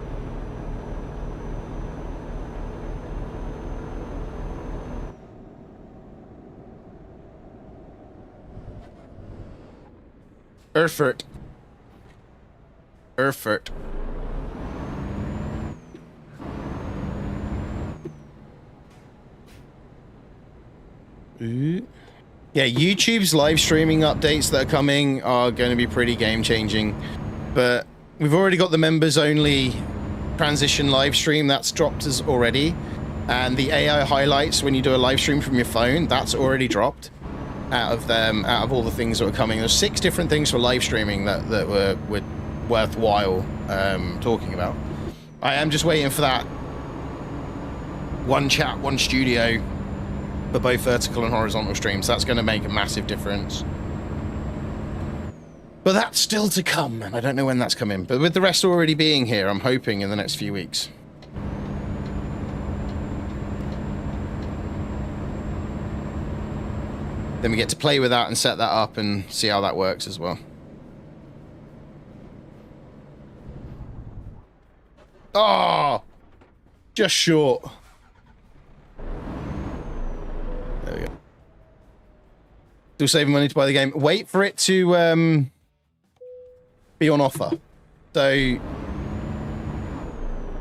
Erfurt. Erfurt. Ooh. Yeah, YouTube's live streaming updates that are coming are going to be pretty game-changing. But we've already got the members-only transition live stream. That's dropped us already. And the AI highlights when you do a live stream from your phone, that's already dropped out of all the things that are coming. There's 6 different things for live streaming that were worthwhile talking about. I am just waiting for that one chat, one studio for both vertical and horizontal streams. That's going to make a massive difference. But that's still to come, and I don't know when that's coming. But with the rest already being here, I'm hoping in the next few weeks. Then we get to play with that and set that up and see how that works as well. Oh! Just short. There we go. Still saving money to buy the game. Wait for it to be on offer. So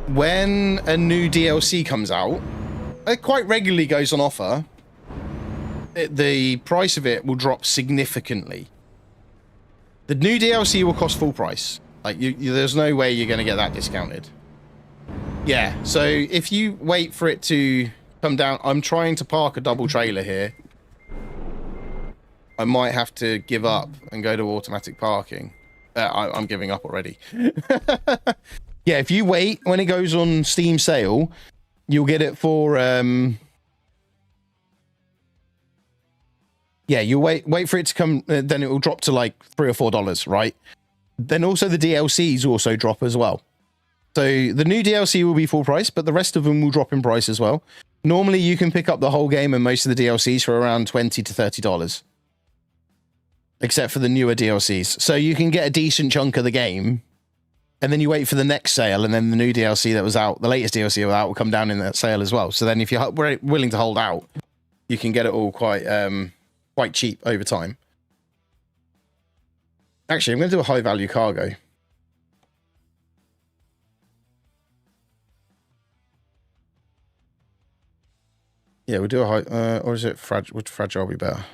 when a new DLC comes out, it quite regularly goes on offer. The price of it will drop significantly. The new DLC will cost full price. Like, there's no way you're going to get that discounted. Yeah, so if you wait for it to come down... I'm trying to park a double trailer here. I might have to give up and go to automatic parking. I'm giving up already. Yeah, if you wait, when it goes on Steam sale, you'll get it for... Yeah, you wait for it to come, then it will drop to like $3 or $4, right? Then also the DLCs also drop as well. So the new DLC will be full price, but the rest of them will drop in price as well. Normally you can pick up the whole game and most of the DLCs for around $20 to $30. Except for the newer DLCs. So you can get a decent chunk of the game, and then you wait for the next sale, and then the new DLC that was out, the latest DLC that was out, will come down in that sale as well. So then if you're willing to hold out, you can get it all quite cheap over time. Actually, I'm going to do a high value cargo. Yeah, we'll do a high, or is it fragile? Would fragile be better?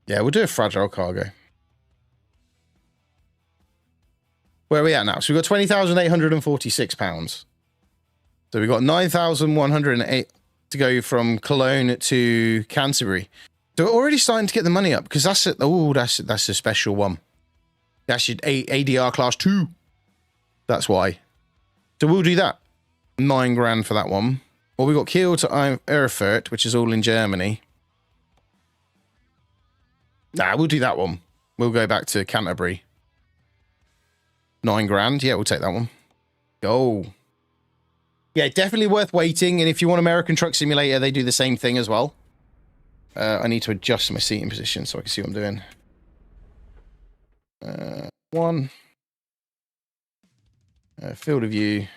Yeah, we'll do a fragile cargo. Where are we at now? So we've got £20,846. So we've got 9,108 to go from Cologne to Canterbury. So we're already starting to get the money up because that's a, that's a special one. That's your ADR class 2. That's why. So we'll do that. 9 grand for that one. Well, we got Kiel to Erfurt, which is all in Germany. Nah, we'll do that one. We'll go back to Canterbury. 9 grand. Yeah, we'll take that one. Go. Yeah, definitely worth waiting. And if you want American Truck Simulator, they do the same thing as well. I need to adjust my seating position so I can see what I'm doing. One. Field of view.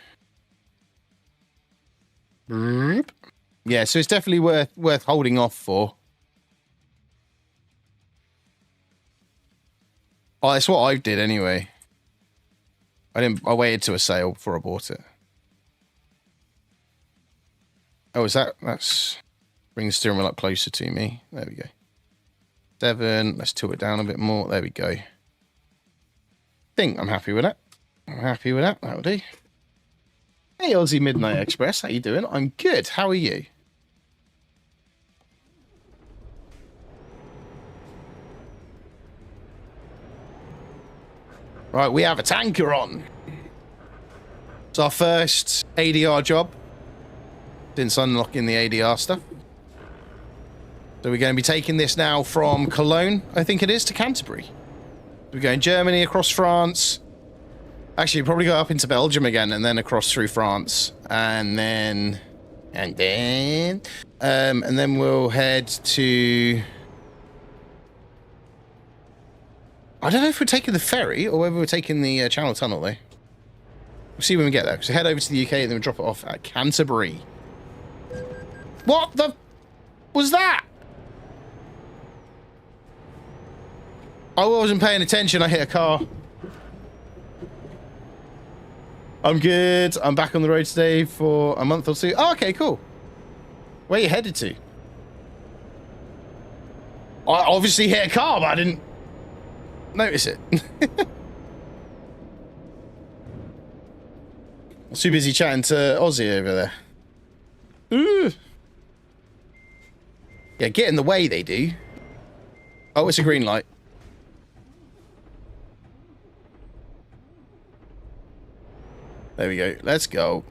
Yeah, so it's definitely worth holding off for. Oh, that's what I did anyway. I waited to a sale before I bought it. Oh, is that's bring the steering wheel up closer to me. There we go. 7. Let's tilt it down a bit more. There we go. Think I'm happy with that. I'm happy with that. That'll do. Hey, Aussie Midnight Express. How you doing? I'm good. How are you? Right, we have a tanker on. It's our first ADR job since unlocking the ADR stuff. So we're going to be taking this now from Cologne, I think it is, to Canterbury. We're going Germany, across France. Actually, probably go up into Belgium again and then across through France. And then we'll head to... I don't know if we're taking the ferry or whether we're taking the Channel Tunnel, though. We'll see when we get there. So head over to the UK and then we'll drop it off at Canterbury. What the... was that? I wasn't paying attention. I hit a car. I'm good. I'm back on the road today for a month or two. Oh, okay, cool. Where are you headed to? I obviously hit a car, but I didn't notice it. I'm too busy chatting to Aussie over there. Ooh. Yeah, get in the way, they do. Oh, it's a green light. There we go. Let's go.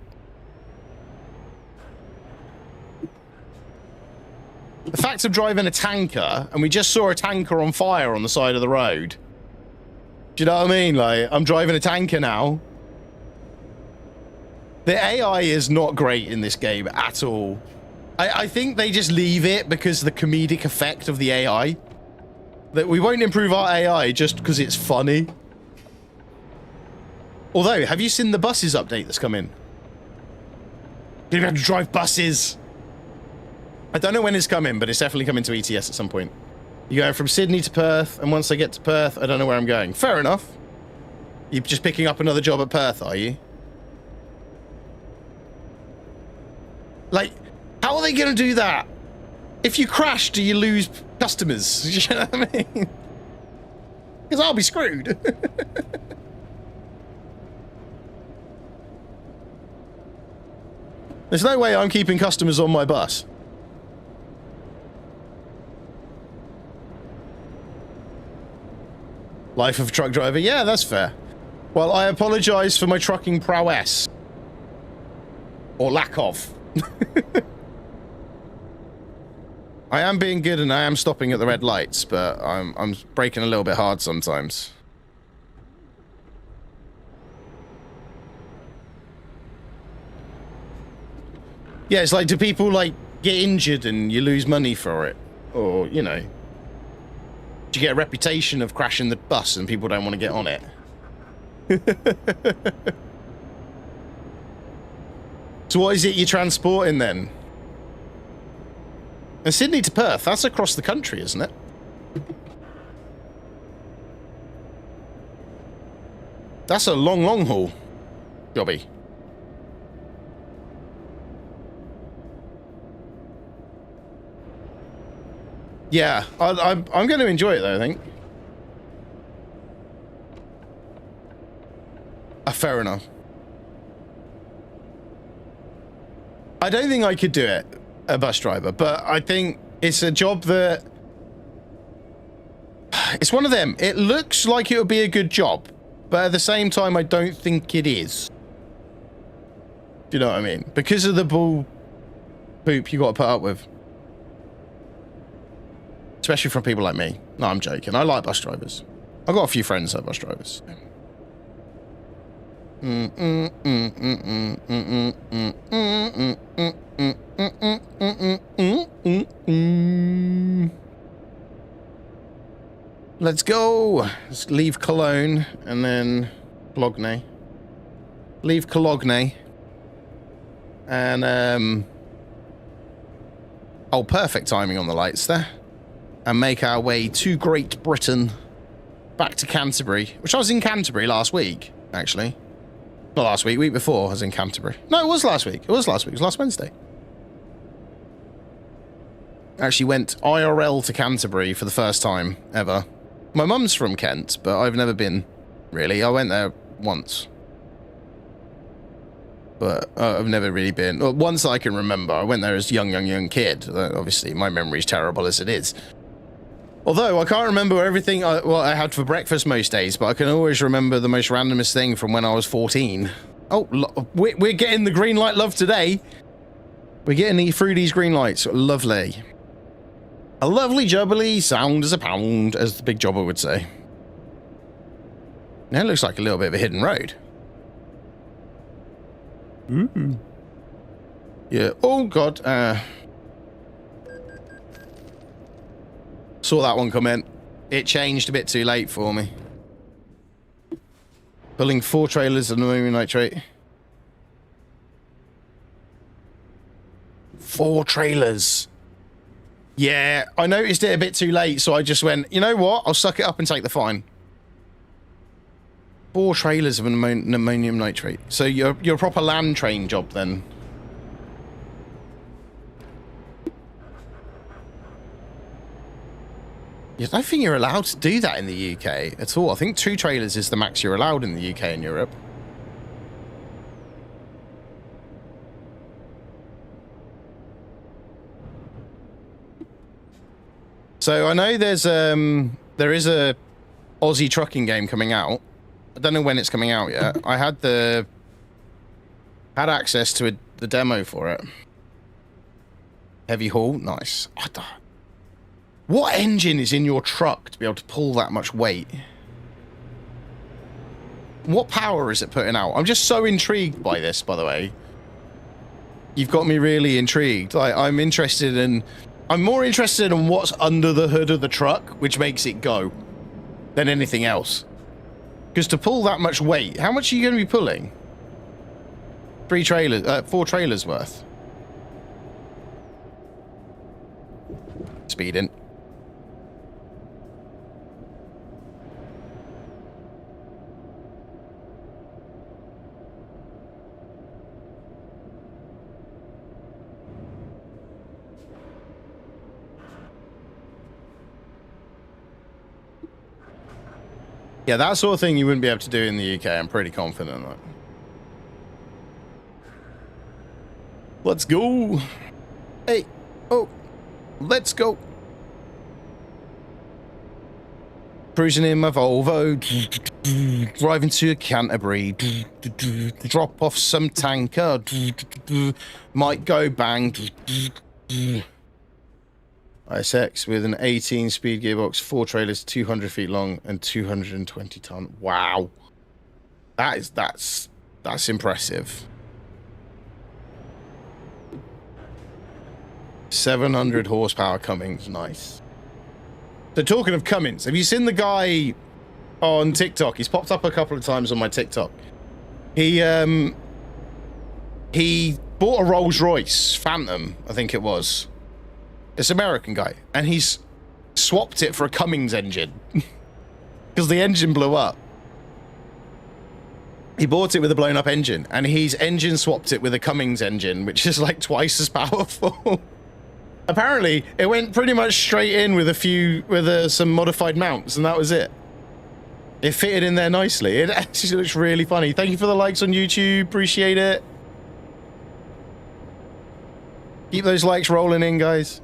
The fact of driving a tanker, and we just saw a tanker on fire on the side of the road. Do you know what I mean? Like, I'm driving a tanker now. The AI is not great in this game at all. I think they just leave it because of the comedic effect of the AI. That we won't improve our AI just because it's funny. Although, have you seen the buses update that's come in? Gonna have to drive buses. I don't know when it's coming, but it's definitely coming to ETS at some point. You're going from Sydney to Perth, and once I get to Perth, I don't know where I'm going. Fair enough. You're just picking up another job at Perth, are you? Like, how are they going to do that? If you crash, do you lose customers? You know what I mean? Because I'll be screwed. There's no way I'm keeping customers on my bus. Life of a truck driver. Yeah, that's fair. Well, I apologize for my trucking prowess. Or lack of. I am being good and I am stopping at the red lights, but I'm braking a little bit hard sometimes. Yeah, it's like, do people, like, get injured and you lose money for it? Or, you know, do you get a reputation of crashing the bus and people don't want to get on it? So what is it you're transporting then? And Sydney to Perth, that's across the country, isn't it? That's a long, long haul jobby. Yeah, I'm going to enjoy it though, I think. Fair enough. I don't think I could do it, a bus driver, but I think it's a job that... It's one of them. It looks like it would be a good job, but at the same time, I don't think it is. Do you know what I mean? Because of the bull poop you got to put up with. Especially from people like me. No, I'm joking. I like bus drivers. I've got a few friends that are bus drivers. Let's go. Let's leave Cologne and then Cologne. Leave Cologne. And oh, perfect timing on the lights there. And make our way to Great Britain, back to Canterbury, which I was in Canterbury last week, actually. Not last week, week before, I was in Canterbury. No, it was last week. It was last week. It was last Wednesday. Actually went IRL to Canterbury for the first time ever. My mum's from Kent, but I've never been, really. I went there once. But I've never really been. Well, once I can remember. I went there as a young kid. Obviously, my memory's terrible as it is. Although, I can't remember everything I had for breakfast most days, but I can always remember the most randomest thing from when I was 14. Oh, we're getting the green light love today. We're getting through these green lights. Lovely. A lovely jubbly sound as a pound, as the big jobber would say. Now it looks like a little bit of a hidden road. Ooh. Yeah. Oh, God. Saw that one come in. It changed a bit too late for me. Pulling 4 trailers of ammonium nitrate. 4 trailers. Yeah, I noticed it a bit too late, so I just went, you know what? I'll suck it up and take the fine. 4 trailers of ammonium nitrate. So you're a proper land train job then. I don't think you're allowed to do that in the UK at all. I think 2 trailers is the max you're allowed in the UK and Europe. So I know there is a Aussie trucking game coming out. I don't know when it's coming out yet. I had access to the demo for it. Heavy haul, nice. What engine is in your truck to be able to pull that much weight? What power is it putting out? I'm just so intrigued by this, by the way. You've got me really intrigued. I'm more interested in what's under the hood of the truck, which makes it go, than anything else. Because to pull that much weight, how much are you going to be pulling? 4 trailers worth. Speeding. Yeah, that sort of thing you wouldn't be able to do in the UK. I'm pretty confident of. Let's go. Hey. Oh. Let's go. Cruising in my Volvo. Driving to Canterbury. Drop off some tanker. Might go bang. ISX with an 18-speed gearbox, 4 trailers, 200 feet long, and 220 ton. Wow, that's impressive. 700 horsepower Cummins, nice. So talking of Cummins, have you seen the guy on TikTok? He's popped up a couple of times on my TikTok. He bought a Rolls-Royce Phantom, I think it was. This American guy, and he's swapped it for a Cummins engine because the engine blew up. He bought it with a blown up engine, and he's engine swapped it with a Cummins engine, which is like twice as powerful. Apparently, it went pretty much straight in with some modified mounts, and that was it. It fitted in there nicely. It actually looks really funny. Thank you for the likes on YouTube. Appreciate it. Keep those likes rolling in, guys.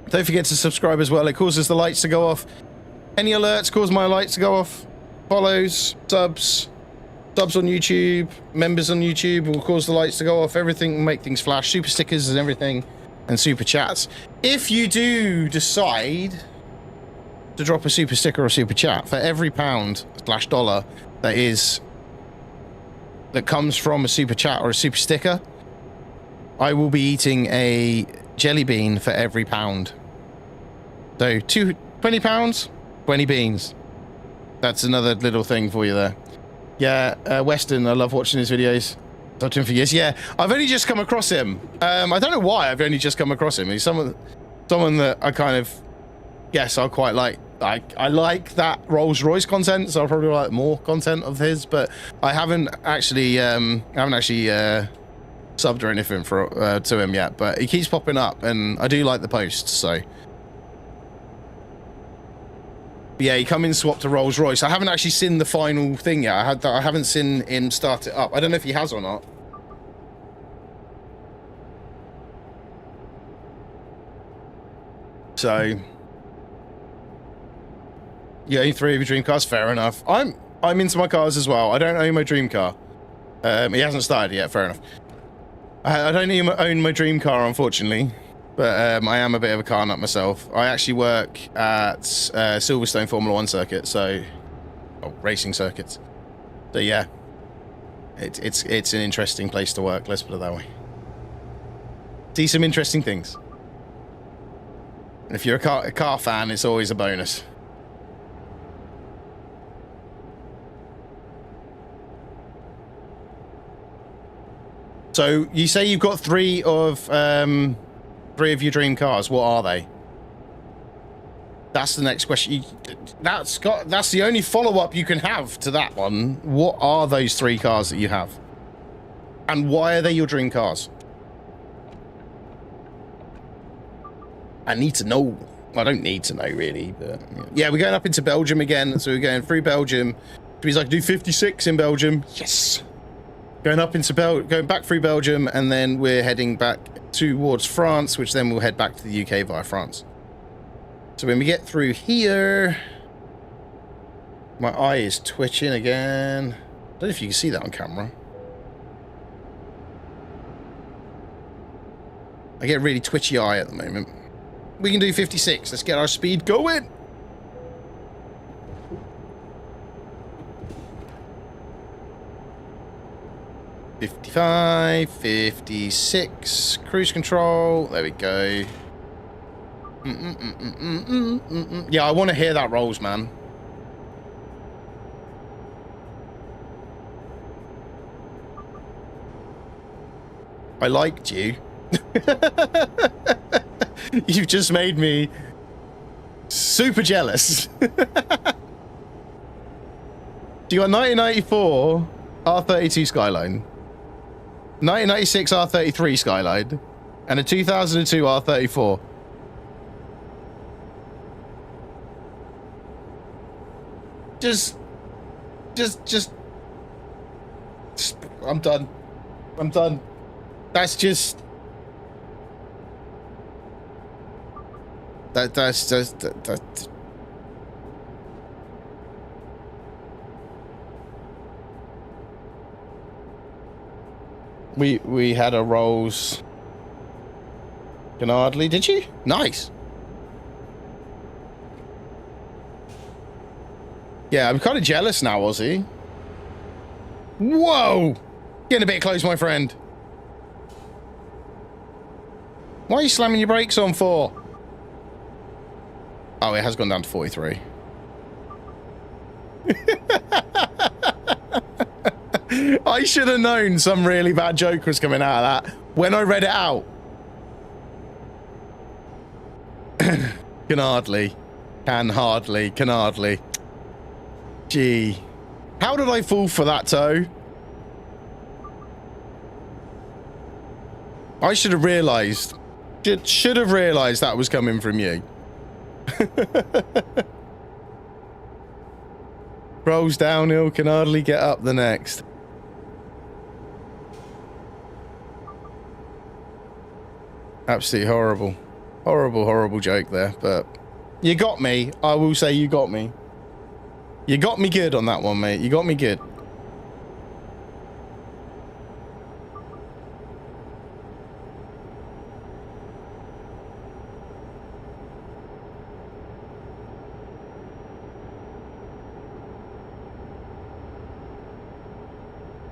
Don't forget to subscribe as well. It causes the lights to go off. Any alerts cause my lights to go off. Follows, subs on YouTube, members on YouTube will cause the lights to go off. Everything will make things flash. Super stickers and everything, and super chats. If you do decide to drop a super sticker or super chat, for every £/$ that comes from a super chat or a super sticker, I will be eating a jelly bean for every £1. So 20 pounds, 20 beans. That's another little thing for you there. Yeah, Weston, I love watching his videos. Talked to him for years. Yeah, I've only just come across him. I don't know why I've only just come across him. He's someone that I kind of guess I quite like. I like that Rolls-Royce content, so I'll probably like more content of his, but I haven't actually subbed or anything to him yet, but he keeps popping up, and I do like the posts, so. Yeah, he come in, swapped a Rolls-Royce. I haven't actually seen the final thing yet. I haven't seen him start it up. I don't know if he has or not. So, yeah, own 3 of your dream cars. Fair enough. I'm into my cars as well. I don't own my dream car. He hasn't started yet. Fair enough. I don't even own my dream car, unfortunately, but I am a bit of a car nut myself. I actually work at Silverstone Formula 1 circuit, so racing circuits. So yeah, it's an interesting place to work. Let's put it that way. See some interesting things. And if you're a car fan, it's always a bonus. So you say you've got 3 of your dream cars. What are they? That's the next question. That's the only follow-up you can have to that one. What are those 3 cars that you have? And why are they your dream cars? I need to know. I don't need to know, really, but yeah, we're going up into Belgium again. So we're going through Belgium. Which means I can do 56 in Belgium. Yes. Going back through Belgium, and then we're heading back towards France, which then we'll head back to the UK via France. So when we get through here, my eye is twitching again. I don't know if you can see that on camera. I get a really twitchy eye at the moment. We can do 56. Let's get our speed going. $55, 56, cruise control. There we go. Yeah, I want to hear that rolls, man. I liked you. You've just made me super jealous. You got 1994 R32 Skyline, 1996 R33 Skyline, and a 2002 R34. Just, I'm done. I'm done. That's just... That's just... That. We had a Rolls... Canardly, did you? Nice. Yeah, I'm kind of jealous now, Ozzy. Whoa! Getting a bit close, my friend. Why are you slamming your brakes on for? Oh, it has gone down to 43. I should have known some really bad joke was coming out of that when I read it out. Can hardly. Can hardly. Gee. How did I fall for that toe? I should have realised. Should have realised that was coming from you. Rolls downhill, can hardly get up the next. Absolutely horrible. Horrible joke there, but you got me. I will say you got me. You got me good on that one, mate. You got me good.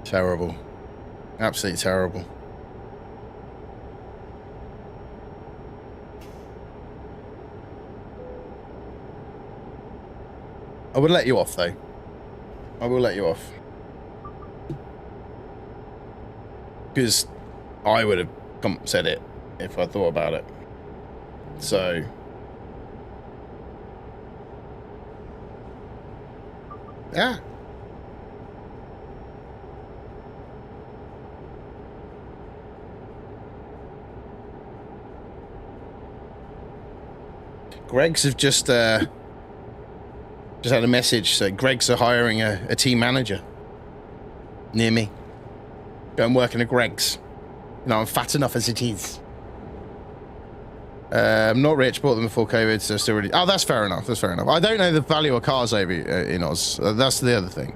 Terrible. Absolutely terrible. I would let you off, though. I will let you off. Because I would have said it if I thought about it. So... yeah. Greg's have just had a message saying Greg's are hiring a team manager near me. Go and work in a Greg's. You know, I'm fat enough as it is. I'm not rich, bought them before COVID, so still really... Oh, that's fair enough, that's fair enough. I don't know the value of cars over in Oz. That's the other thing.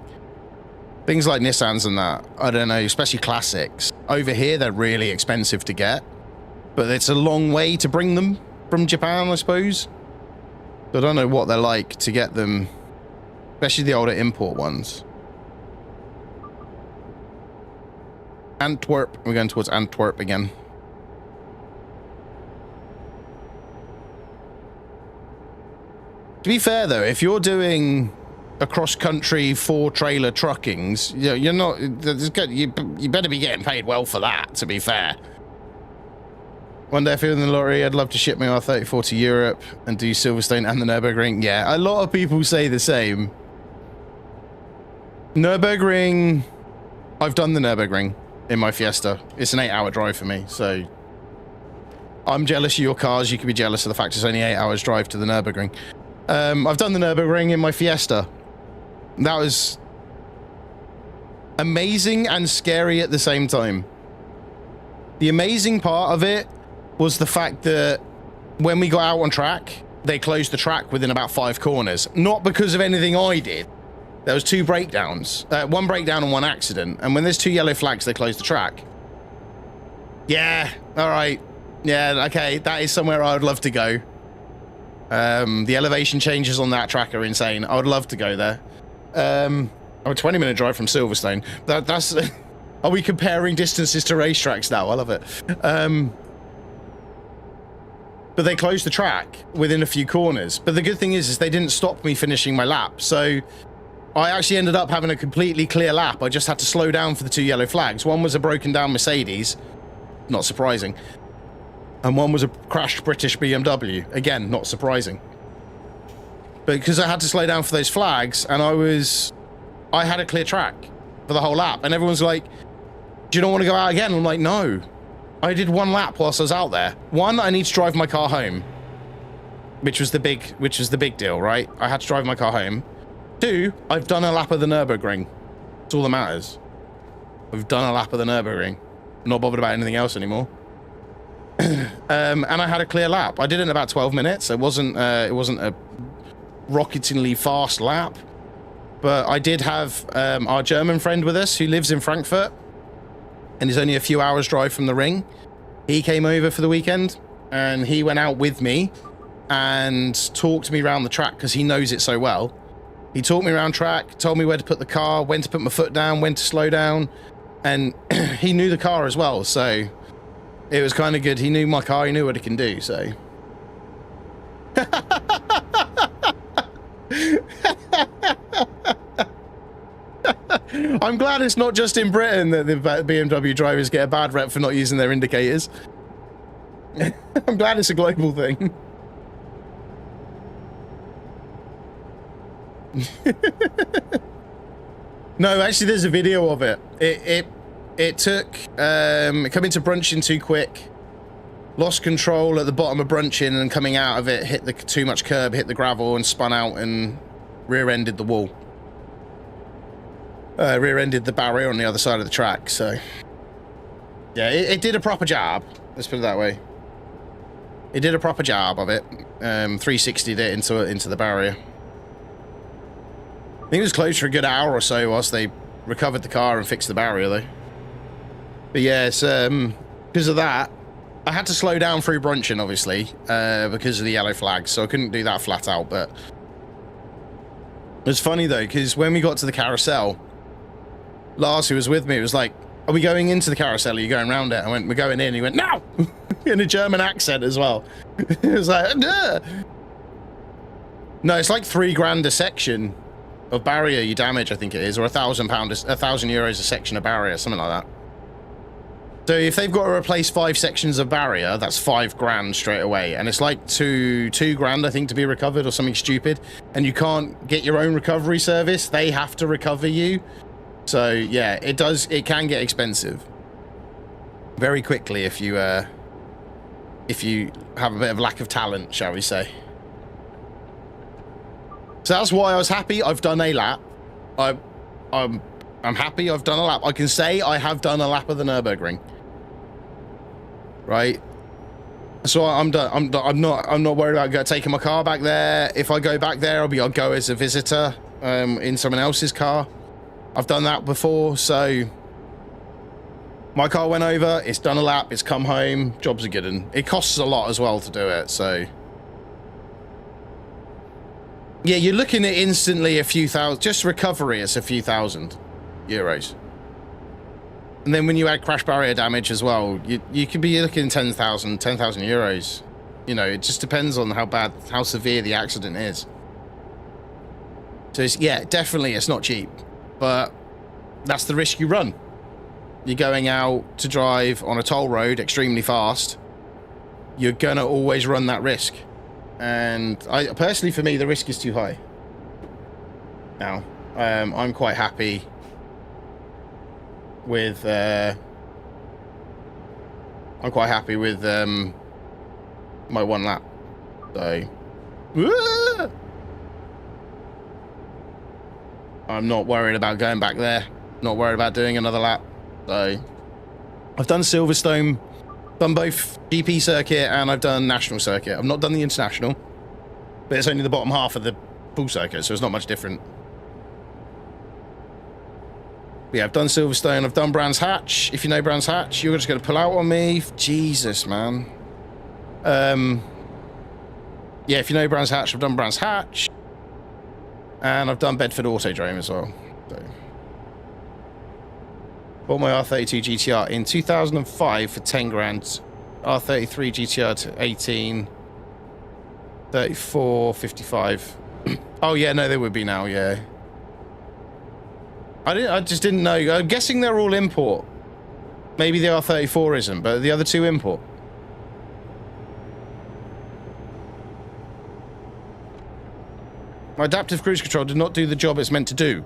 Things like Nissans and that, I don't know, especially classics. Over here, they're really expensive to get. But it's a long way to bring them from Japan, I suppose. I don't know what they're like to get them, especially the older import ones. Antwerp. We're going towards Antwerp again. To be fair, though, if you're doing a cross-country 4-trailer truckings, you're not... You better be getting paid well for that, to be fair. One day, if you're in the lorry, I'd love to ship my R34 to Europe and do Silverstone and the Nürburgring. Yeah, a lot of people say the same. Nürburgring... I've done the Nürburgring in my Fiesta. It's an 8-hour drive for me, so... I'm jealous of your cars. You can be jealous of the fact it's only 8 hours drive to the Nürburgring. I've done the Nürburgring in my Fiesta. That was... amazing and scary at the same time. The amazing part of it was the fact that when we got out on track, they closed the track within about 5 corners. Not because of anything I did. There was 2 breakdowns. 1 breakdown and 1 accident. And when there's 2 yellow flags, they closed the track. Yeah, all right. Yeah, okay, that is somewhere I would love to go. The elevation changes on that track are insane. I would love to go there. I'm a 20-minute drive from Silverstone. That's... Are we comparing distances to racetracks now? I love it. But they closed the track within a few corners. But the good thing is they didn't stop me finishing my lap. So I actually ended up having a completely clear lap. I just had to slow down for the 2 yellow flags. One was a broken down Mercedes, Not surprising. And one was a crashed British BMW. Again, not surprising. But because I had to slow down for those flags, and I had a clear track for the whole lap, and everyone's like, do you not want to go out again? I'm like, no. I did one lap whilst I was out there. One, I need to drive my car home, which was the big deal, right? I had to drive my car home. Two, I've done a lap of the Nürburgring. That's all that matters. I've done a lap of the Nürburgring. I'm not bothered about anything else anymore. And I had a clear lap. I did it in about 12 minutes. It wasn't a rocketingly fast lap, but I did have our German friend with us who lives in Frankfurt and is only a few hours drive from the ring. He came over for the weekend and he went out with me and talked me around the track because he knows it so well. He talked me around track, told me where to put the car, when to put my foot down, when to slow down, and he knew the car as well, so it was kind of good. He knew my car, he knew what it can do, so. I'm glad it's not just in Britain that the BMW drivers get a bad rep for not using their indicators. I'm glad it's a global thing. No, actually there's a video of it. It took coming to Brunchin too quick, lost control at the bottom of Brunchin, and coming out of it hit the too much curb, hit the gravel and spun out and rear-ended the wall. Rear-ended the barrier on the other side of the track, so yeah, it did a proper job, let's put it that way. It did a proper job of it. 360'd it into the barrier. I think it was close for a good hour or so whilst they recovered the car and fixed the barrier, though. But yeah, it's because of that, I had to slow down through Brunchin, obviously, because of the yellow flags, so I couldn't do that flat out. But it was funny though, because when we got to the carousel, Lars, who was with me, was like, "Are we going into the carousel? Are you going around it?" I went, "We're going in." He went, "No!" in a German accent as well. It was like, "Duh." No, it's like £3,000 a section of barrier you damage, I think it is, or €1,000 a section of barrier, something like that. So if they've got to replace 5 sections of barrier, that's £5,000 straight away, and it's like two grand, I think, to be recovered or something stupid. And you can't get your own recovery service; they have to recover you. So yeah, it can get expensive very quickly if you have a bit of lack of talent, shall we say. So that's why I was happy I've done a lap. I'm happy I've done a lap. I can say I have done a lap of the Nürburgring. Right? So I'm done. I'm not worried about taking my car back there. If I go back there, I'll go as a visitor in someone else's car. I've done that before, so my car went over, it's done a lap, it's come home, job's a good one. It costs a lot as well to do it, so yeah, you're looking at instantly a few thousand, just recovery, it's a few €1,000. And then when you add crash barrier damage as well, you could be looking 10,000 euros. You know, it just depends on how severe the accident is. So it's, yeah, definitely it's not cheap, but that's the risk you run. You're going out to drive on a toll road extremely fast. You're gonna always run that risk. And personally, for me, the risk is too high. Now, I'm quite happy with my one lap. So I'm not worried about going back there. Not worried about doing another lap. So I've done Silverstone, done both GP circuit, and I've done national circuit. I've not done the international, but it's only the bottom half of the full circuit, so it's not much different. But yeah, I've done Silverstone, I've done Brands Hatch. If you know Brands Hatch, you're just going to pull out on me. Jesus, man. Yeah, if you know Brands Hatch, I've done Brands Hatch. And I've done Bedford Autodrome as well. So. Bought my R32 GTR in 2005 for 10 grand. R33 GTR to 18. 34, 55. Oh yeah, no, they would be now, yeah. I just didn't know. I'm guessing they're all import. Maybe the R34 isn't, but the other two import. My adaptive cruise control did not do the job it's meant to do.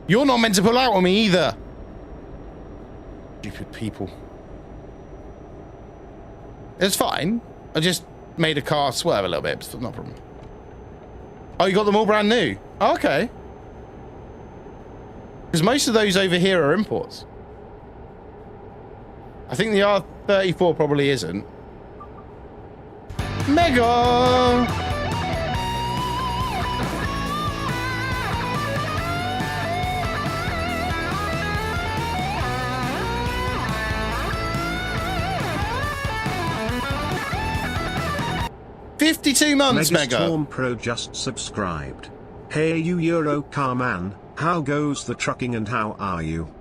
You're not meant to pull out on me either. Stupid people. It's fine. I just made a car swerve a little bit. It's not a problem. Oh, you got them all brand new? Oh, okay. Because most of those over here are imports. I think the R34 probably isn't. Mega! 52 months, Mega. Megastorm Pro just subscribed. Hey you Euro car man, how goes the trucking and how are you?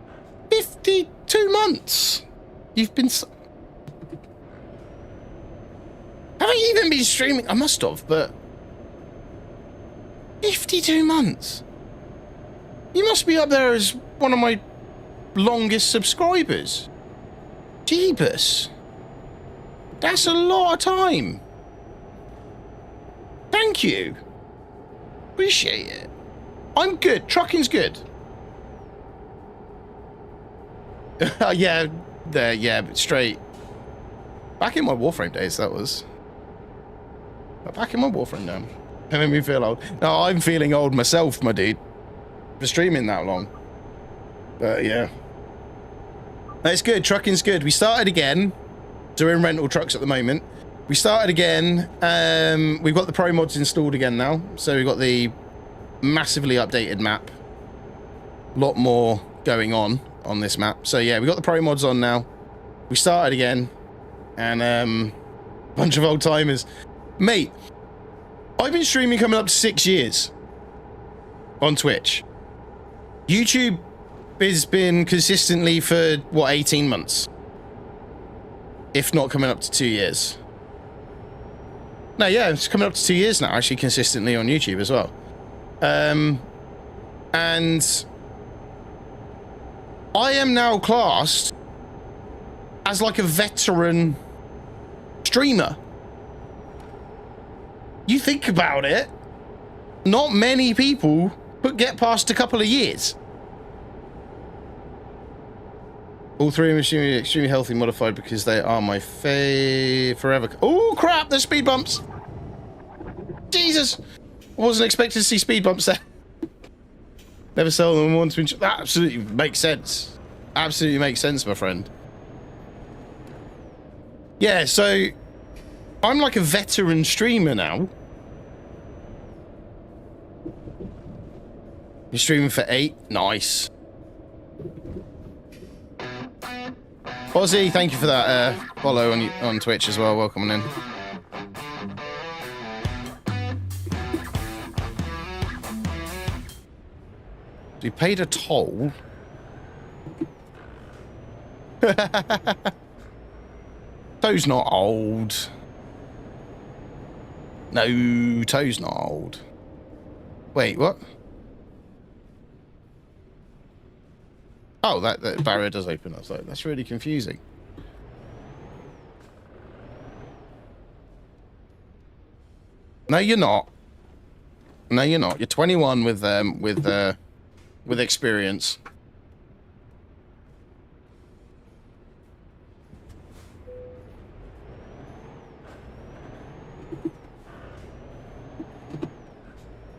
52 months. You've been... Have I even been streaming? I must have, but... 52 months. You must be up there as one of my longest subscribers. Jeebus. That's a lot of time. Thank you. Appreciate it. I'm good. Trucking's good. Yeah, there, yeah, but straight. Back in my Warframe days, that was. Back in my Warframe now. It made me feel old. No, I'm feeling old myself, my dude. For streaming that long. But yeah. It's good. Trucking's good. We started again. So we're in rental trucks at the moment. We started again. We've got the ProMods installed again now. So we've got the massively updated map. A lot more going on this map. So yeah, we got the ProMods on now. We started again. And a bunch of old timers. Mate, I've been streaming coming up to 6 years on Twitch. YouTube has been consistently for, what, 18 months? If not coming up to 2 years. No, yeah, it's coming up to 2 years now, actually, consistently on YouTube as well. And I am now classed as like a veteran streamer. You think about it, not many people get past a couple of years. All three are extremely healthy modified because they are my forever. Oh crap, there's speed bumps. Jesus. I wasn't expecting to see speed bumps there. Never sell them once. That absolutely makes sense. Absolutely makes sense, my friend. Yeah, so I'm like a veteran streamer now. You're streaming for 8? Nice. Ozzy, thank you for that follow on Twitch as well. Welcome in. We paid a toll. Toe's not old. No, Toe's not old. Wait, what? Oh, that barrier does open. I was like, that's really confusing. No, you're not. No, you're not. You're 21 with experience.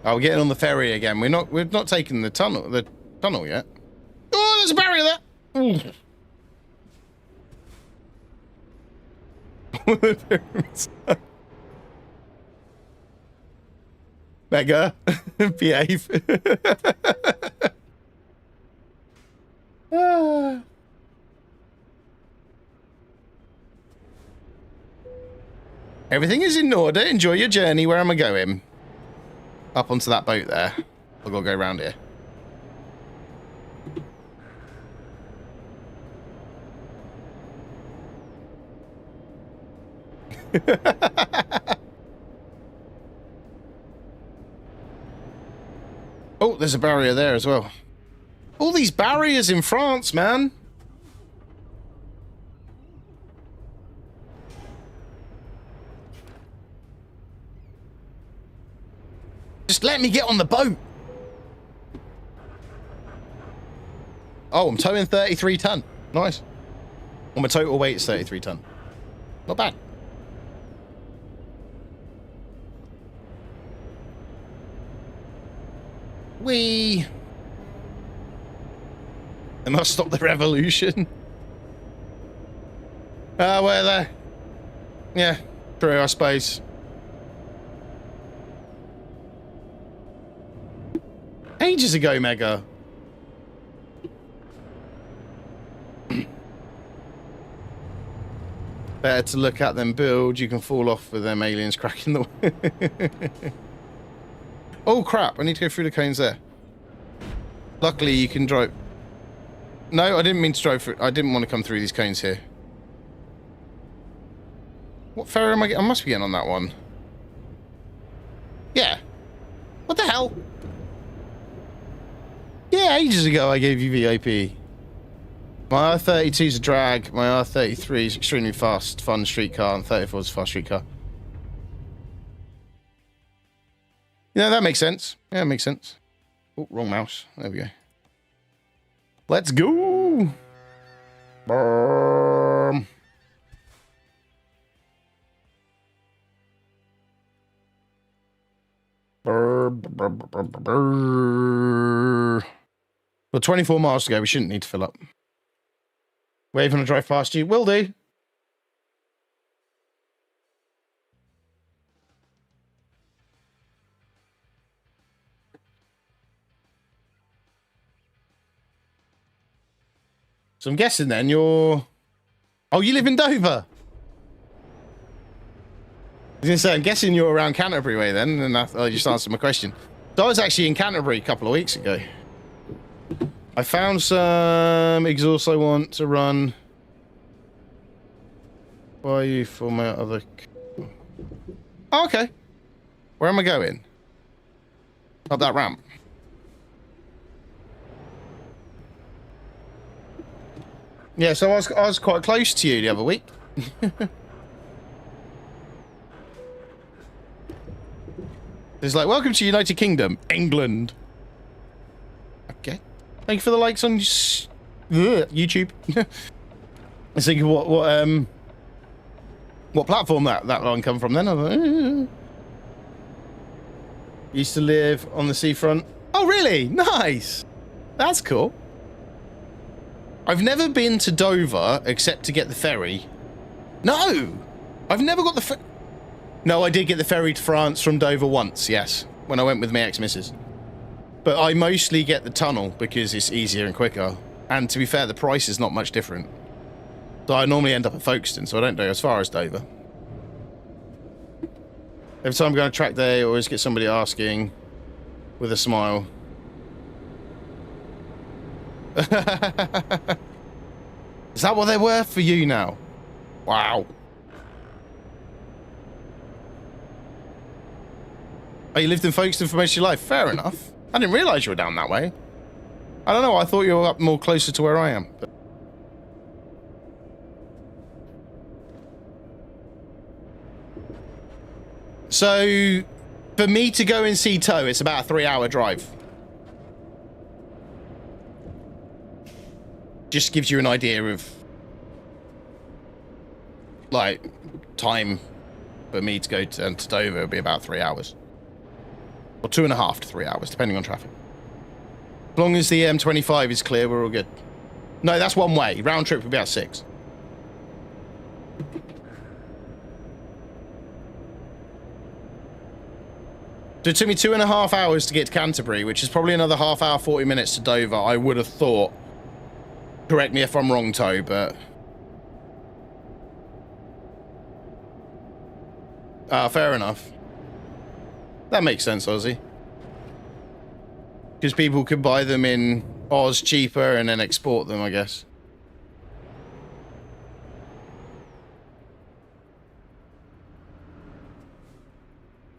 Oh, we're getting on the ferry again. We've not taken the tunnel yet. Oh, there's a barrier there. Mega, behave. Everything is in order. Enjoy your journey. Where am I going? Up onto that boat there. I've got to go around here. Oh, there's a barrier there as well. All these barriers in France, man. Just let me get on the boat. Oh, I'm towing 33 ton. Nice. Well, my total weight is 33 ton. Not bad. Whee! They must stop the revolution. Well, yeah, true, I suppose. Ages ago, Mega. Better to look at them build. You can fall off with them aliens cracking the... Oh, crap. I need to go through the cones there. Luckily, you can drive... No, I didn't mean to drive through... I didn't want to come through these cones here. What ferry am I getting? I must be getting on that one. Yeah. What the hell? Yeah, ages ago I gave you VIP. My R32 is a drag. My R33 is extremely fast, fun streetcar, and 34 is a fast streetcar. Yeah, that makes sense. Yeah, it makes sense. Oh, wrong mouse. There we go. Let's go. Brrm. Well, 24 miles to go. We shouldn't need to fill up. Wave when I drive past you. Will do. So I'm guessing then you're... Oh, you live in Dover? I was going to say, I'm guessing you're around Canterbury way then, and I just answered my question. So I was actually in Canterbury a couple of weeks ago. I found some exhaust I want to run. Why are you for my other... Oh, okay. Where am I going? Up that ramp. Yeah, so I was quite close to you the other week. It's like, welcome to United Kingdom, England. Okay. Thank you for the likes on YouTube. I was thinking what platform that line come from then? I was like, Used to live on the seafront. Oh, really? Nice. That's cool. I've never been to Dover except to get the ferry. No! I've never got the ferry. No, I did get the ferry to France from Dover once, yes. When I went with my ex-missus. But I mostly get the tunnel because it's easier and quicker. And to be fair, the price is not much different. So I normally end up at Folkestone, so I don't go as far as Dover. Every time I go on a track day, I always get somebody asking with a smile. Is that what they're worth for you now? Wow. Oh, you lived in Folkestone for most of your life? Fair enough. I didn't realise you were down that way. I don't know, I thought you were up more closer to where I am. But... So, for me to go and see Toe, it's about a 3-hour drive. Just gives you an idea of, like, time for me to go to Dover. It'll be about 3 hours. Or 2.5 to 3 hours, depending on traffic. As long as the M25 is clear, we're all good. No, that's one way. Round trip would be about 6. So it took me 2.5 hours to get to Canterbury, which is probably another half hour, 40 minutes to Dover, I would have thought. Correct me if I'm wrong, Toe, but... fair enough. That makes sense, Ozzy. Because people could buy them in Oz cheaper and then export them, I guess.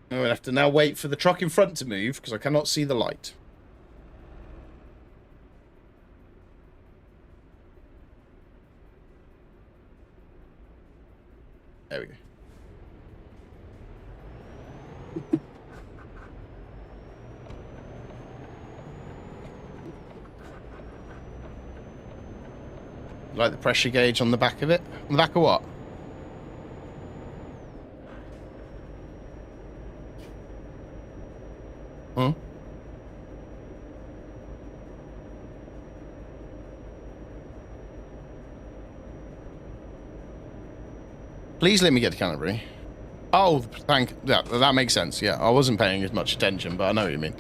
I'm going to have to now wait for the truck in front to move because I cannot see the light. There we go. Like the pressure gauge on the back of it? On the back of what? Huh? Please let me get to Canterbury. Oh, thank... Yeah, that makes sense. Yeah, I wasn't paying as much attention, but I know what you mean.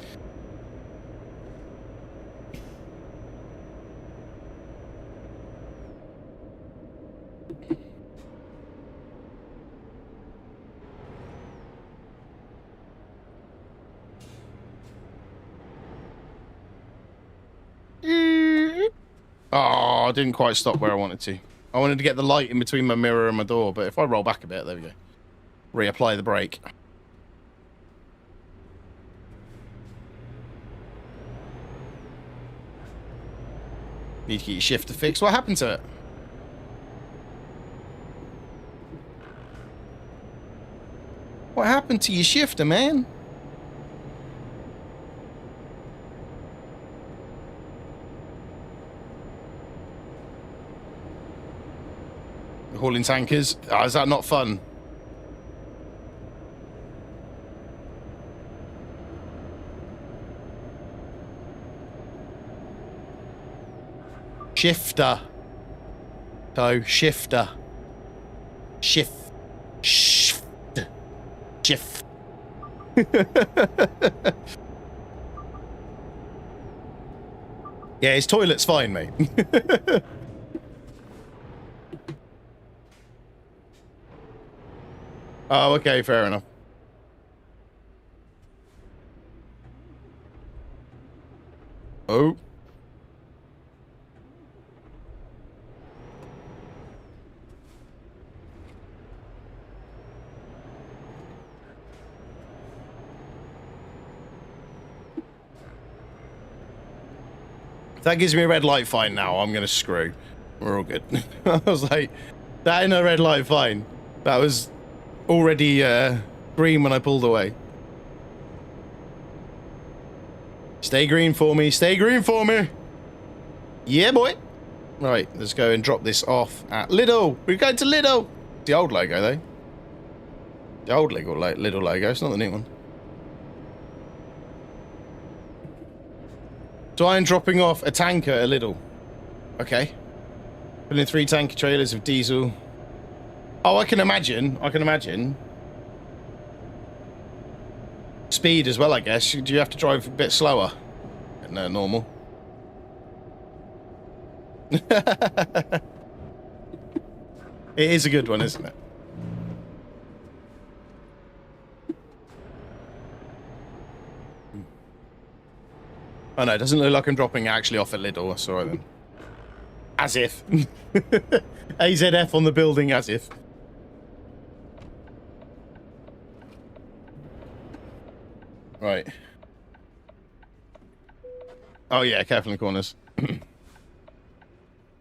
Oh, I didn't quite stop where I wanted to. I wanted to get the light in between my mirror and my door, but if I roll back a bit, there we go. Reapply the brake. Need to get your shifter fixed. What happened to it? What happened to your shifter, man? Hauling tankers? Oh, is that not fun? Shifter. So, shifter. Shift. Shift. Shift. Yeah, his toilet's fine, mate. Oh, okay, fair enough. Oh. If that gives me a red light, fine. Now I'm gonna screw. We're all good. I was like, that ain't a red light, fine. That was already green when I pulled away. Stay green for me. Stay green for me. Yeah, boy. Right, let's go and drop this off at Lidl. We're going to Lidl. The old logo, though. The old Lidl logo. It's not the new one. So I'm dropping off a tanker at Lidl. Okay. Putting in 3 tanker trailers of diesel. Oh, I can imagine. I can imagine. Speed as well, I guess. Do you have to drive a bit slower than normal? It is a good one, isn't it? Oh no, it doesn't look like I'm dropping actually off at Lidl. That's alright then. As if. AZF on the building, as if. Right. Oh yeah, careful in the corners.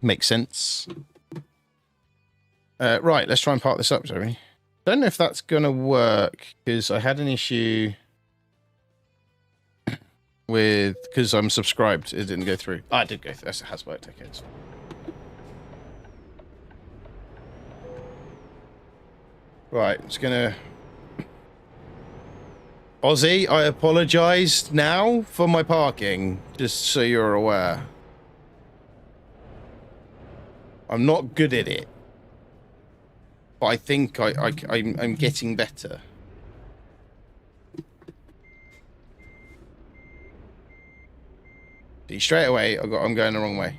Makes sense. Right, let's try and park this up, shall we? Don't know if that's gonna work, because I had an issue with... because I'm subscribed, it didn't go through. Oh, it did go through. Yes, it has worked, okay. Right, it's gonna... Ozzy, I apologise now for my parking, just so you're aware. I'm not good at it. But I think I'm getting better. See, straight away, I'm going the wrong way.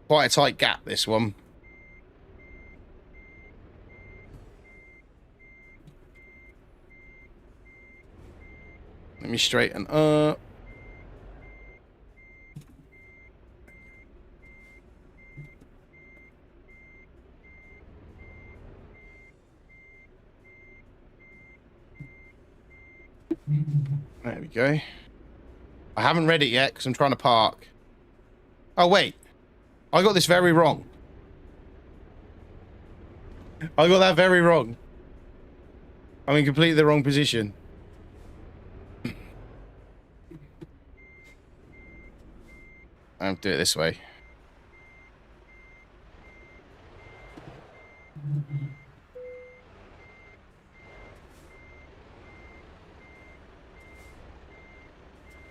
Quite a tight gap, this one. Let me straighten up. There we go. I haven't read it yet because I'm trying to park. Oh, wait. I got this very wrong. I got that very wrong. I'm in completely the wrong position. I have to do it this way.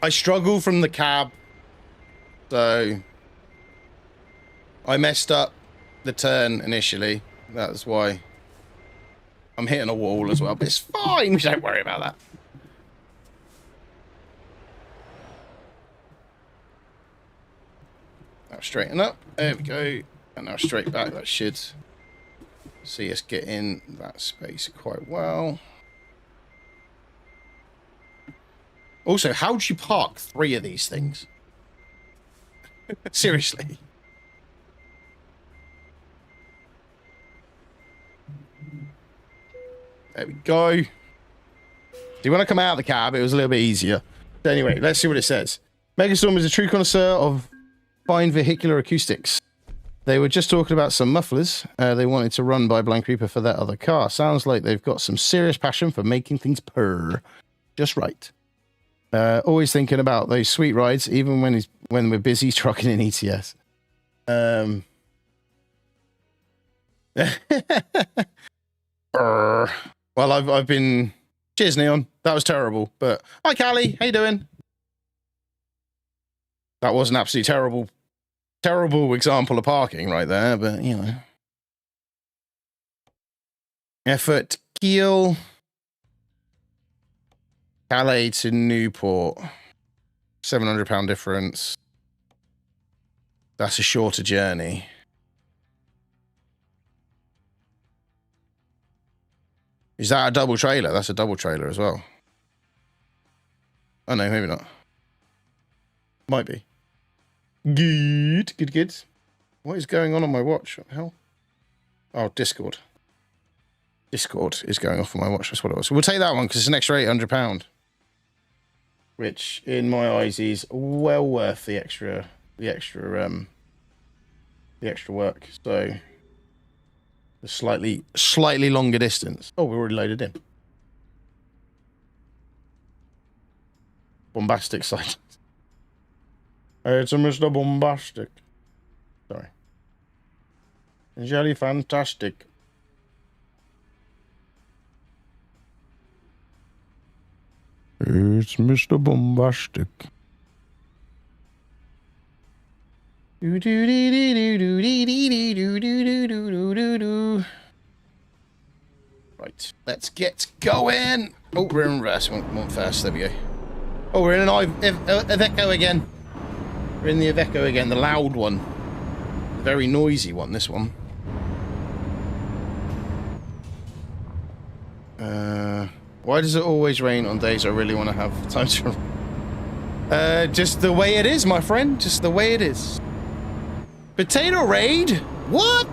I struggle from the cab, so I messed up the turn initially. That's why I'm hitting a wall as well, but it's fine. Don't worry about that. Now straighten up. There we go. And now straight back. That should see us get in that space quite well. Also, how do you park 3 of these things? Seriously. There we go. So when I come out of the cab, it was a little bit easier. But anyway, let's see what it says. Megastorm is a true connoisseur of fine vehicular acoustics. They were just talking about some mufflers they wanted to run by Blank Reaper for that other car. Sounds like they've got some serious passion for making things purr. Just right. Always thinking about those sweet rides, even when we're busy trucking in ETS. Well, I've been... Cheers, Neon. That was terrible. But hi, Callie. How you doing? That was an absolutely terrible example of parking right there, but, you know. Effort Kiel. Calais to Newport. £700 difference. That's a shorter journey. Is that a double trailer? That's a double trailer as well. Oh no, maybe not. Might be. Good. What is going on my watch? What the hell? Oh, Discord. Discord is going off on my watch. That's what it was. We'll take that one because it's an extra £800. Which, in my eyes, is well worth the extra work. So, a slightly longer distance. Oh, we're already loaded in. Bombastic site. It's a Mr. Bombastic. Sorry. Jelly fantastic. It's Mr. Bombastic. Right, let's get going. Oh, we're in reverse. One first. There we go. Oh, we're in an Iveco again. We're in the Iveco again, the loud one. The very noisy one, this one. Why does it always rain on days I really want to have time to... just the way it is, my friend. Just the way it is. Potato Raid? What?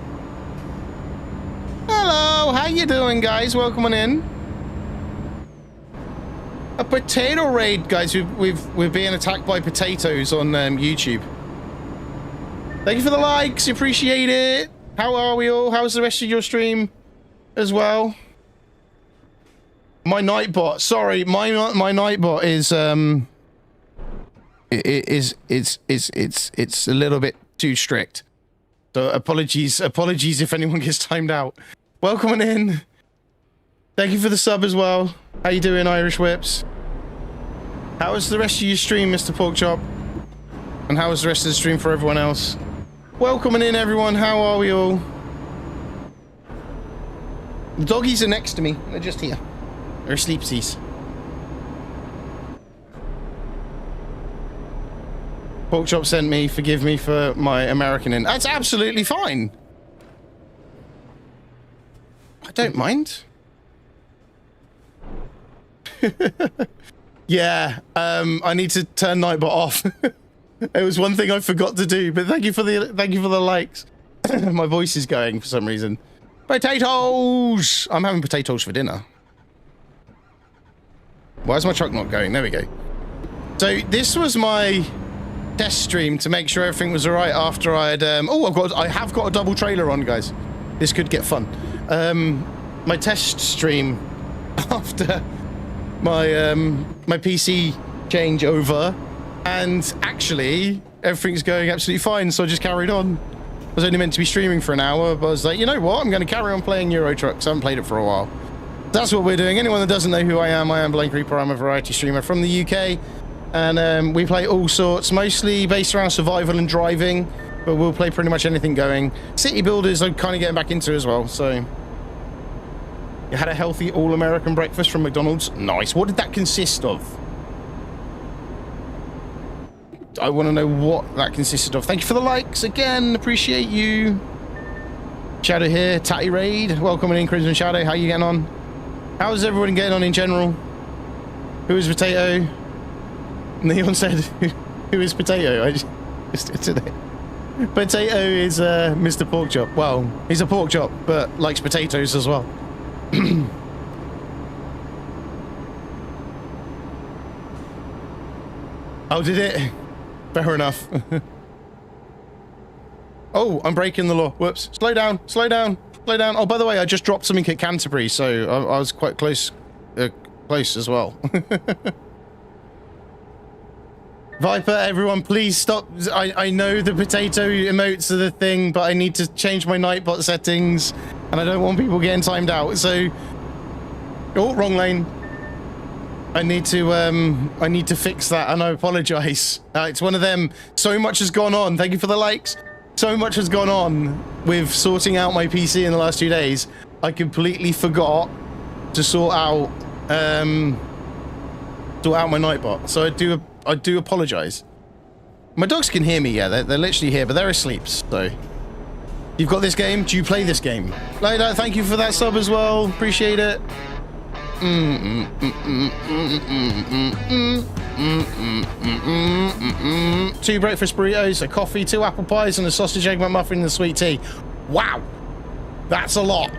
Hello, how you doing, guys? Welcome on in. A potato raid, guys. We're being attacked by potatoes on YouTube. Thank you for the likes. Appreciate it. How are we all? How's the rest of your stream as well? My Nightbot. Sorry, my Nightbot is it's a little bit too strict. So apologies if anyone gets timed out. Welcome on in. Thank you for the sub as well. How you doing, Irish Whips? How was the rest of your stream, Mr. Porkchop? And how was the rest of the stream for everyone else? Welcome on in, everyone. How are we all? The doggies are next to me. They're just here. They're sleepsies. Porkchop sent me. Forgive me for my American in. That's absolutely fine. I don't mind. Yeah, I need to turn Nightbot off. It was one thing I forgot to do, but thank you for the likes. My voice is going for some reason. Potatoes! I'm having potatoes for dinner. Why is my truck not going? There we go. So this was my test stream to make sure everything was all right after I had. I have got a double trailer on, guys. This could get fun. My test stream after my my PC changeover, and actually everything's going absolutely fine. So I just carried on. I was only meant to be streaming for an hour, but I was like, you know what? I'm going to carry on playing Euro Trucks. I haven't played it for a while. That's what we're doing. Anyone that doesn't know who I am Blank Reaper. I'm a variety streamer from the UK. And we play all sorts, mostly based around survival and driving, but we'll play pretty much anything going. City builders I'm kind of getting back into as well, so... You had a healthy all-American breakfast from McDonald's? Nice. What did that consist of? I want to know what that consisted of. Thank you for the likes again. Appreciate you. Shadow here. Tatty Raid. Welcome in, Crimson Shadow. How you getting on? How's everyone getting on in general? Who is Potato? Neon said, who is Potato? I just did today. Potato is Mr. Porkchop. Well, he's a pork chop, but likes potatoes as well. Oh, did it? Fair enough. Oh, I'm breaking the law. Whoops. Slow down. Slow down. Slow down. Oh, by the way, I just dropped something at Canterbury, so I was quite close. Close as well. Viper, everyone, please stop. I know the potato emotes are the thing, but I need to change my Nightbot settings, and I don't want people getting timed out, so... Oh, wrong lane. I need to fix that, and I apologize. It's one of them. So much has gone on. Thank you for the likes. So much has gone on with sorting out my PC in the last 2 days. I completely forgot to sort out my Nightbot. So I do apologize. My dogs can hear me. Yeah, they're literally here, but they're asleep. So you've got this game. Do you play this game? Later, thank you for that sub as well. Appreciate it. 2 breakfast burritos, a coffee, 2 apple pies, and a sausage egg McMuffin and a sweet tea. Wow, that's a lot.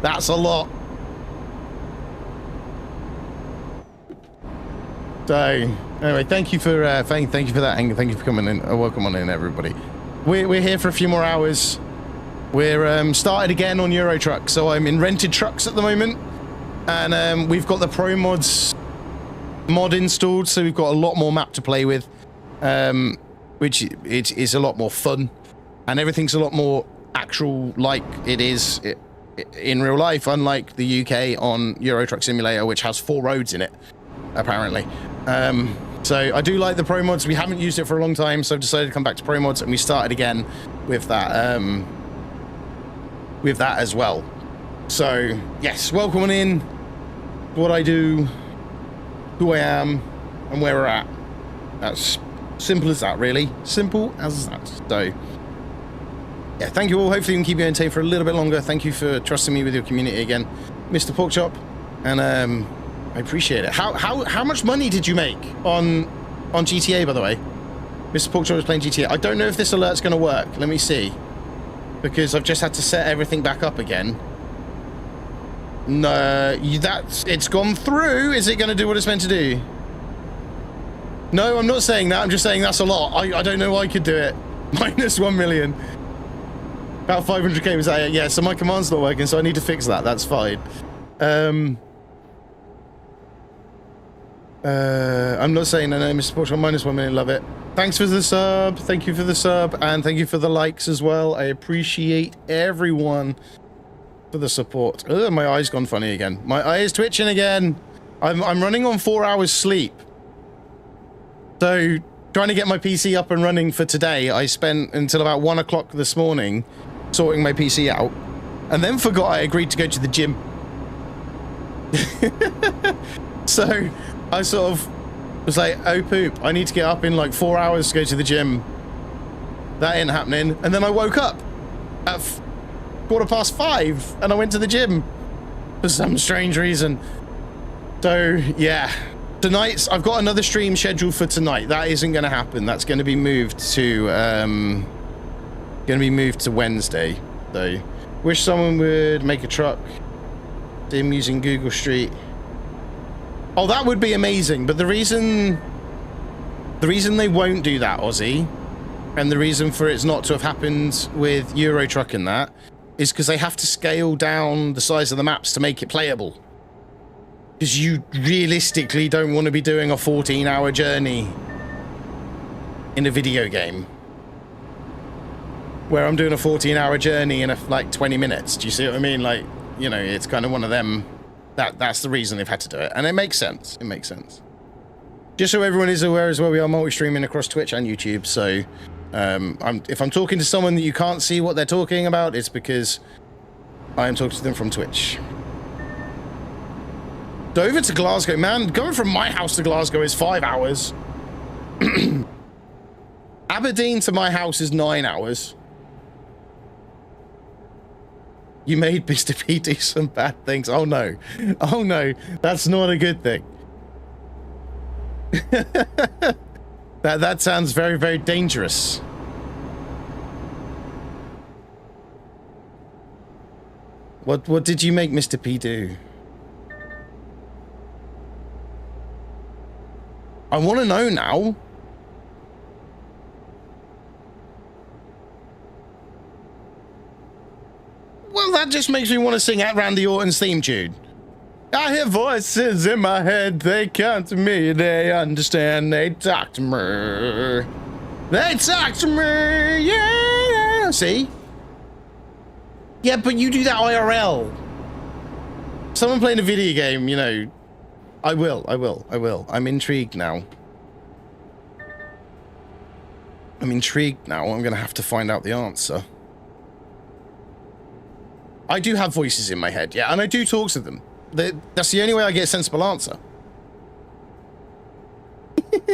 That's a lot. So anyway, thank you for thank you for that, and thank you for coming in. Welcome on in, everybody. We're here for a few more hours. We're started again on Euro Truck, so I'm in rented trucks at the moment, and we've got the ProMods mod installed, so we've got a lot more map to play with, which it is a lot more fun, and everything's a lot more actual like it is in real life, unlike the UK on Euro Truck Simulator, which has 4 roads in it, apparently. So I do like the ProMods. We haven't used it for a long time, so I've decided to come back to ProMods, and we started again with that. With that as well. So yes, welcome on in. What I do, who I am, and where we're at. That's simple as that, really. Simple as that. So yeah, thank you all. Hopefully we can keep you entertained for a little bit longer. Thank you for trusting me with your community again, Mr. Porkchop, and I appreciate it. How much money did you make on GTA, by the way? Mr. Porkchop was playing GTA. I don't know if this alert's going to work. Let me see. Because I've just had to set everything back up again. No, it's gone through. Is it going to do what it's meant to do? No, I'm not saying that. I'm just saying that's a lot. I don't know I could do it. Minus 1 million. About 500k was that it? Yeah, so my command's not working, so I need to fix that. That's fine. I'm not saying I know, Mr. Portugal, minus 1 million, love it. Thanks for the sub, thank you for the sub, and thank you for the likes as well. I appreciate everyone for the support. Ugh, my eye's gone funny again. My eye is twitching again. I'm running on 4 hours sleep. So, trying to get my PC up and running for today, I spent until about 1 o'clock this morning sorting my PC out, and then forgot I agreed to go to the gym. So, I sort of was like, oh poop, I need to get up in like 4 hours to go to the gym. That ain't happening. And then I woke up at 5:15 and I went to the gym for some strange reason. So yeah, I've got another stream scheduled for tonight. That isn't going to happen. That's going to be moved to Wednesday. So wish someone would make a truck. Dim using Google Street. Oh, that would be amazing, but the reason they won't do that, Aussie, and the reason for it's not to have happened with Euro Truck and that, is because they have to scale down the size of the maps to make it playable. Because you realistically don't want to be doing a 14-hour journey in a video game. Where I'm doing a 14-hour journey in like 20 minutes. Do you see what I mean? Like, you know, it's kind of one of them That's the reason they've had to do it, and it makes sense. It makes sense. Just so everyone is aware as well, we are multi-streaming across Twitch and YouTube. So if I'm talking to someone that you can't see what they're talking about, it's because I am talking to them from Twitch. Dover to Glasgow, man. Going from my house to Glasgow is 5 hours. Aberdeen to my house is 9 hours. You made Mr. P do some bad things. Oh no. Oh no. That's not a good thing. That sounds very, very dangerous. What did you make Mr. P do? I want to know now. Well, that just makes me want to sing at Randy Orton's theme tune. I hear voices in my head, they come to me, they understand, they talk to me. They talk to me, yeah. See? Yeah, but you do that IRL. Someone playing a video game, you know. I will. I'm intrigued now. I'm intrigued now. I'm going to have to find out the answer. I do have voices in my head, yeah, and I do talk to them. That's the only way I get a sensible answer. It's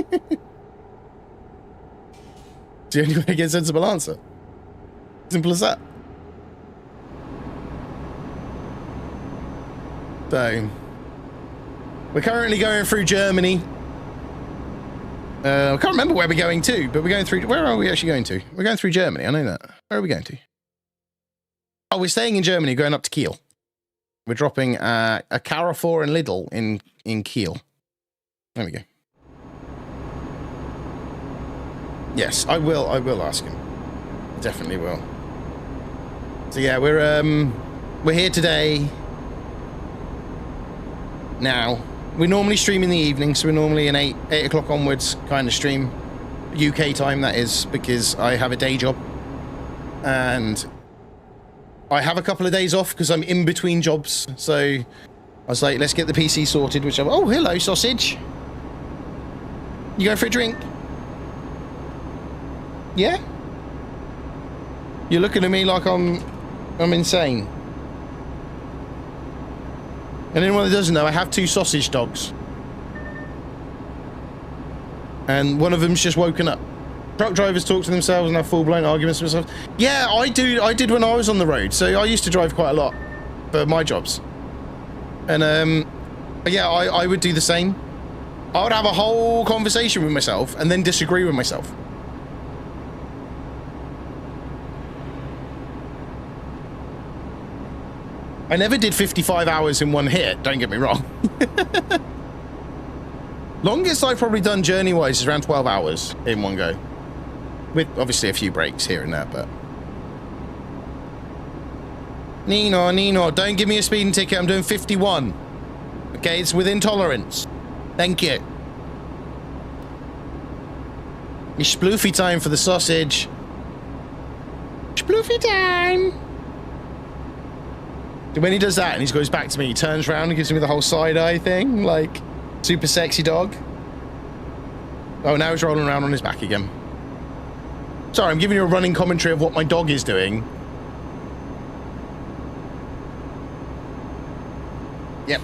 the only way I get a sensible answer. Simple as that. So, we're currently going through Germany. I can't remember where we're going to, but we're going through... Where are we actually going to? We're going through Germany, I know that. Where are we going to? Oh, we're staying in Germany, going up to Kiel. We're dropping a Carrefour and Lidl in Kiel. There we go. Yes, I will ask him. Definitely will. So yeah, we're here today. Now, we normally stream in the evening, so we're normally an 8 o'clock onwards kind of stream. UK time, that is, because I have a day job. And I have a couple of days off because I'm in between jobs. So I was like, let's get the PC sorted, which I'm... Oh, hello, sausage. You going for a drink? Yeah? You're looking at me like I'm insane. And anyone that doesn't know, I have 2 sausage dogs. And one of them's just woken up. Truck drivers talk to themselves and have full-blown arguments with themselves. Yeah, I did when I was on the road. So I used to drive quite a lot for my jobs. And, yeah, I would do the same. I would have a whole conversation with myself and then disagree with myself. I never did 55 hours in one hit, don't get me wrong. Longest I've probably done journey-wise is around 12 hours in one go. With obviously a few breaks here and there, but... Nino, don't give me a speeding ticket, I'm doing 51. Okay, it's within tolerance. Thank you. It's sploofy time for the sausage. Sploofy time! When he does that and he goes back to me, he turns around and gives me the whole side-eye thing, like, super sexy dog. Oh, now he's rolling around on his back again. Sorry, I'm giving you a running commentary of what my dog is doing. Yep,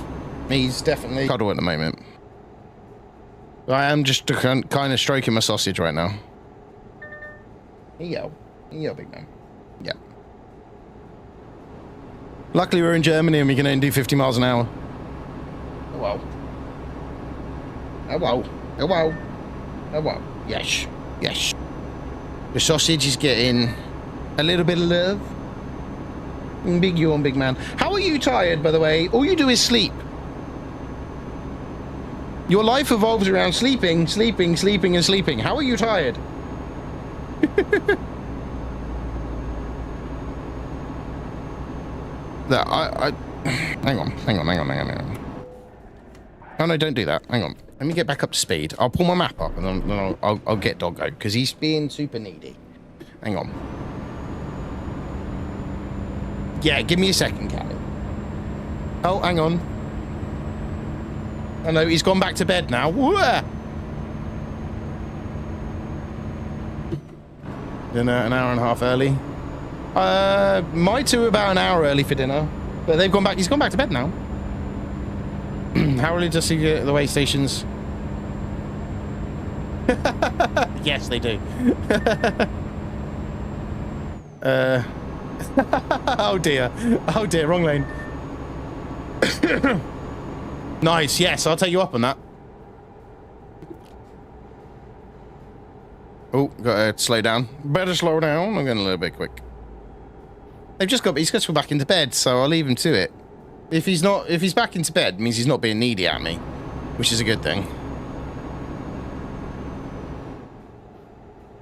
he's definitely cuddle at the moment. I am just kind of stroking my sausage right now. Here you go, big man. Yep. Luckily, we're in Germany and we can only do 50 miles an hour. Oh, wow. Oh, wow. Oh, wow. Oh, wow. Yes. Yes. The sausage is getting a little bit of love. Big yawn, big man. How are you tired, by the way? All you do is sleep. Your life evolves around sleeping, sleeping, sleeping, and sleeping. How are you tired? No, hang on. Oh no, don't do that. Hang on. Let me get back up to speed. I'll pull my map up and then I'll get Doggo because he's being super needy. Hang on. Yeah, give me a second, Callie. Oh, hang on. I know, he's gone back to bed now. Whoa! Dinner an hour and a half early. My two about an hour early for dinner. But they've gone back. He's gone back to bed now. How early does he get the way stations? Yes, they do. Oh dear. Oh dear, wrong lane. Nice, yes, I'll take you up on that. Oh, gotta slow down. Better slow down. I'm going a little bit quick. They've just got, he's got to go back into bed, so I'll leave him to it. If he's back into bed, it means he's not being needy at me, which is a good thing.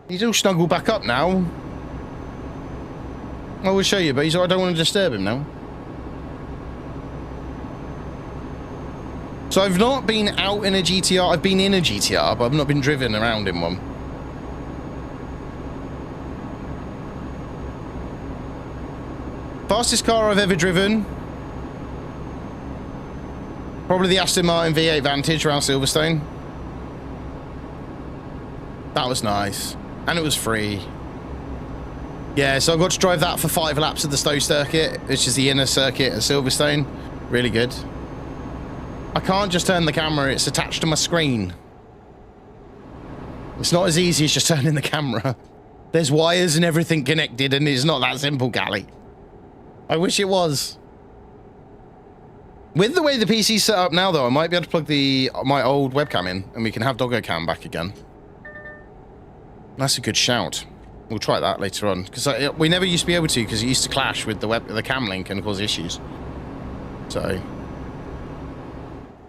He's all snuggled back up now. I will show you, but I don't want to disturb him now. So I've not been out in a GTR. I've been in a GTR, but I've not been driven around in one. Fastest car I've ever driven. Probably the Aston Martin V8 Vantage around Silverstone. That was nice. And it was free. Yeah, so I got to drive that for 5 laps of the Stowe circuit, which is the inner circuit at Silverstone. Really good. I can't just turn the camera, it's attached to my screen. It's not as easy as just turning the camera. There's wires and everything connected, and it's not that simple, Callie. I wish it was. With the way the PC's set up now, though, I might be able to plug my old webcam in, and we can have Doggo Cam back again. That's a good shout. We'll try that later on, because we never used to be able to, because it used to clash with the cam link and cause issues. So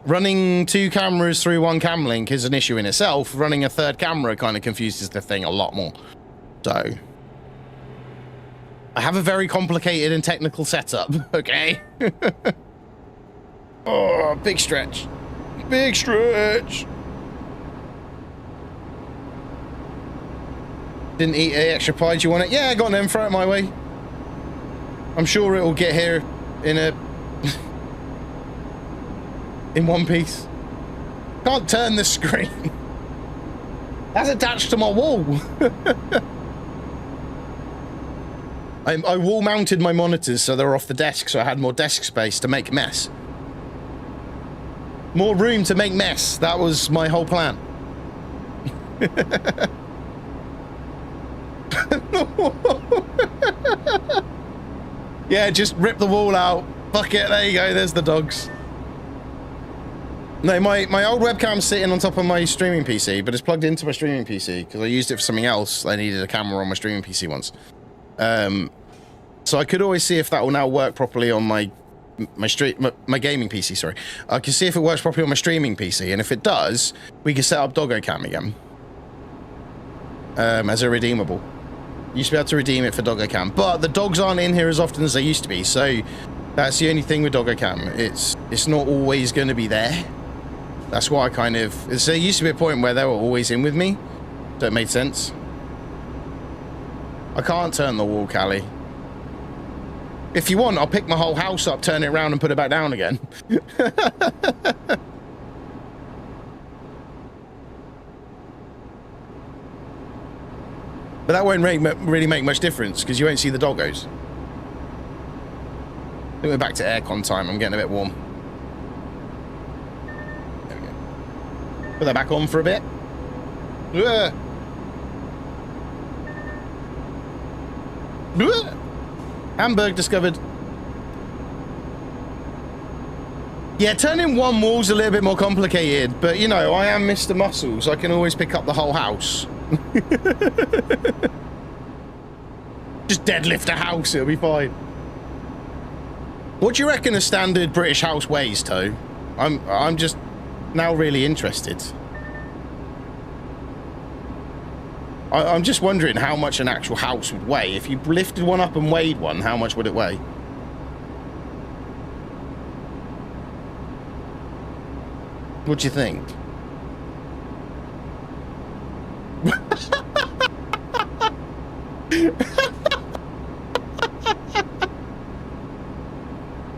running 2 cameras through 1 cam link is an issue in itself. Running a 3rd camera kind of confuses the thing a lot more. So I have a very complicated and technical setup, okay? Oh, big stretch. Big stretch. Didn't eat any extra pie. Do you want it? Yeah, go on then, throw it my way. I'm sure it'll get here in a... in one piece. Can't turn the screen. That's attached to my wall. I wall mounted my monitors so they're off the desk, so I had more desk space to make mess. More room to make mess. That was my whole plan. Yeah, just rip the wall out. Fuck it, there you go, there's the dogs. No, my old webcam's sitting on top of my streaming PC, but it's plugged into my streaming PC because I used it for something else. I needed a camera on my streaming PC once. So I could always see if that will now work properly on my gaming PC, sorry. I can see if it works properly on my streaming PC, and if it does, we can set up Doggo Cam again. As a redeemable. You used to be able to redeem it for Doggo Cam, but the dogs aren't in here as often as they used to be, so that's the only thing with Doggo Cam. It's not always going to be there. That's why I kind of... So there used to be a point where they were always in with me, so it made sense. I can't turn the wall, Callie. If you want, I'll pick my whole house up, turn it around, and put it back down again. But that won't really make much difference, because you won't see the doggos. I think we're back to aircon time. I'm getting a bit warm. There we go. Put that back on for a bit. Ugh. Ugh. Hamburg discovered. Yeah, turning one wall's a little bit more complicated, but you know, I am Mr. Muscles. I can always pick up the whole house. Just deadlift a house, it'll be fine. What do you reckon a standard British house weighs, Toe? I'm just now really interested. I'm just wondering how much an actual house would weigh. If you lifted one up and weighed one, how much would it weigh? What do you think?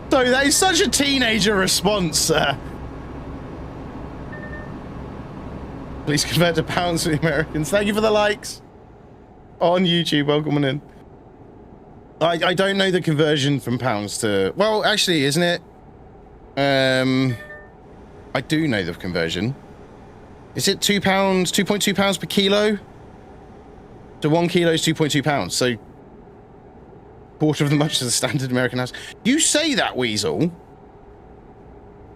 So that is such a teenager response, sir. Please convert to pounds for the Americans. Thank you for the likes on YouTube. Welcome in. I don't know the conversion from pounds to... Well, actually, isn't it? I do know the conversion. Is it £2, 2.2 pounds per kilo? So 1 kilo is 2.2 pounds. So quarter of the much as a standard American house. You say that, Weasel.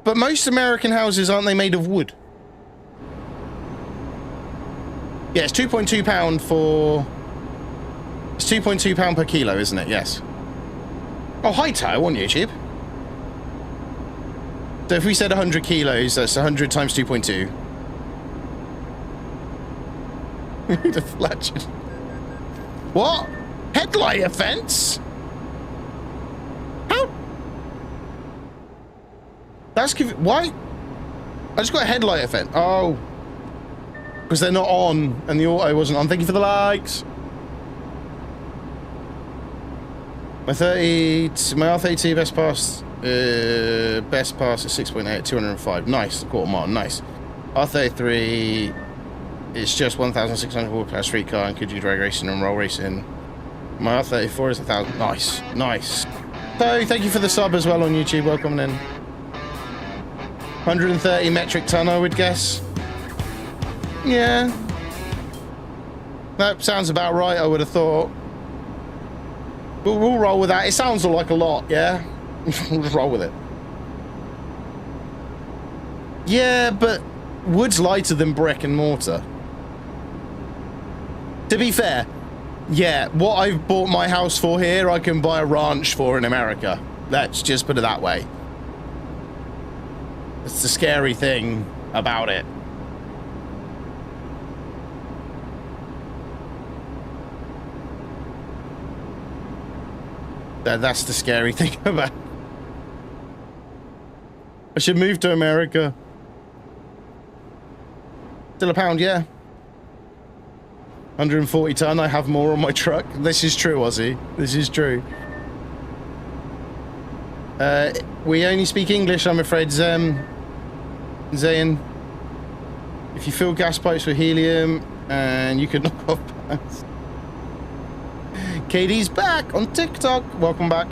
But most American houses, aren't they made of wood? Yeah, it's 2.2 pound for... It's 2.2 pound per kilo, isn't it? Yes. Oh, hi, Tao on YouTube. So if we said 100 kilos, that's 100 times 2.2. The fletcher. What? Headlight offense? How? That's... Why? I just got a headlight offense. Oh. Because they're not on, and the auto wasn't on. Thank you for the likes. My R32 best pass is 6.8, 205. Nice, quarter mile, nice. R33 is just 1,600 horsepower street car and could do drag racing and roll racing. My R34 is 1,000. Nice, nice. So thank you for the sub as well on YouTube. Welcome in. 130 metric ton, I would guess. Yeah. That sounds about right, I would have thought. We'll roll with that. It sounds like a lot, yeah? We'll just roll with it. Yeah, but wood's lighter than brick and mortar. To be fair, yeah, what I've bought my house for here, I can buy a ranch for in America. Let's just put it that way. It's the scary thing about it. That's the scary thing about it. I should move to America. Still a pound, yeah. 140 ton, I have more on my truck. This is true, Ozzy. This is true. We only speak English, I'm afraid, Zayn. If you fill gas pipes with helium, and you could knock off pounds. Katie's back on TikTok. Welcome back.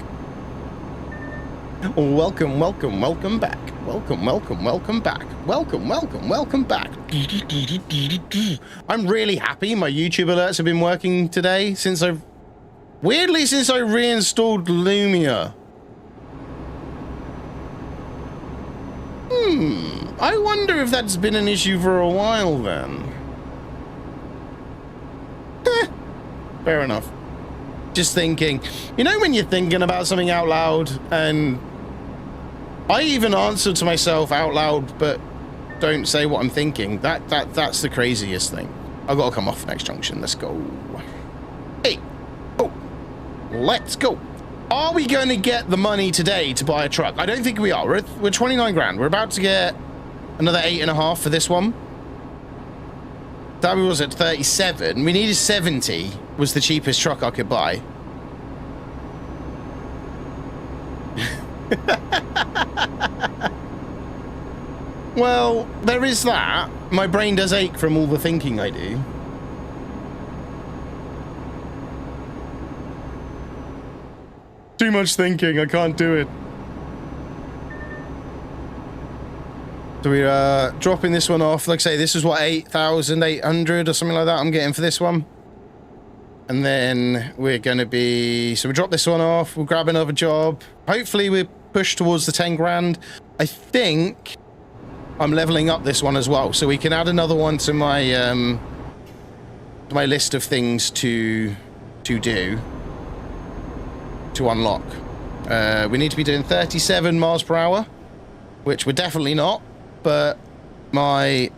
Welcome, welcome, welcome back. Welcome, welcome, welcome back. Welcome, welcome, welcome back. I'm really happy my YouTube alerts have been working today since I reinstalled Lumia. I wonder if that's been an issue for a while then. Fair enough. Just thinking, you know when you're thinking about something out loud, and I even answer to myself out loud but don't say what I'm thinking. That's the craziest thing. I've got to come off next junction. Let's go. Hey, oh, let's go. Are we going to get the money today to buy a truck? I don't think we are. We're 29 grand. We're about to get another 8.5 for this one. That was at 37. We needed 70. Was the cheapest truck I could buy. Well, there is that. My brain does ache from all the thinking I do. Too much thinking, I can't do it. So we're dropping this one off. Like I say, this is what, 8,800 or something like that I'm getting for this one. And then we're going to be... So we drop this one off. We'll grab another job. Hopefully we push towards the 10 grand. I think I'm leveling up this one as well. So we can add another one to my list of things to do. To unlock. We need to be doing 37 miles per hour. Which we're definitely not. But my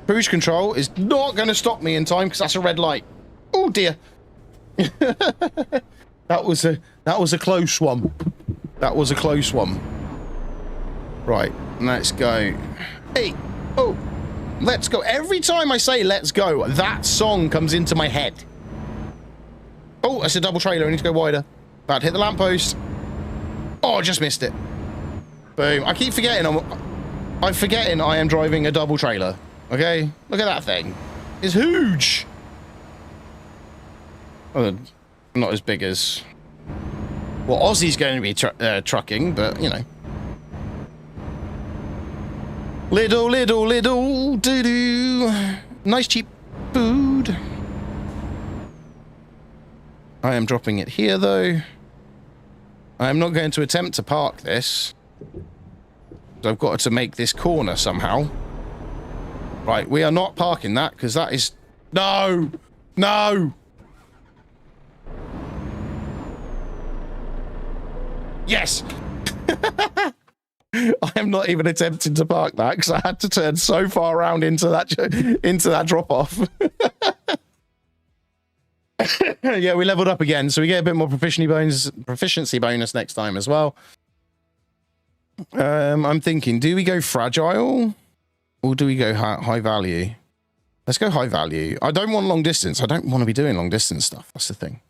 cruise control is not going to stop me in time because that's a red light. Oh dear. that was a close one. That was a close one. Right, let's go. Hey, oh, let's go. Every time I say let's go, that song comes into my head. Oh, that's a double trailer. I need to go wider. About to hit the lamppost. Oh, I just missed it. Boom. I keep forgetting I'm forgetting I am driving a double trailer. Okay, look at that thing. It's huge. Well, not as big as what Aussie's going to be trucking, but you know. Little doo-doo. Nice cheap food. I am dropping it here though. I am not going to attempt to park this. So I've got to make this corner somehow. Right, we are not parking that because that is... No! No! Yes! I am not even attempting to park that because I had to turn so far around into that drop-off. Yeah, we leveled up again, so we get a bit more proficiency bonus next time as well. I'm thinking, do we go fragile or do we go high value? Let's go high value. I don't want long distance. I don't want to be doing long distance stuff. That's the thing.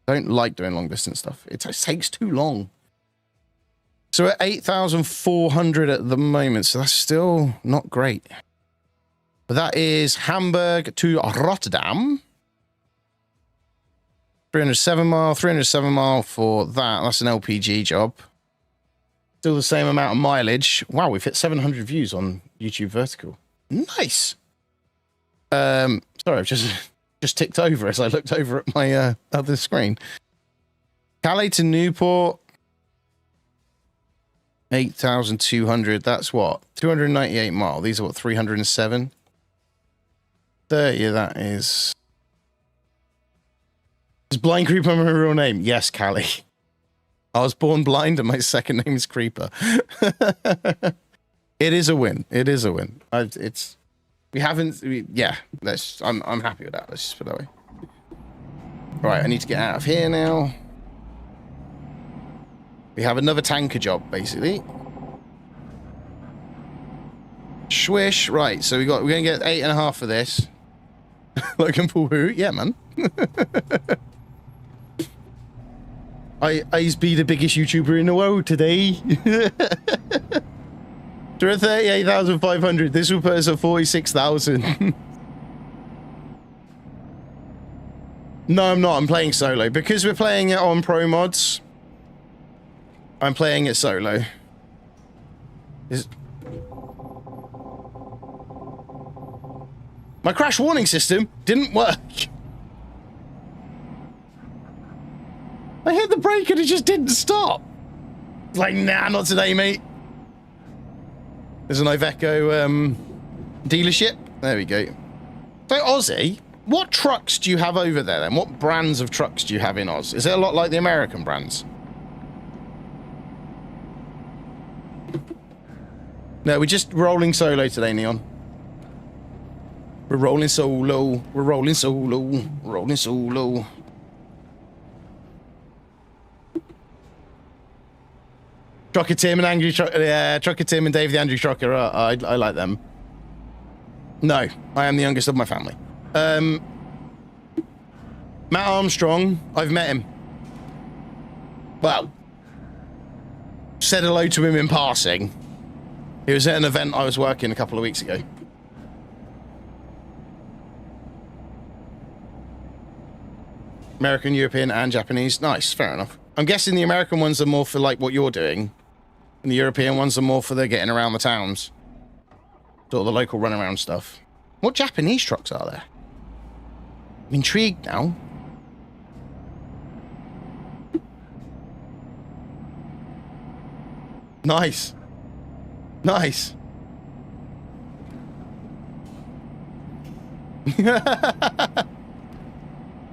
I don't like doing long distance stuff. It takes too long. So we're at 8,400 at the moment, so that's still not great. But that is Hamburg to Rotterdam. 307 mile for that. That's an LPG job. Still the same amount of mileage. Wow, we've hit 700 views on YouTube Vertical. Nice. Sorry, I've just ticked over as I looked over at my other screen. Calais to Newport. 8,200. That's what? 298 mile. These are what? 307? 30, that is... Is Blind Creeper my real name? Yes, Callie. I was born blind and my second name is Creeper. It is a win. It is a win. Yeah, I'm happy with that. Let's just put it that way. Right, I need to get out of here now. We have another tanker job, basically. Swish. Right, so we're going to get 8.5 for this. Logan Paul who? Yeah, man. I's be the biggest YouTuber in the world today. We're at 38,500. This will put us at 46,000. No, I'm not. I'm playing solo. Because we're playing it on ProMods, I'm playing it solo. My crash warning system didn't work. I hit the brake and it just didn't stop. It's like, nah, not today, mate. There's an Iveco dealership. There we go. So, Aussie, what trucks do you have over there then? What brands of trucks do you have in Oz? Is it a lot like the American brands? No, we're just rolling solo today, Neon. We're rolling solo. We're rolling solo. We're rolling solo. Trucker Tim and Angry Trucker Tim and Dave the Angry Trucker. I like them. No, I am the youngest of my family. Matt Armstrong, I've met him. Well, said hello to him in passing. He was at an event I was working a couple of weeks ago. American, European, and Japanese. Nice, fair enough. I'm guessing the American ones are more for like what you're doing, and the European ones are more for the getting around the towns. Sort of the local runaround stuff. What Japanese trucks are there? I'm intrigued now. Nice. Nice.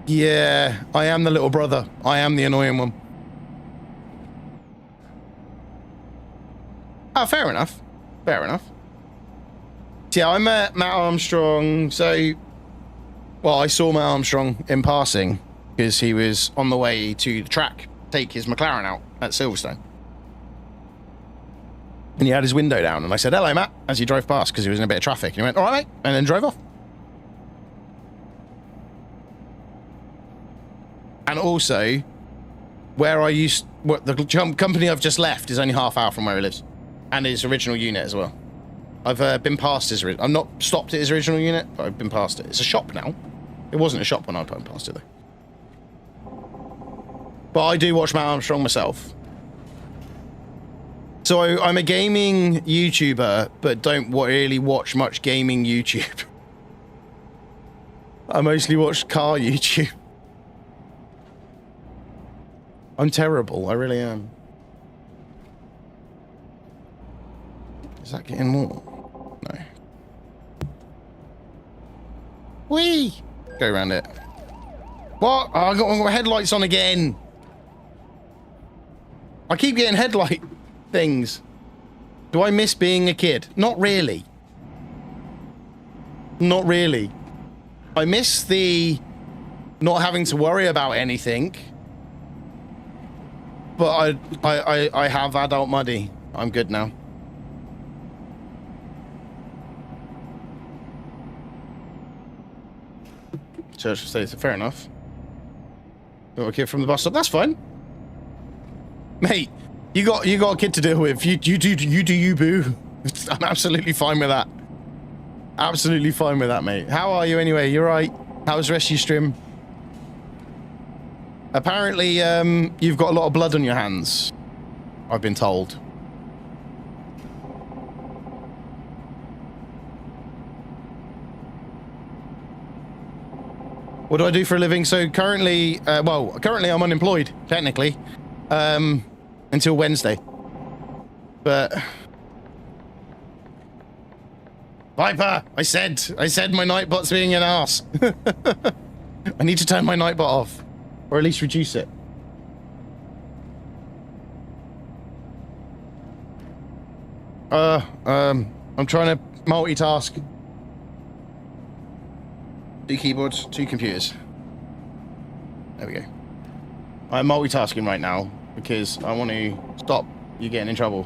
Yeah, I am the little brother. I am the annoying one. Oh, fair enough. Fair enough. Yeah, I met Matt Armstrong, so... Well, I saw Matt Armstrong in passing because he was on the way to the track, take his McLaren out at Silverstone. And he had his window down, and I said, hello, Matt, as he drove past because he was in a bit of traffic. And he went, all right, mate, and then drove off. And also, where I used... What the company I've just left is only half hour from where he lives. And his original unit as well. I've been past his. I'm not stopped at his original unit, but I've been past it. It's a shop now. It wasn't a shop when I went past it though. But I do watch Matt Armstrong myself. So I'm a gaming YouTuber, but don't really watch much gaming YouTube. I mostly watch car YouTube. I'm terrible, I really am. Is that getting more? No. Whee! Go around it. What? Oh, I got my headlights on again. I keep getting headlight things. Do I miss being a kid? Not really. Not really. I miss the not having to worry about anything. But I have adult money. I'm good now. Church states, fair enough. Got a kid from the bus stop. That's fine, mate. You got a kid to deal with. You do you, boo. I'm absolutely fine with that. Absolutely fine with that, mate. How are you anyway? You're right. How was the rest of your stream? Apparently, you've got a lot of blood on your hands. I've been told. What do I do for a living? So currently, currently I'm unemployed, technically, until Wednesday. But Viper, I said my Nightbot's being an arse. I need to turn my Nightbot off, or at least reduce it. I'm trying to multitask. 2 keyboards, 2 computers. There we go. I'm multitasking right now because I want to stop you getting in trouble.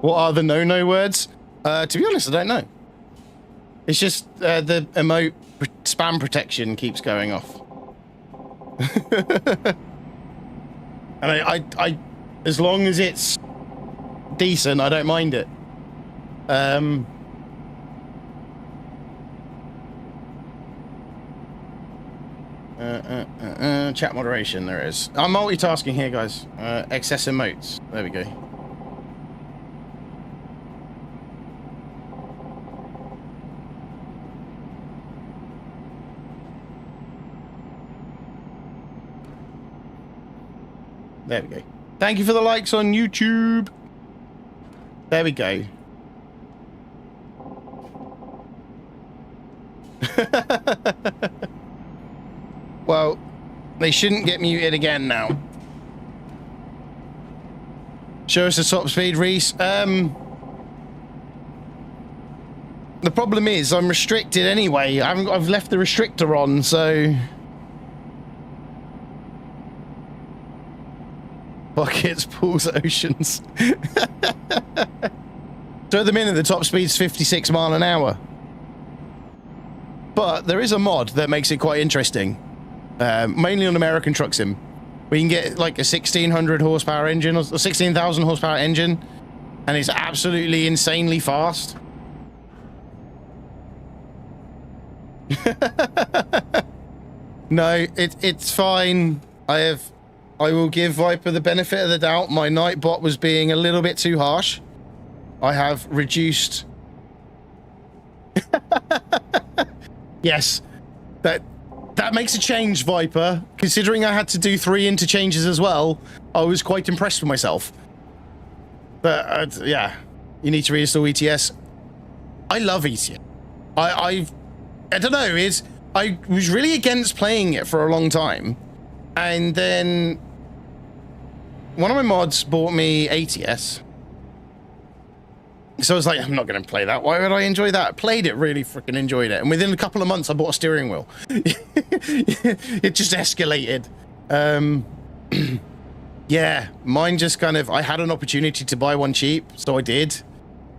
What are the no-no words? To be honest, I don't know. It's just the emote spam protection keeps going off. And I, as long as it's decent, I don't mind it. Chat moderation, there is. I'm multitasking here, guys. Excess emotes. There we go. There we go. Thank you for the likes on YouTube. There we go. Well, they shouldn't get muted again now. Show us the top speed, Reese. The problem is I'm restricted anyway. I've left the restrictor on, so buckets, pools, oceans. So at the minute, the top speed's 56 mile an hour. But there is a mod that makes it quite interesting. Mainly on American Truck Sim. We can get like a 1600 horsepower engine or 16,000 horsepower engine, and it's absolutely insanely fast. No, it's fine. I will give Viper the benefit of the doubt. My Nightbot was being a little bit too harsh. I have reduced. Yes, that makes a change, Viper. Considering I had to do 3 interchanges as well, I was quite impressed with myself. But yeah, you need to reinstall ETS. I love ETS. I don't know. I was really against playing it for a long time, and then one of my mods bought me ATS. So I was like, I'm not going to play that. Why would I enjoy that? Played it, really freaking enjoyed it. And within a couple of months, I bought a steering wheel. It just escalated. Yeah, mine just kind of, I had an opportunity to buy one cheap, so I did.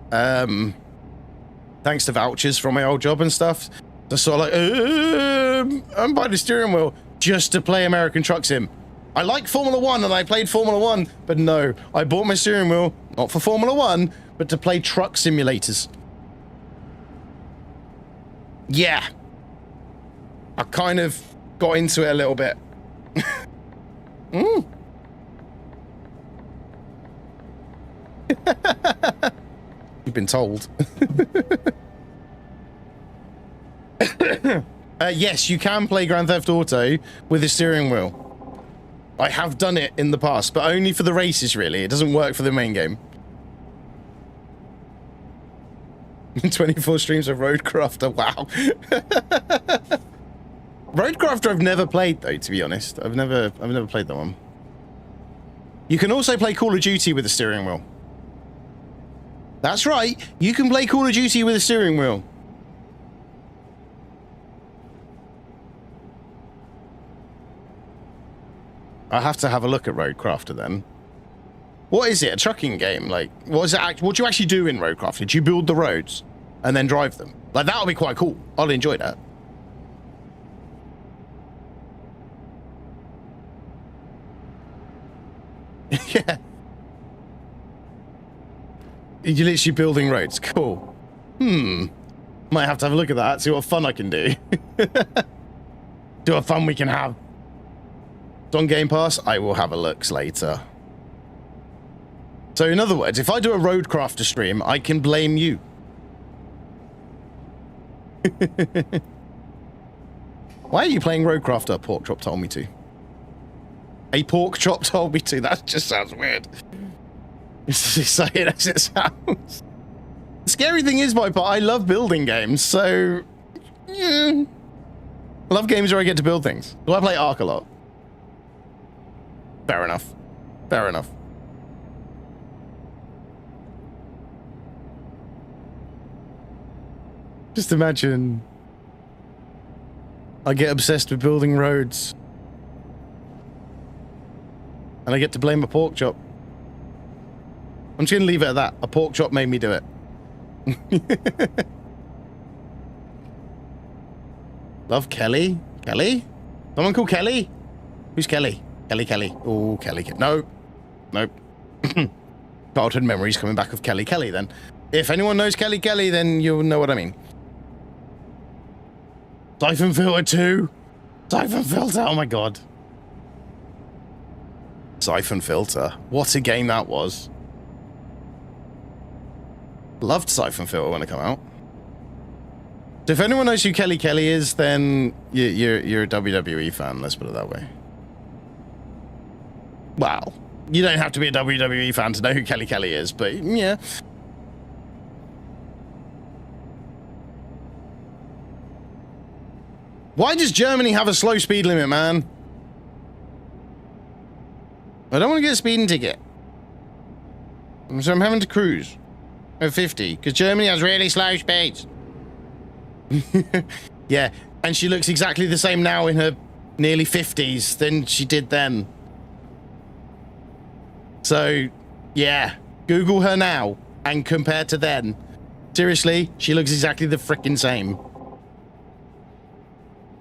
Thanks to vouchers from my old job and stuff. So sort of like, I'm buying the steering wheel just to play American Truck Sim. I like Formula 1 and I played Formula 1, but no, I bought my steering wheel not for Formula 1, but to play truck simulators. Yeah. I kind of got into it a little bit. You've been told. Yes, you can play Grand Theft Auto with a steering wheel. I have done it in the past, but only for the races, really. It doesn't work for the main game. 24 streams of Roadcrafter, wow. Roadcrafter I've never played, though, to be honest. I've never played that one. You can also play Call of Duty with a steering wheel. That's right, you can play Call of Duty with a steering wheel. I have to have a look at Roadcrafter then. What is it? A trucking game? Like, what is it? What do you actually do in Roadcrafter? Do you build the roads and then drive them? Like, that'll be quite cool. I'll enjoy that. Yeah. You're literally building roads. Cool. Might have to have a look at that, see what fun I can do. See what fun we can have. It's on Game Pass. I will have a look later. So in other words, if I do a Roadcrafter stream, I can blame you. Why are you playing Roadcrafter? Pork Chop told me to. A pork chop told me to. That just sounds weird. It's exciting as it sounds. The scary thing is, my part, I love building games, so... Yeah. I love games where I get to build things. Do I play Ark a lot? Fair enough. Fair enough. Just imagine... I get obsessed with building roads. And I get to blame a pork chop. I'm just going to leave it at that. A pork chop made me do it. Love Kelly? Kelly? Someone called Kelly? Who's Kelly? Kelly. Oh, Kelly. No. Nope. Childhood memories coming back of Kelly then. If anyone knows Kelly, then you'll know what I mean. Siphon Filter 2. Siphon Filter. Oh my god. Siphon Filter. What a game that was. Loved Siphon Filter when it came out. So if anyone knows who Kelly is, then you're a WWE fan, let's put it that way. Well, you don't have to be a WWE fan to know who Kelly is, but yeah. Why does Germany have a slow speed limit, man? I don't want to get a speeding ticket. So I'm having to cruise at 50, because Germany has really slow speeds. Yeah, and she looks exactly the same now in her nearly 50s than she did then. So, yeah, Google her now and compare to then. Seriously, she looks exactly the frickin' same.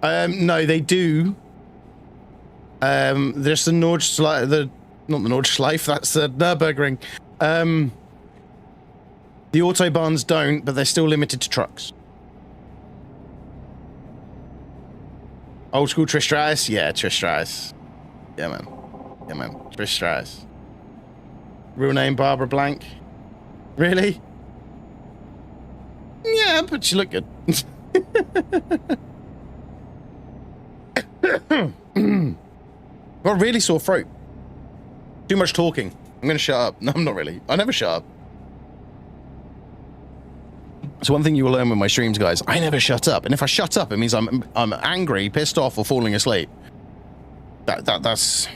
No, they do. There's the Nordschleife, not the Nordschleife, that's the Nürburgring. The Autobahns don't, but they're still limited to trucks. Old school Trish Stratus? Yeah, Trish Stratus. Yeah, man. Trish Stratus. Real name Barbara Blank. Really? Yeah, but she looked good. Got a really sore throat. Too much talking. I'm gonna shut up. No, I'm not really. I never shut up. So one thing you will learn with my streams, guys, I never shut up. And if I shut up, it means I'm angry, pissed off, or falling asleep. That's...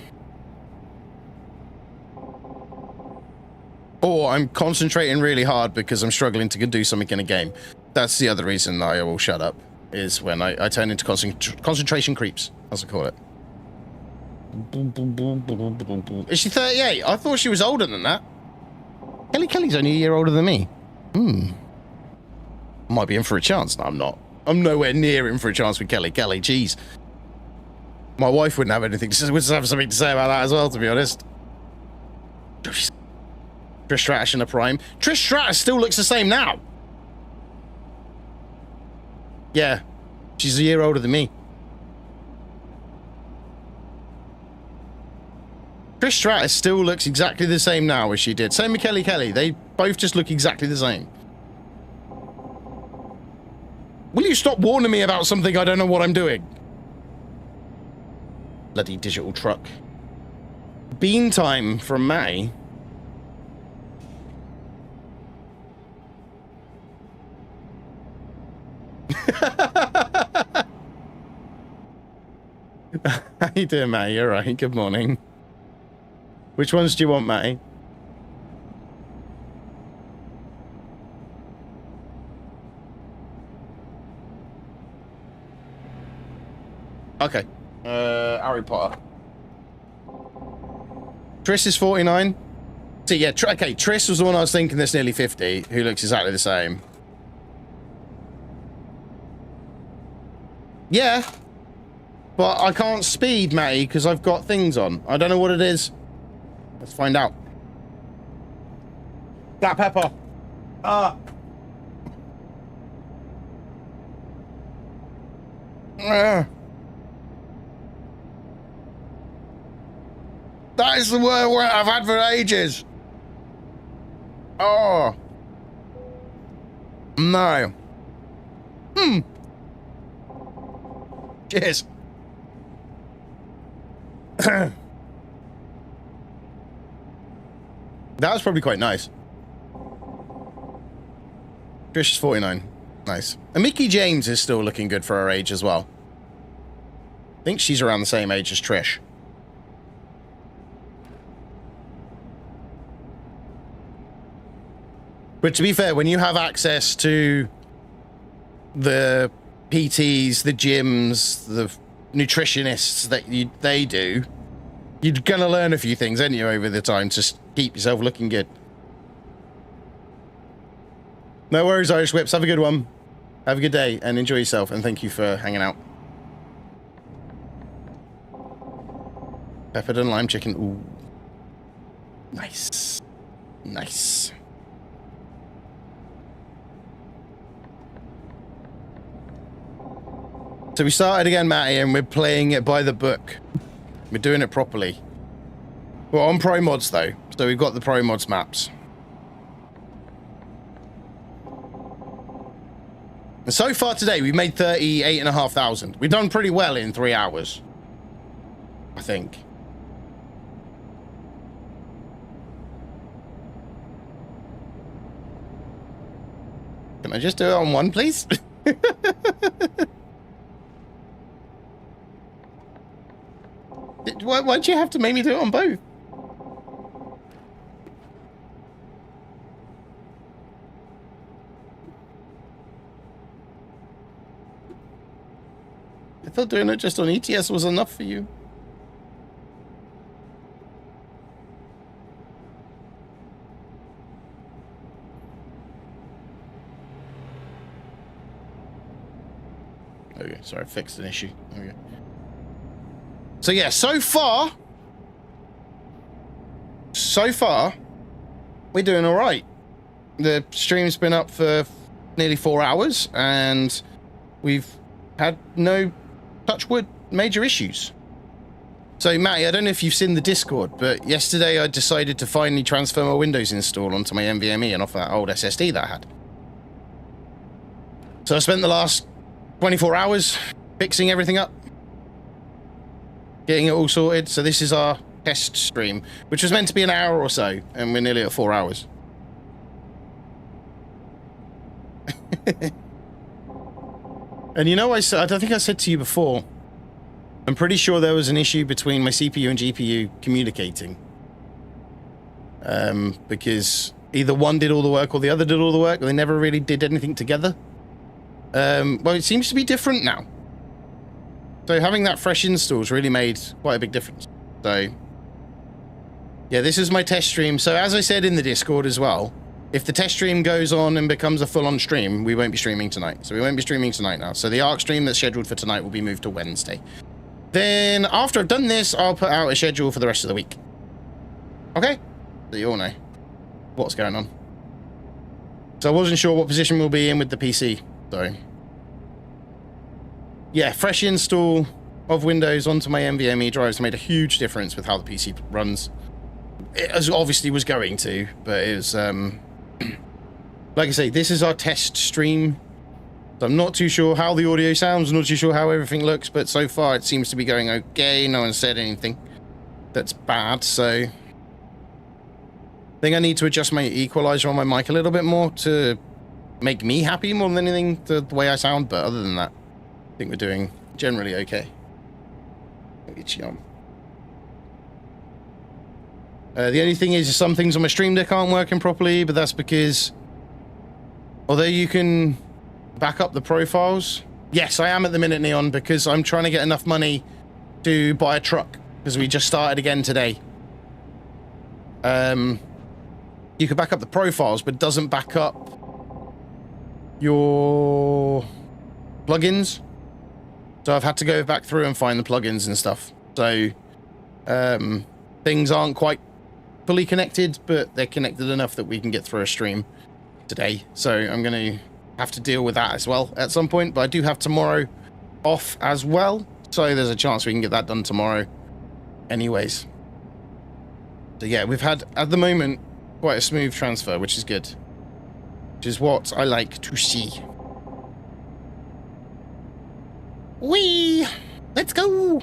Or I'm concentrating really hard because I'm struggling to do something in a game. That's the other reason that I will shut up, is when I turn into concentration creeps, as I call it. Is she 38? I thought she was older than that. Kelly's only a year older than me. Might be in for a chance. No, I'm not. I'm nowhere near in for a chance with Kelly. Kelly, jeez. My wife wouldn't have anything. Would have something to say about that as well, to be honest. Trish Stratus in a prime. Trish Stratus still looks the same now. Yeah, she's a year older than me. Trish Stratus still looks exactly the same now as she did. Same with Kelly Kelly. They both just look exactly the same. Will you stop warning me about something I don't know what I'm doing? Bloody digital truck. Bean time from May. How you doing, Matty? You're right. Good morning. Which ones do you want, Matty? Okay. Harry Potter. Triss is 49. So yeah, okay, Triss was the one I was thinking that's nearly 50, who looks exactly the same. Yeah. But I can't speed, Matty, because I've got things on. I don't know what it is. Let's find out. Black pepper. Ah. That is the word I've had for ages. Oh. No. Cheers. That was probably quite nice. Trish is 49. Nice. And Mickey James is still looking good for her age as well. I think she's around the same age as Trish. But to be fair, when you have access to the PTs, the gyms, the nutritionists that they do, you're gonna learn a few things, aren't you, over the time to keep yourself looking good. No worries, Irish Whips. Have a good one. Have a good day and enjoy yourself. And thank you for hanging out. Peppered and lime chicken. Ooh. Nice. Nice. So we started again, Matty, and we're playing it by the book. We're doing it properly. We're on ProMods, though. So we've got the ProMods maps. And so far today, we've made 38,500. We've done pretty well in 3 hours. I think. Can I just do it on one, please? Why'd you have to make me do it on both? I thought doing it just on ETS was enough for you. Okay, sorry, I fixed an issue. There we go. So yeah, so far, we're doing all right. The stream's been up for nearly 4 hours, and we've had no, touch wood, major issues. So Matty, I don't know if you've seen the Discord, but yesterday I decided to finally transfer my Windows install onto my NVMe and off that old SSD that I had. So I spent the last 24 hours fixing everything up, getting it all sorted. So this is our test stream, which was meant to be an hour or so, and we're nearly at 4 hours. And you know, I don't think I said to you before, I'm pretty sure there was an issue between my CPU and GPU communicating. Because either one did all the work or the other did all the work, and they never really did anything together. Well, it seems to be different now. So having that fresh install's really made quite a big difference. So, yeah, this is my test stream. So as I said in the Discord as well, if the test stream goes on and becomes a full-on stream, we won't be streaming tonight. So we won't be streaming tonight now. So the ARC stream that's scheduled for tonight will be moved to Wednesday. Then after I've done this, I'll put out a schedule for the rest of the week. Okay? So you all know what's going on. So I wasn't sure what position we'll be in with the PC. So yeah, fresh install of Windows onto my NVMe drives made a huge difference with how the PC runs. It obviously was going to, but it was like I say, this is our test stream. So I'm not too sure how the audio sounds, not too sure how everything looks, but so far it seems to be going okay. No one said anything that's bad, so I think I need to adjust my equalizer on my mic a little bit more to make me happy more than anything, the way I sound, but other than that, I think we're doing generally okay. The only thing is some things on my stream deck aren't working properly, but that's because although you can back up the profiles, yes, I am at the minute, Neon, because I'm trying to get enough money to buy a truck, because we just started again today. You can back up the profiles, but it doesn't back up your plugins. So I've had to go back through and find the plugins and stuff. So things aren't quite fully connected, but they're connected enough that we can get through a stream today. So I'm going to have to deal with that as well at some point. But I do have tomorrow off as well. So there's a chance we can get that done tomorrow anyways. So yeah, we've had, at the moment, quite a smooth transfer, which is good. Which is what I like to see. Whee! Let's go!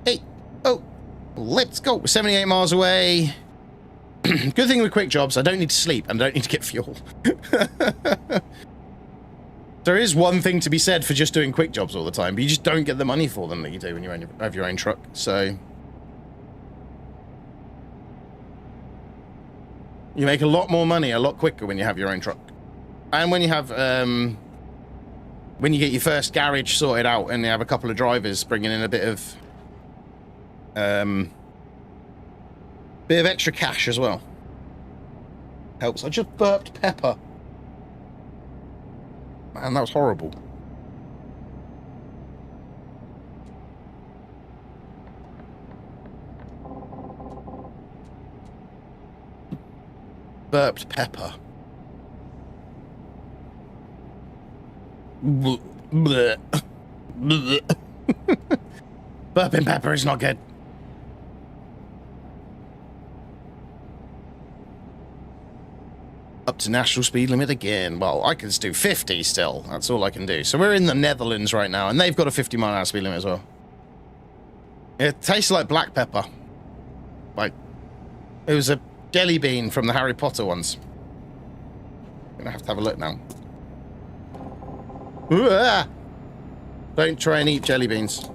Hey, oh, let's go. We're 78 miles away. Good thing with quick jobs, I don't need to sleep and I don't need to get fuel. There is one thing to be said for just doing quick jobs all the time, but you just don't get the money for them that you do when you have your own truck, so... You make a lot more money a lot quicker when you have your own truck. And when you have, when you get your first garage sorted out and you have a couple of drivers bringing in a bit of extra cash as well. Helps. I just burped pepper. Man, that was horrible. Burped pepper. Blech. Blech. Burping pepper is not good. Up to national speed limit again. Well, I can just do 50 still. That's all I can do. So we're in the Netherlands right now, and they've got a 50-mile-an-hour speed limit as well. It tastes like black pepper. Like, it was a jelly bean from the Harry Potter ones. Gonna have to have a look now. Don't try and eat jelly beans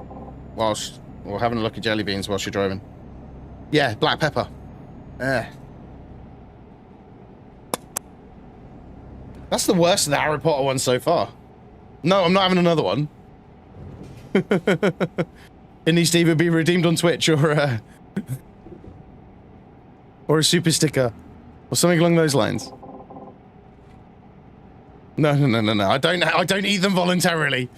whilst, or having a look at jelly beans whilst you're driving. Yeah, black pepper. That's the worst of the Harry Potter ones so far. No, I'm not having another one. It needs to either be redeemed on Twitch or a super sticker or something along those lines. No. I don't eat them voluntarily.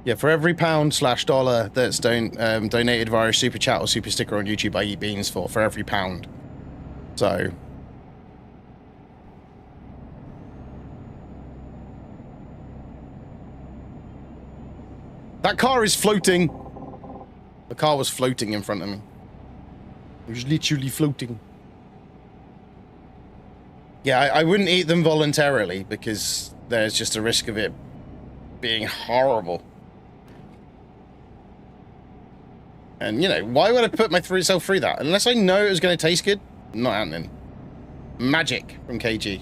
Yeah, for every £/$ that's donated via a super chat or super sticker on YouTube, I eat beans for every £. So that car is floating. The car was floating in front of me. It was literally floating. Yeah, I wouldn't eat them voluntarily because there's just a risk of it being horrible. And, you know, why would I put myself through that? Unless I know it was going to taste good, not happening. Magic from KD.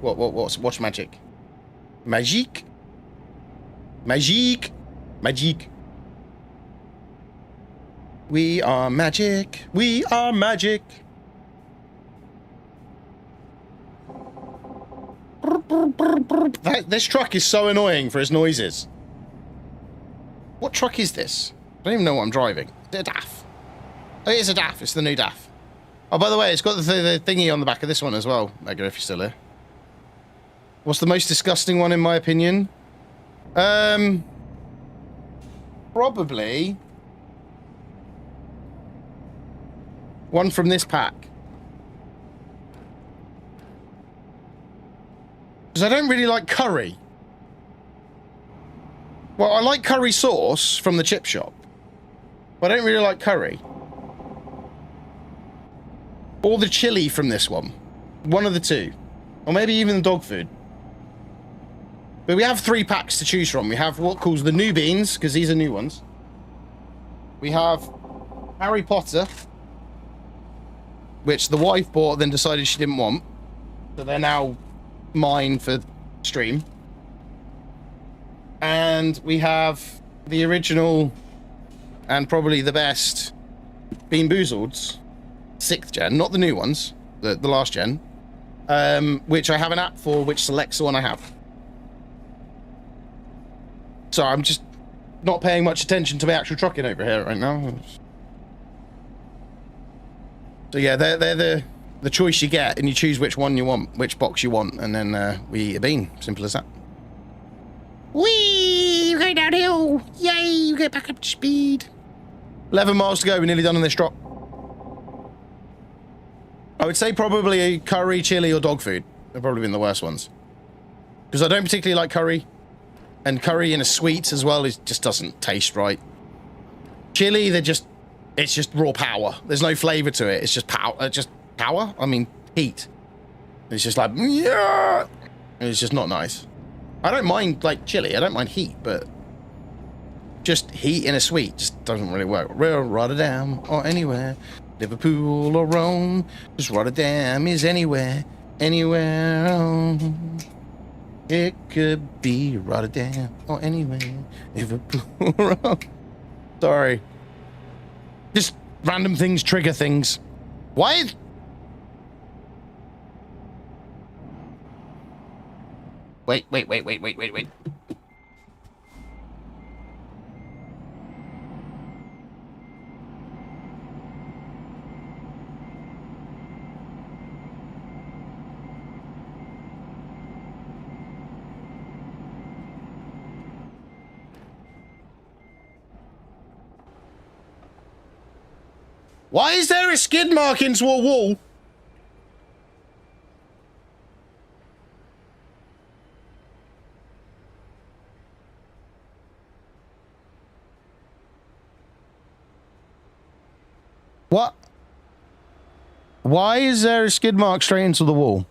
What's magic? Magic? Magic? Magic. We are magic. We are magic. This truck is so annoying for its noises. What truck is this? I don't even know what I'm driving. Is it a DAF? Oh, it is a DAF. It's the new DAF. Oh, by the way, it's got the thingy on the back of this one as well, Mega, if you're still here. What's the most disgusting one, in my opinion? Probably one from this pack. Because I don't really like curry. Well, I like curry sauce from the chip shop, but I don't really like curry. Or the chili from this one. One of the two. Or maybe even the dog food. But we have 3 packs to choose from. We have what calls the new beans, because these are new ones. We have Harry Potter, which the wife bought, then decided she didn't want. So they're now mine for stream. And we have the original and probably the best Bean Boozleds, 6th gen, not the new ones, the last gen, which I have an app for which selects the one I have. So I'm just not paying much attention to my actual trucking over here right now. So yeah, they're the choice you get, and you choose which one you want, which box you want, and then we eat a bean. Simple as that. Whee! You're going downhill! Yay! You get back up to speed. 11 miles to go. We're nearly done on this drop. I would say probably a curry, chili, or dog food. They've probably been the worst ones. Because I don't particularly like curry. And curry in a sweet as well just doesn't taste right. Chili, it's just raw power. There's no flavor to it. It's just power. I mean, heat. It's just like, yeah. It's just not nice. I don't mind, like, chili. I don't mind heat, but just heat in a sweet just doesn't really work. Rotterdam or anywhere. Liverpool or Rome. Just Rotterdam is anywhere. Anywhere. It could be Rotterdam or anywhere. Liverpool or Rome. Sorry. Just random things trigger things. Why? Wait. Why is there a skid mark into a wall? What? Why is there a skid mark straight into the wall?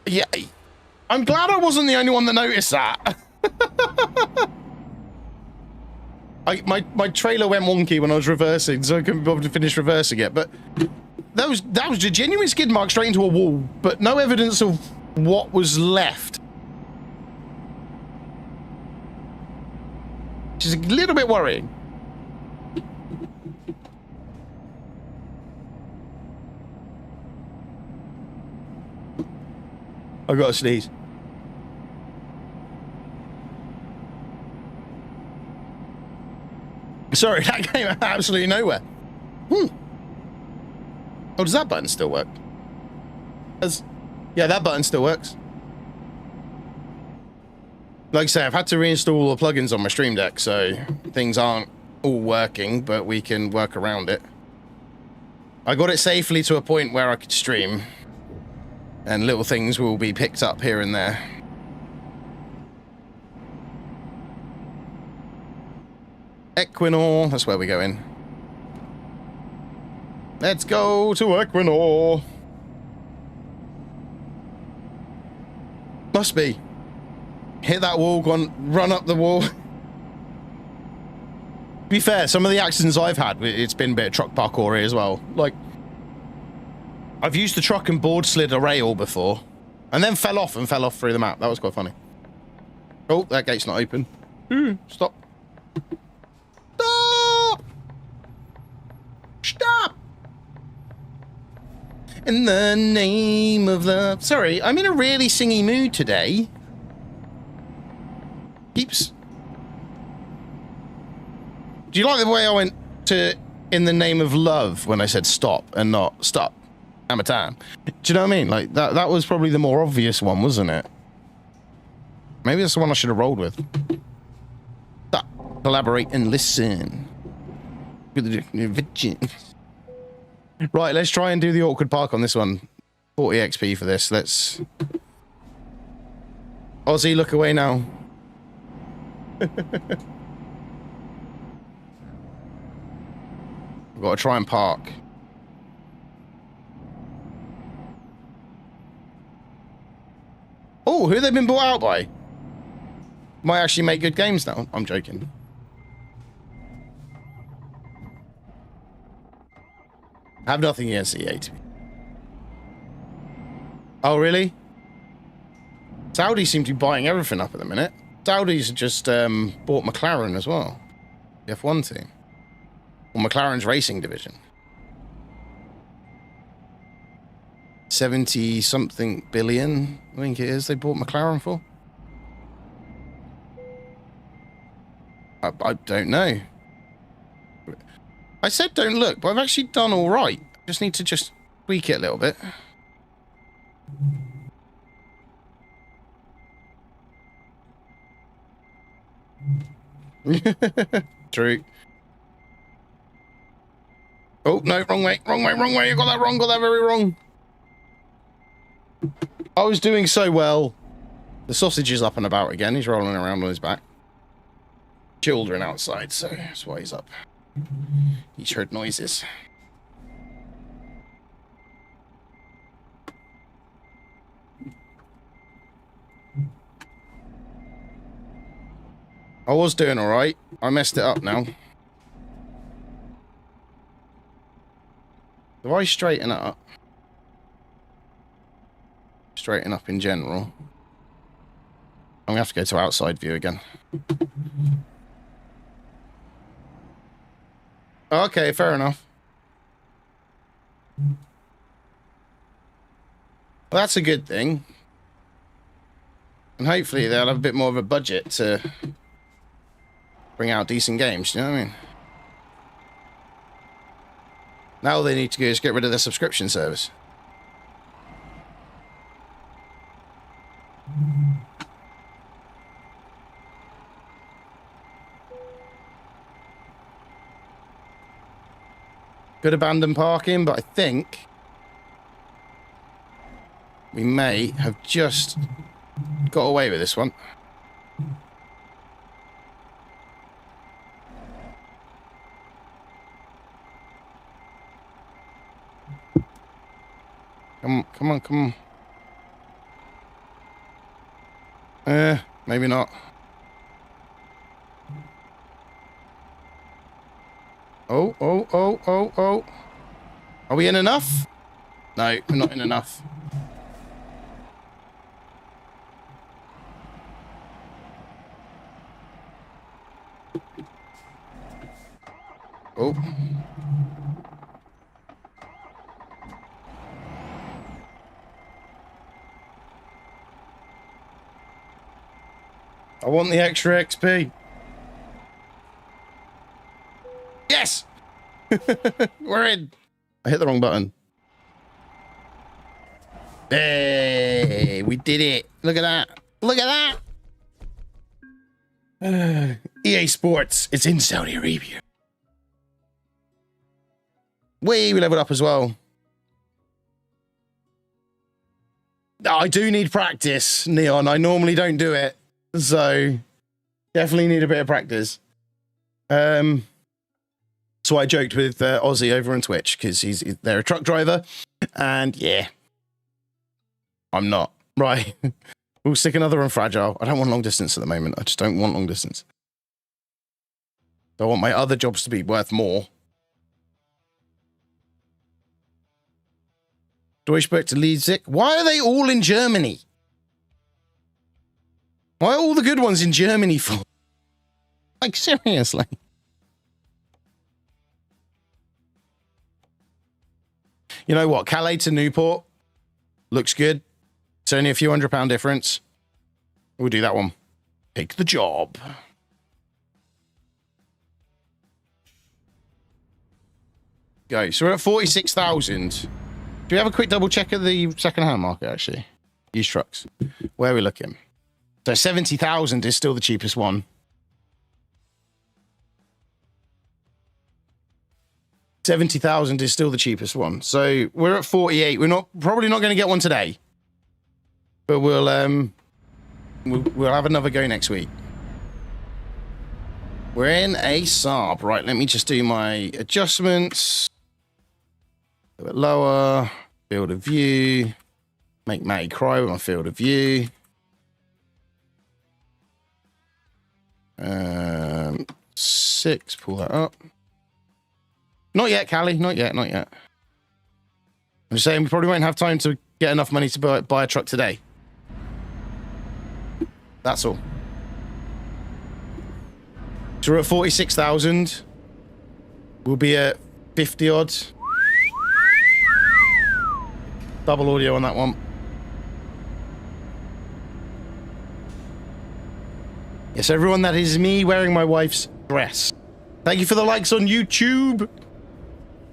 Yeah, I'm glad I wasn't the only one that noticed that. My trailer went wonky when I was reversing, so I couldn't be able to finish reversing it. But that was a genuine skid mark straight into a wall, but no evidence of what was left. Which is a little bit worrying. I gotta sneeze. Sorry, that came out absolutely nowhere. Oh, does that button still work? Yeah, that button still works. Like I say, I've had to reinstall all the plugins on my Stream Deck, so things aren't all working, but we can work around it. I got it safely to a point where I could stream, and little things will be picked up here and there. Equinor, that's where we go in. Let's go to Equinor. Must be. Hit that wall, go on, run up the wall. To be fair, some of the accidents I've had, it's been a bit of truck parkour as well. Like, I've used the truck and board slid a rail before, and then fell off through the map. That was quite funny. Oh, that gate's not open. Stop. Stop! Stop! In the name of love. Sorry, I'm in a really singy mood today. Do you like the way I went to in the name of love when I said stop and not stop? Hammer time. Do you know what I mean? Like that was probably the more obvious one, wasn't it? Maybe that's the one I should have rolled with. Stop. Collaborate and listen. Right, let's try and do the awkward park on this one. 40 XP for this. Let's... Ozzy, look away now. We've got to try and park. Oh, who they've been bought out by? Might actually make good games now. I'm joking. I have nothing against EA to me. Oh, really? Saudis seem to be buying everything up at the minute. Saudis just bought McLaren as well. The F1 team. Or McLaren's racing division. 70-something billion, I think it is, they bought McLaren for. I don't know. I said don't look, but I've actually done all right. Just need to just tweak it a little bit. True. Oh, no, wrong way, wrong way, wrong way. You got that very wrong. I was doing so well. The sausage is up and about again. He's rolling around on his back. Children outside, so that's why he's up. He's heard noises. I was doing all right. I messed it up now. If I straighten up in general, I'm gonna have to go to outside view again. Okay, fair enough. Well, that's a good thing. And hopefully they'll have a bit more of a budget to bring out decent games, you know what I mean? Now all they need to do is get rid of their subscription service. Good abandoned parking, but I think we may have just got away with this one. Come on. Maybe not. Oh. Are we in enough? No, we're not in enough. Oh. I want the extra XP. Yes! We're in. I hit the wrong button. Hey, we did it. Look at that. Look at that. EA Sports. It's in Saudi Arabia. We leveled up as well. I do need practice, Neon. I normally don't do it. So, definitely need a bit of practice. So I joked with Ozzy over on Twitch because they're a truck driver, and yeah, I'm not. Right, we'll stick another on fragile. I don't want long distance at the moment. I just don't want long distance. I want my other jobs to be worth more. Duisburg to Leipzig. Why are they all in Germany? Why are all the good ones in Germany for? Like, seriously. You know what? Calais to Newport looks good. It's only a few £100 difference. We'll do that one. Take the job. go. So we're at 46,000. Do we have a quick double check at the second-hand market, actually? Used trucks. Where are we looking? So 70,000 is still the cheapest one. 70,000 is still the cheapest one. So we're at 48. We're probably not going to get one today, but we'll have another go next week. We're in a Saab. Right, let me just do my adjustments. A bit lower. Field of view. Make Matty cry with my field of view. 6. Pull that up. Not yet, Callie. Not yet. I'm just saying we probably won't have time to get enough money to buy a truck today. That's all. So we're at 46,000. We'll be at 50 odd. Double audio on that one. Yes, everyone, that is me wearing my wife's dress. Thank you for the likes on YouTube.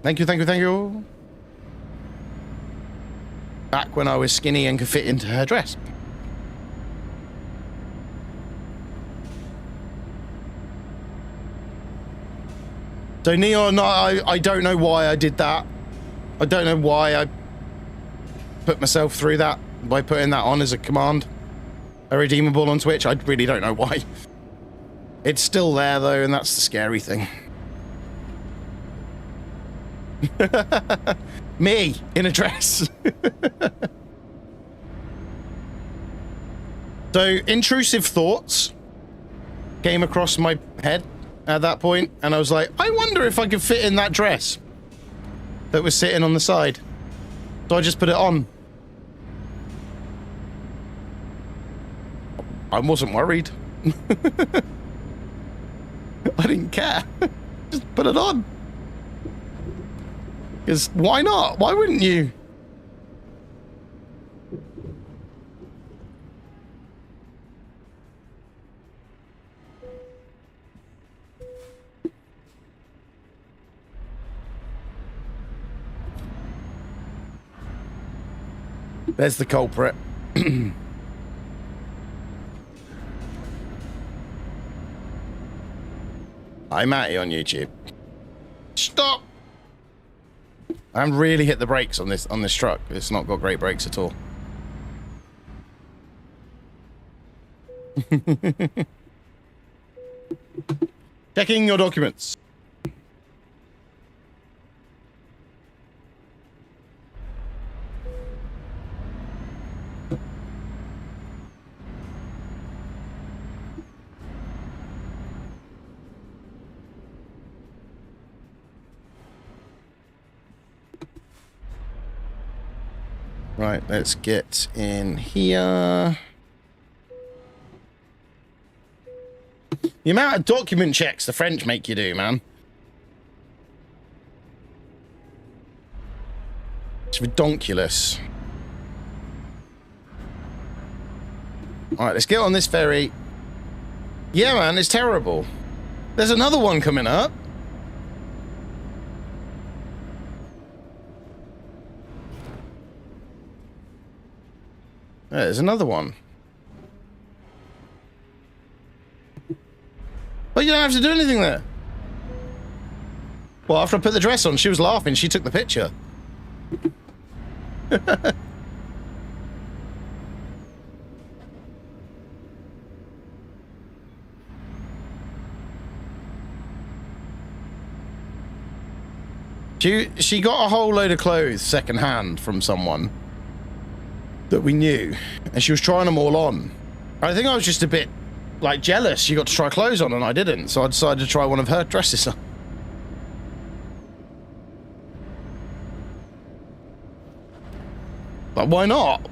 Thank you. Back when I was skinny and could fit into her dress. So Neon, I don't know why I did that. I don't know why I put myself through that by putting that on as a command. A redeemable on Twitch. I really don't know why. It's still there though, and that's the scary thing. Me in a dress. So intrusive thoughts came across my head at that point, and I was like, I wonder if I could fit in that dress that was sitting on the side. So I just put it on. I wasn't worried. I didn't care. Just put it on. Because why not? Why wouldn't you? There's the culprit. I'm Matty on YouTube. Stop! I haven't really hit the brakes on this truck. It's not got great brakes at all. Checking your documents. Right, let's get in here. The amount of document checks the French make you do, man. It's redonkulous. Alright, let's get on this ferry. Yeah, man, it's terrible. There's another one coming up. There's another one. But you don't have to do anything there. Well, after I put the dress on, she was laughing. She took the picture. She got a whole load of clothes secondhand from someone that we knew, and she was trying them all on. I think I was just a bit like jealous she got to try clothes on and I didn't, so I decided to try one of her dresses on. But why not?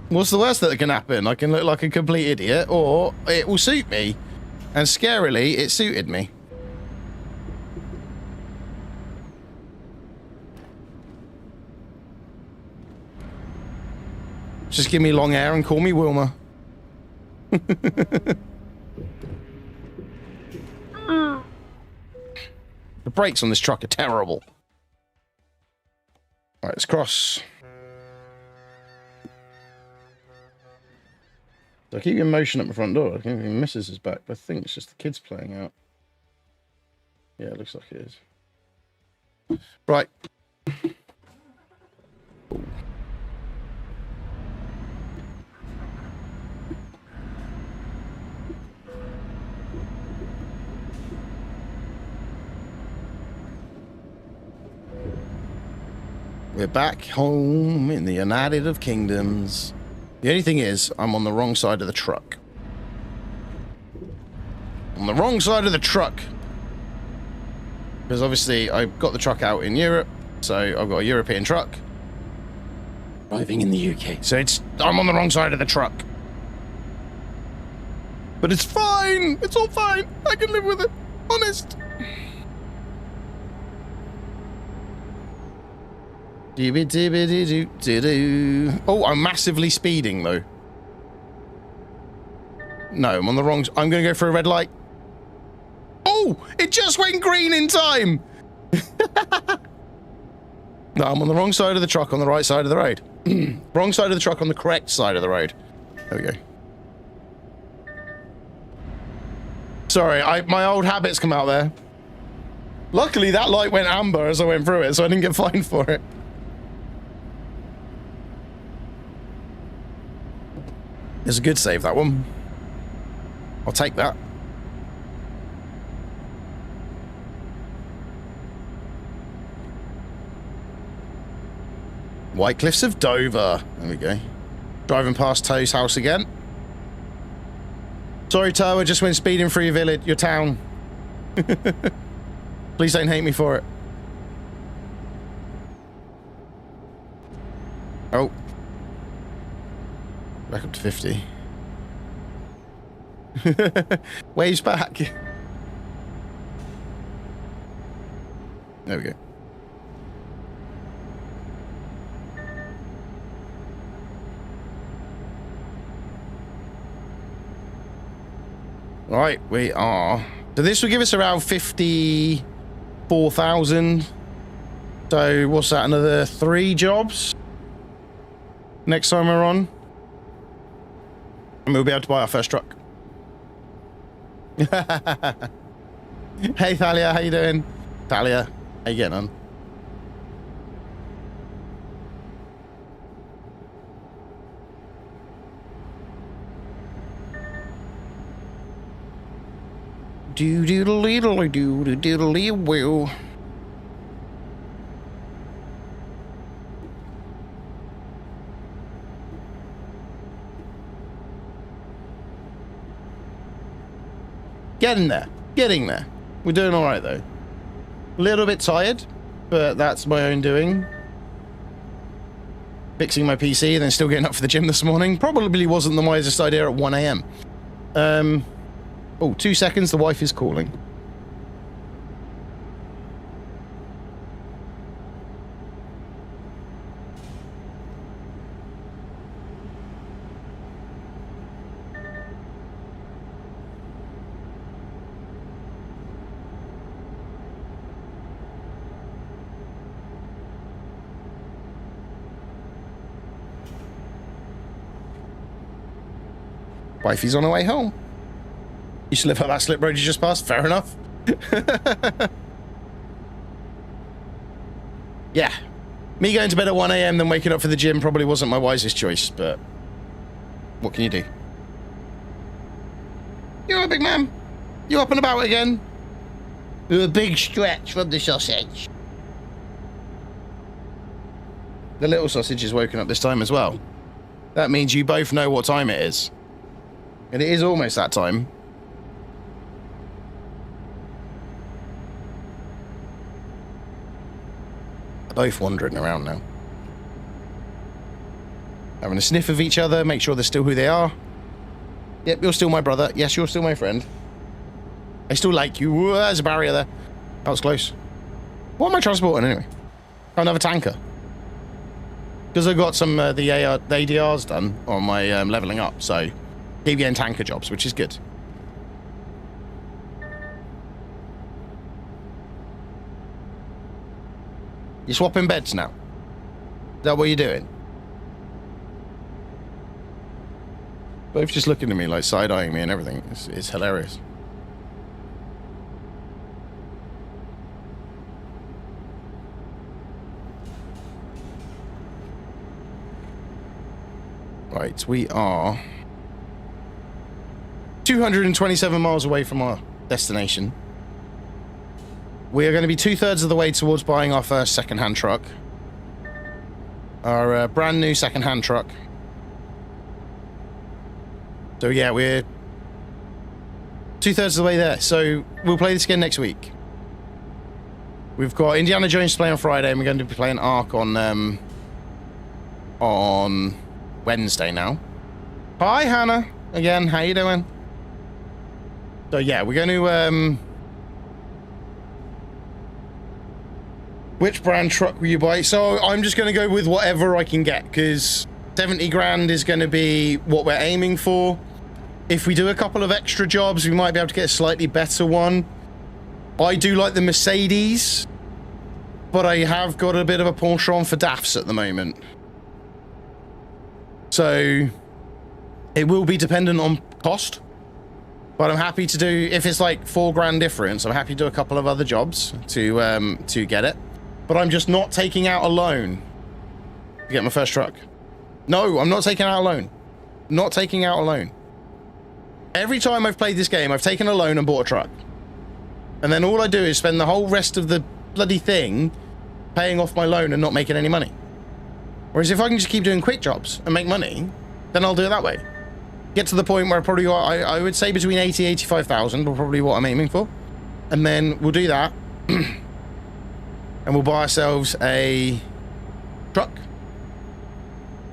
What's the worst that can happen? I can look like a complete idiot, or it will suit me. And scarily, it suited me. Just give me long hair and call me Wilma. The brakes on this truck are terrible. All right, let's cross. So I keep getting motion at my front door. I think Mrs. is back, but I think it's just the kids playing out. Yeah, it looks like it is. Right. We're back home in the United of Kingdoms. The only thing is, I'm on the wrong side of the truck. On the wrong side of the truck. Because obviously, I've got the truck out in Europe, so I've got a European truck. Driving in the UK. So I'm on the wrong side of the truck. But it's fine! It's all fine! I can live with it. Honest. Oh, I'm massively speeding, though. No, I'm on the wrong... I'm going to go for a red light. Oh, it just went green in time! No, I'm on the wrong side of the truck on the right side of the road. Wrong side of the truck on the correct side of the road. There we go. Sorry, my old habits come out there. Luckily, that light went amber as I went through it, so I didn't get fined for it. It's a good save, that one. I'll take that. White Cliffs of Dover. There we go. Driving past Toe's house again. Sorry, Toe, I just went speeding through your village, your town. Please don't hate me for it. Oh. Back up to 50. Waves back. There we go. Right, we are. So this will give us around 54,000. So what's that? Another 3 jobs next time we're on. And we'll be able to buy our first truck. Hey Thalia, how you doing? Thalia, how you getting on? Do-do-do-do-do-do-do-do-woo. Getting there. Getting there. We're doing alright, though. A little bit tired, but that's my own doing. Fixing my PC and then still getting up for the gym this morning probably wasn't the wisest idea at 1 AM. Oh, 2 seconds, the wife is calling. Wifey's on her way home. Used to live up that slip road you just passed. Fair enough. Yeah. Me going to bed at 1 AM then waking up for the gym probably wasn't my wisest choice, but what can you do? You're a big man. You up and about again? A big stretch from the sausage. The little sausage is woken up this time as well. That means you both know what time it is. And it is almost that time. Both wandering around now. Having a sniff of each other, make sure they're still who they are. Yep, you're still my brother. Yes, you're still my friend. I still like you. Ooh, there's a barrier there. That was close. What am I transporting anyway? Oh, another tanker. Because I got some the ADRs done on my leveling up, so keep getting tanker jobs, which is good. You swapping beds now? Is that what you're doing? Both just looking at me like side-eyeing me and everything. It's hilarious. Right, we are 227 miles away from our destination. We are going to be 2/3 of the way towards buying our first second-hand truck. Our brand new second-hand truck. So yeah, we're 2/3 of the way there. So we'll play this again next week. We've got Indiana Jones to play on Friday, and we're going to be playing Ark on Wednesday now. Hi, Hannah. Again, how you doing? So yeah, we're going to which brand truck will you buy? So I'm just going to go with whatever I can get, because 70 grand is going to be what we're aiming for. If we do a couple of extra jobs, we might be able to get a slightly better one. I do like the Mercedes, but I have got a bit of a penchant for DAFs at the moment. So it will be dependent on cost, but I'm happy to do, if it's like 4 grand difference, I'm happy to do a couple of other jobs to get it. But I'm just not taking out a loan to get my first truck. No, I'm not taking out a loan. Not taking out a loan. Every time I've played this game, I've taken a loan and bought a truck. And then all I do is spend the whole rest of the bloody thing paying off my loan and not making any money. Whereas if I can just keep doing quick jobs and make money, then I'll do it that way. Get to the point where I probably got, I would say between 80 and 85,000 will probably what I'm aiming for. And then we'll do that. And we'll buy ourselves a truck.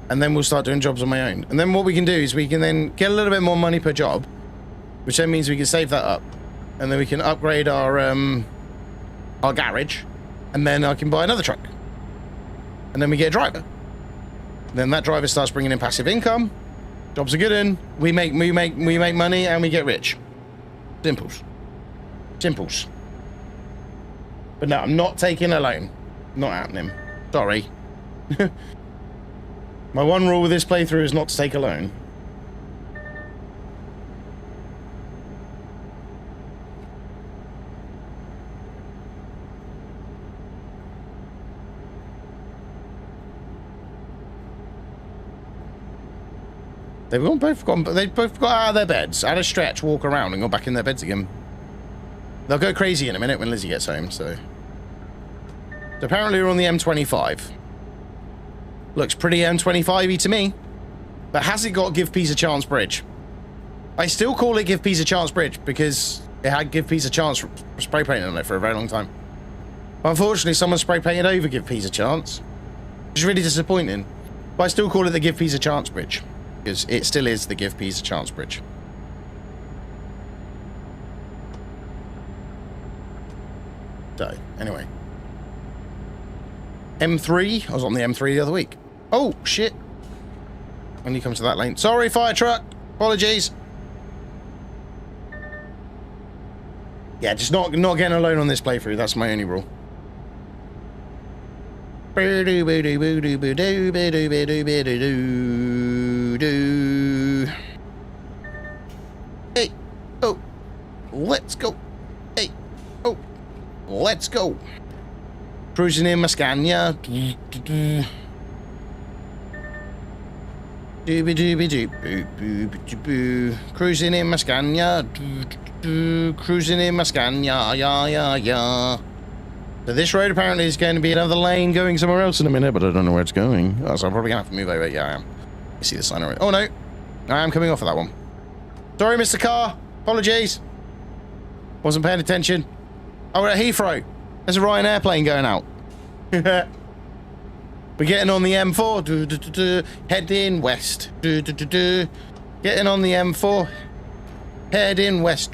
And then we'll start doing jobs on my own. And then what we can do is we can then get a little bit more money per job, which then means we can save that up. And then we can upgrade our garage. And then I can buy another truck. And then we get a driver. Then that driver starts bringing in passive income. Jobs are good in. We make money and we get rich. Simples. Simples. But no, I'm not taking a loan. Not happening. Sorry. My one rule with this playthrough is not to take a loan. They both got out of their beds, had a stretch, walk around, and go back in their beds again. They'll go crazy in a minute when Lizzie gets home, so apparently we're on the M25. Looks pretty M25-y to me. But has it got Give Peace a Chance Bridge? I still call it Give Peace a Chance Bridge because it had Give Peace a Chance spray painted on it for a very long time. But unfortunately, someone spray painted over Give Peace a Chance, which is really disappointing. But I still call it the Give Peace a Chance Bridge because it still is the Give Peace a Chance Bridge. So, anyway. M3. I was on the M3 the other week. Oh, shit. When you come to that lane. Sorry, fire truck. Apologies. Yeah, just not getting a loan on this playthrough. That's my only rule. Hey. Oh. Let's go. Hey. Oh. Let's go. Cruising in my Scania. Cruising in my Scania. Cruising in my Scania. Yeah. So this road apparently is going to be another lane going somewhere else in a minute, but I don't know where it's going. Oh, so I'm probably going to have to move over. Yeah, I am. You see the sign already. Oh, no. I am coming off of that one. Sorry, Mr. Car. Apologies. Wasn't paying attention. Oh, we're at Heathrow. There's a Ryanair plane going out. We're getting on the M4. Heading west. Getting on the M4. Heading west.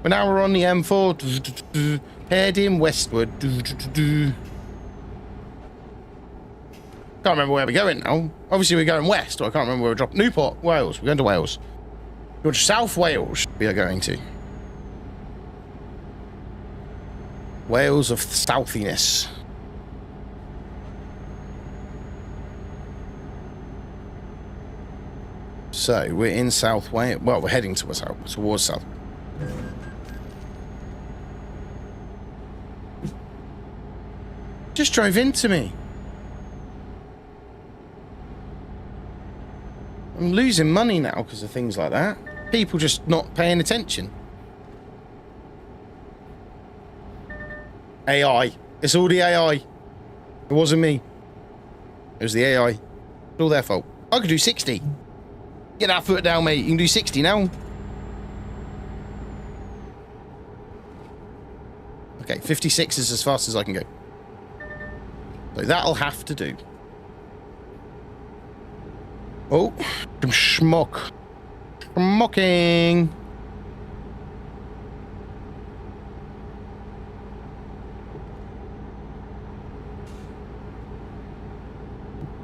But now we're on the M4. Heading westward. Can't remember where we're going now. Obviously we're going west. Or I can't remember where we're dropping. Newport, Wales. We're going to Wales. Go to South Wales we are going to. Wales of Southiness. So we're in South Wales. Well, we're heading towards South. Just drove into me. I'm losing money now because of things like that. People just not paying attention. AI. It's all the AI. It wasn't me. It was the AI. It's all their fault. I could do 60. Get that foot down, mate. You can do 60 now. Okay, 56 is as fast as I can go. So that'll have to do. Oh, some schmuck. Schmucking.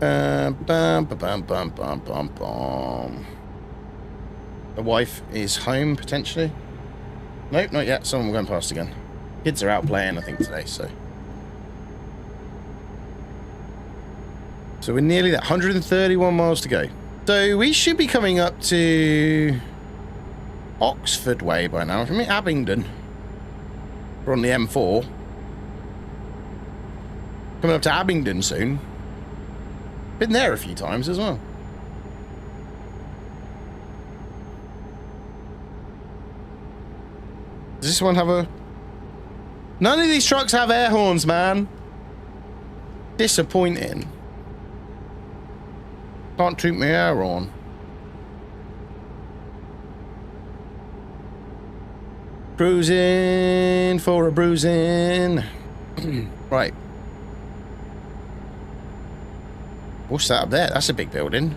Bum, bum, bum, bum, bum, bum. The wife is home, potentially. Nope, not yet. Someone going past again. Kids are out playing, I think, today, so. So we're nearly there. 131 miles to go. So we should be coming up to Oxford way by now. I mean, Abingdon. We're on the M4. Coming up to Abingdon soon. Been there a few times as well. Does this one have a... None of these trucks have air horns, man. Disappointing. Can't toot my air on. Cruising for a bruising. Right. What's that up there? That's a big building.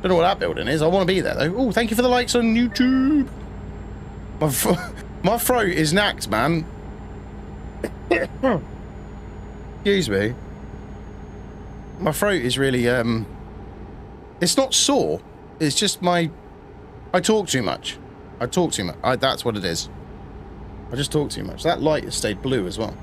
Don't know what that building is. I want to be there though. Oh, thank you for the likes on YouTube. My throat is knacked, man. Excuse me. My throat is really it's not sore. It's just I talk too much. That's what it is. I just talk too much. That light has stayed blue as well.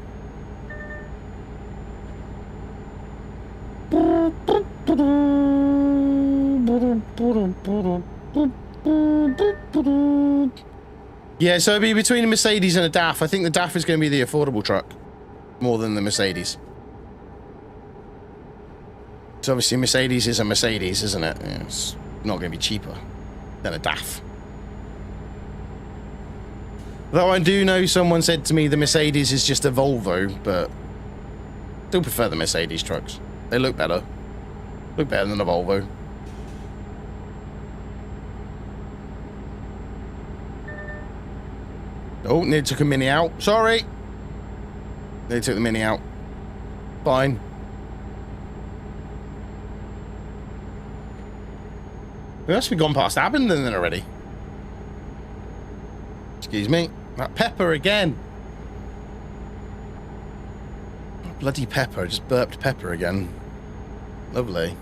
Yeah, so it'll be between a Mercedes and a DAF. I think the DAF is going to be the affordable truck more than the Mercedes. So obviously Mercedes is a Mercedes, isn't it? Yeah, it's not going to be cheaper than a DAF. Though I do know someone said to me the Mercedes is just a Volvo, but still prefer the Mercedes trucks. They look better. Look better than a Volvo. Oh, nearly took a Mini out. Sorry. They took the Mini out. Fine. We must have gone past Abingdon then already. Excuse me. That pepper again. Oh, bloody pepper. I just burped pepper again. Lovely.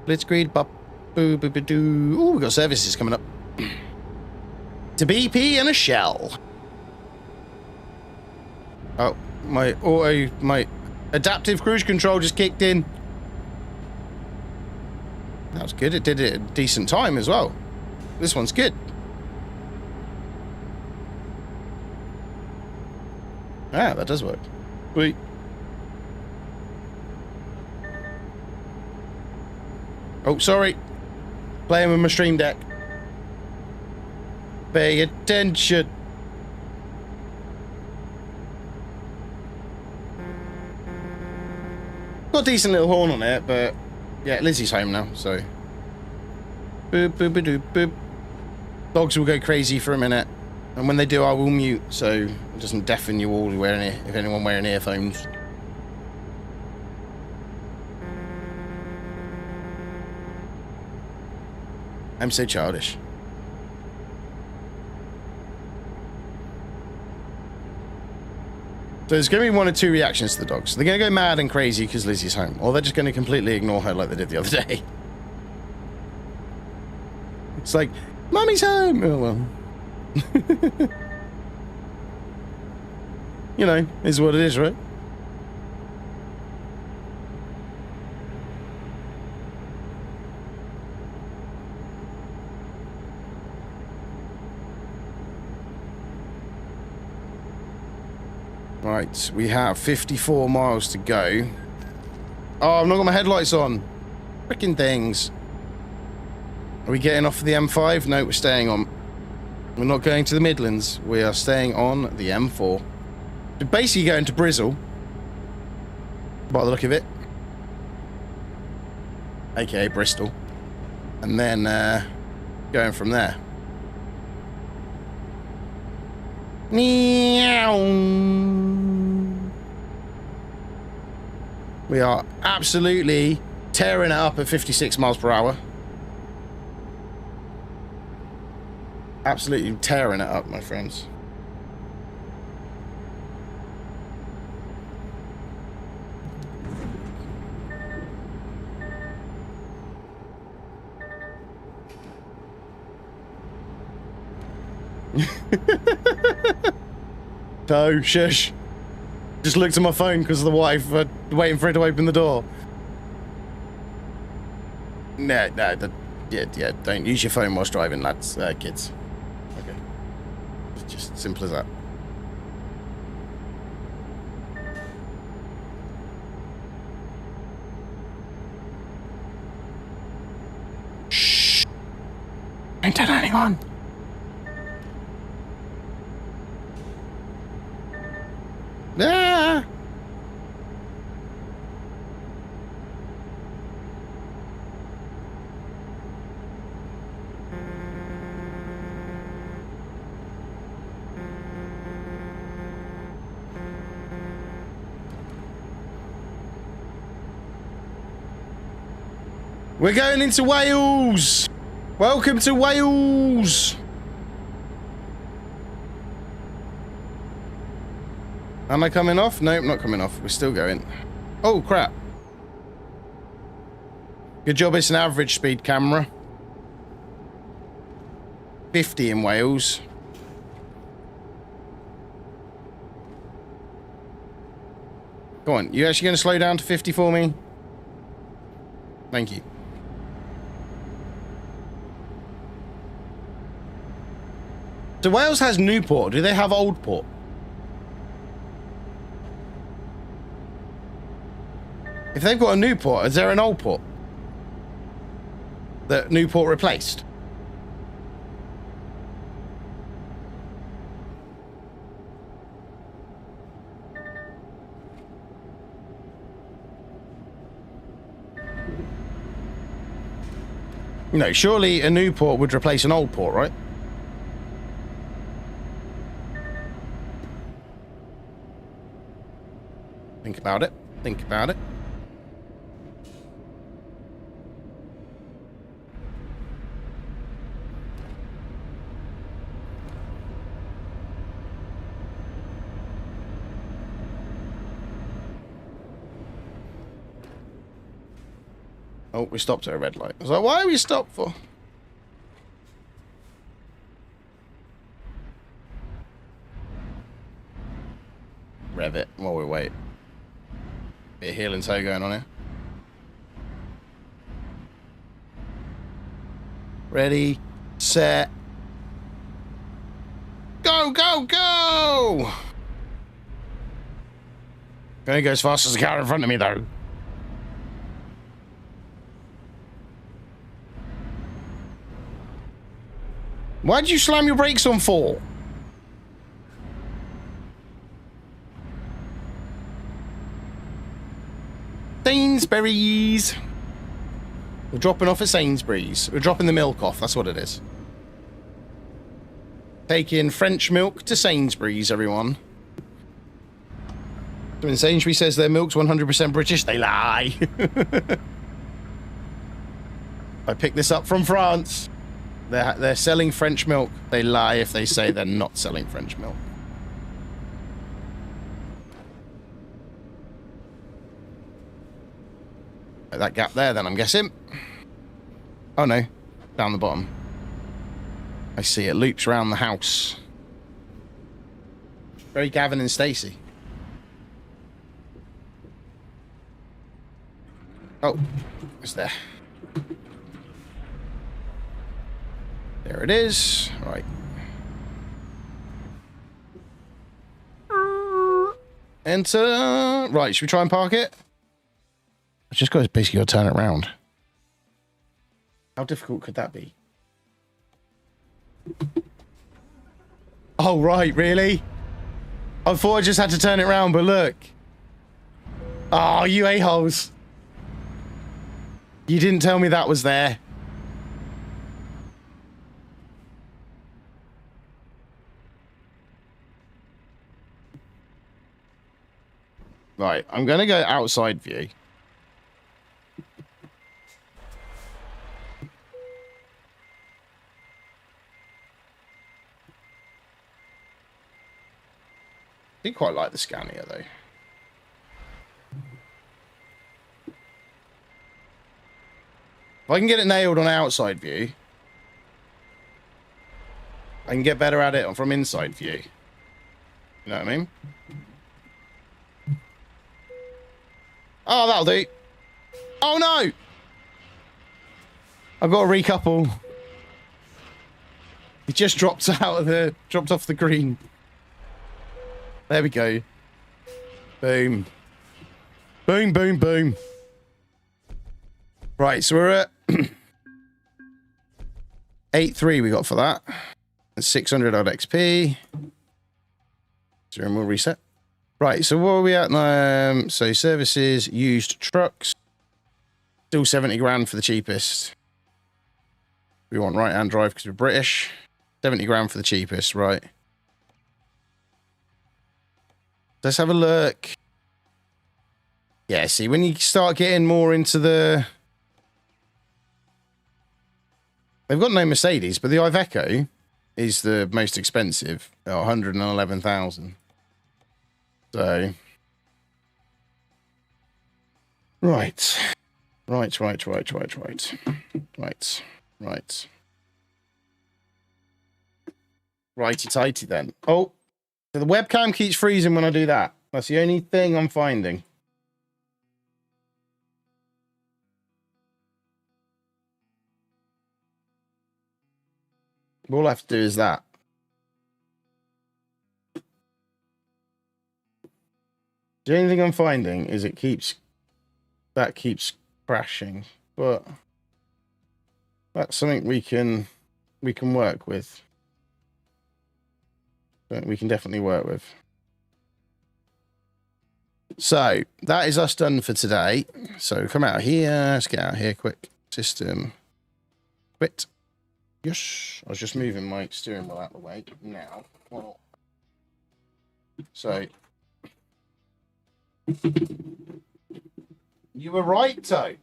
Blitzkrieg, bop, boo, boo, boo, doo. Ooh, we got services coming up. To BP and a Shell. Oh, my adaptive cruise control just kicked in. That was good. It did it at a decent time as well. This one's good. Ah, that does work. Sweet. Oh, sorry. Playing with my stream deck. Pay attention. Got a decent little horn on it, but yeah, Lizzie's home now, so. Boop, boop, boop, boop, boop. Dogs will go crazy for a minute, and when they do, I will mute, so it doesn't deafen you all if anyone wearing earphones. I'm so childish. So there's going to be one or two reactions to the dogs. They're going to go mad and crazy because Lizzie's home, or they're just going to completely ignore her like they did the other day. It's like, Mummy's home! Oh, well. You know, is what it is, right? Right, we have 54 miles to go. Oh, I've not got my headlights on. Frickin' things. Are we getting off of the M5? No, we're staying on. We're not going to the Midlands. We are staying on the M4. We're basically going to Brizzle. By the look of it. AKA Bristol. And then going from there. Meow. We are absolutely tearing it up at 56 miles per hour. Absolutely tearing it up, my friends. No, shush. Just looked at my phone because of the wife waiting for it to open the door. No, yeah, don't use your phone whilst driving, lads, kids. Okay. It's just simple as that. Shh. Don't tell anyone. Ah! We're going into Wales! Welcome to Wales! Am I coming off? Nope, not coming off. We're still going. Oh, crap. Good job it's an average speed camera. 50 in Wales. Go on, you actually going to slow down to 50 for me? Thank you. So Wales has Newport. Do they have Oldport? If they've got a Newport, is there an Oldport that Newport replaced? No, surely a Newport would replace an Oldport, right? Think about it. Think about it. Oh, we stopped at a red light. I was like, why are we stopped for? Rev it while we wait. Bit of heel and toe going on here. Ready, set, go, go, go! Gonna go as fast as the car in front of me, though. Why'd you slam your brakes on for? Sainsbury's. We're dropping off at Sainsbury's. We're dropping the milk off, that's what it is. Taking French milk to Sainsbury's, everyone. When Sainsbury's says their milk's 100% British, they lie. I picked this up from France. They're selling French milk. They lie if they say they're not selling French milk. That gap there, then, I'm guessing. Oh, no. Down the bottom. I see it loops around the house. Very Gavin and Stacey. Oh, it's there. There it is. Right. Enter. Right, should we try and park it? I just got to basically got to turn it around. How difficult could that be? Oh, right, really? I thought I just had to turn it around, but look. Oh, you a-holes. You didn't tell me that was there. Right, I'm going to go outside view. I do quite like the Scania, though. If I can get it nailed on outside view, I can get better at it from inside view. You know what I mean? Oh, that'll do. Oh, no! I've got to recouple. It just dropped off the green. There we go. Boom. Boom, boom, boom. Right, so we're at 8.3 we got for that. And 600 odd XP. So we'll reset. Right, so what are we at now? So services, used trucks. Still 70 grand for the cheapest. We want right-hand drive because we're British. 70 grand for the cheapest, right. Let's have a look. Yeah, see, when you start getting more into the... They've got no Mercedes, but the Iveco is the most expensive at 111,000. So... Right. Right. Righty-tighty then. Oh! So the webcam keeps freezing when I do that. That's the only thing I'm finding. All I have to do is that. The only thing I'm finding is that keeps crashing. But that's something we can work with. We can definitely work with. So that is us done for today. So come out here. Let's get out here quick. System. Quit. Yes. I was just moving my steering wheel out of the way now. Well, so you were right, Toe.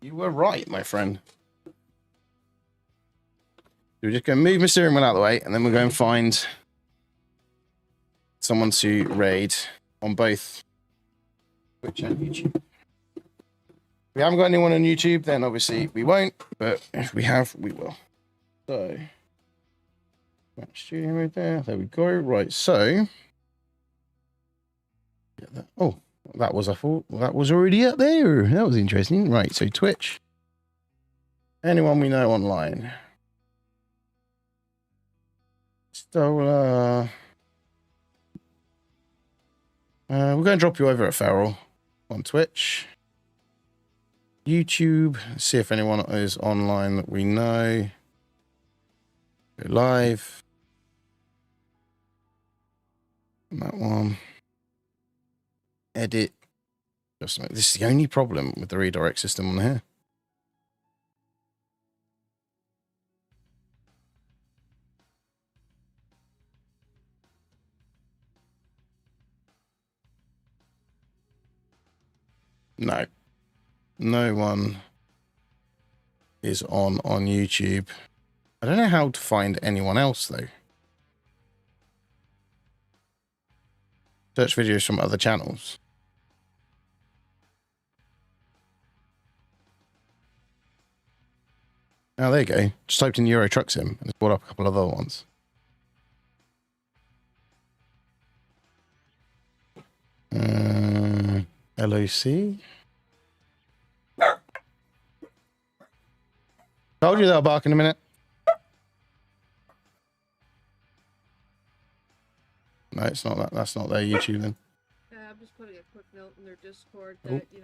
You were right, my friend. We're just going to move my steering wheel out of the way, and then we'll go and find someone to raid on both Twitch and YouTube. If we haven't got anyone on YouTube, then obviously we won't, but if we have, we will. So, match studio mode there. There we go. Right, so. Oh, that was, I thought, that was already up there. That was interesting. Right, so Twitch. Anyone we know online. So, we're going to drop you over at Feral on Twitch. YouTube, see if anyone is online that we know. Go live. That one. Edit. This is the only problem with the redirect system on here. No. No one is on YouTube. I don't know how to find anyone else though. Search videos from other channels. Oh, there you go. Just typed in Euro Truck Sim and it's brought up a couple of other ones. LOC. Told you they'll bark in a minute. No, it's not that. That's not their YouTube then. Yeah, I'm just putting a quick note in their Discord that, you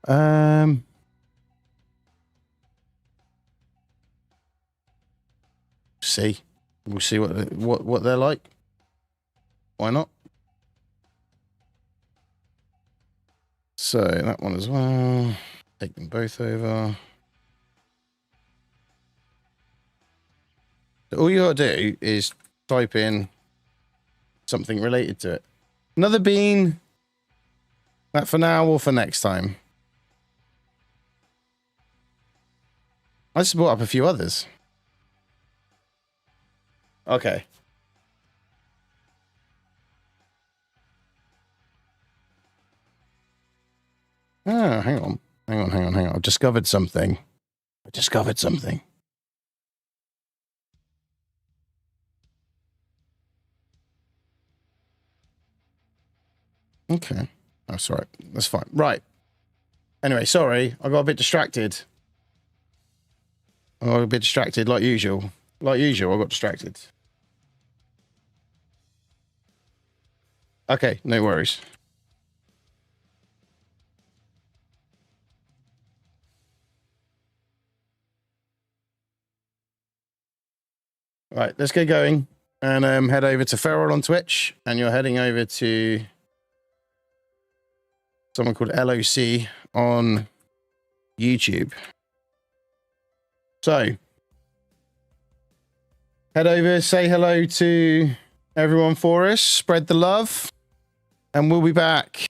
know. See. We'll see what they're like. Why not? So that one as well. Take them both over. So all you gotta do is type in something related to it. Another bean. That for now or for next time. I just brought up a few others. Okay. Ah, hang on. I've discovered something. Okay. That's right. That's fine. Right. Anyway, sorry. I got a bit distracted. Like usual. I got distracted. Okay, no worries. Right, let's get going and head over to Feral on Twitch, and you're heading over to someone called LOC on YouTube. So head over, say hello to everyone for us, spread the love, and we'll be back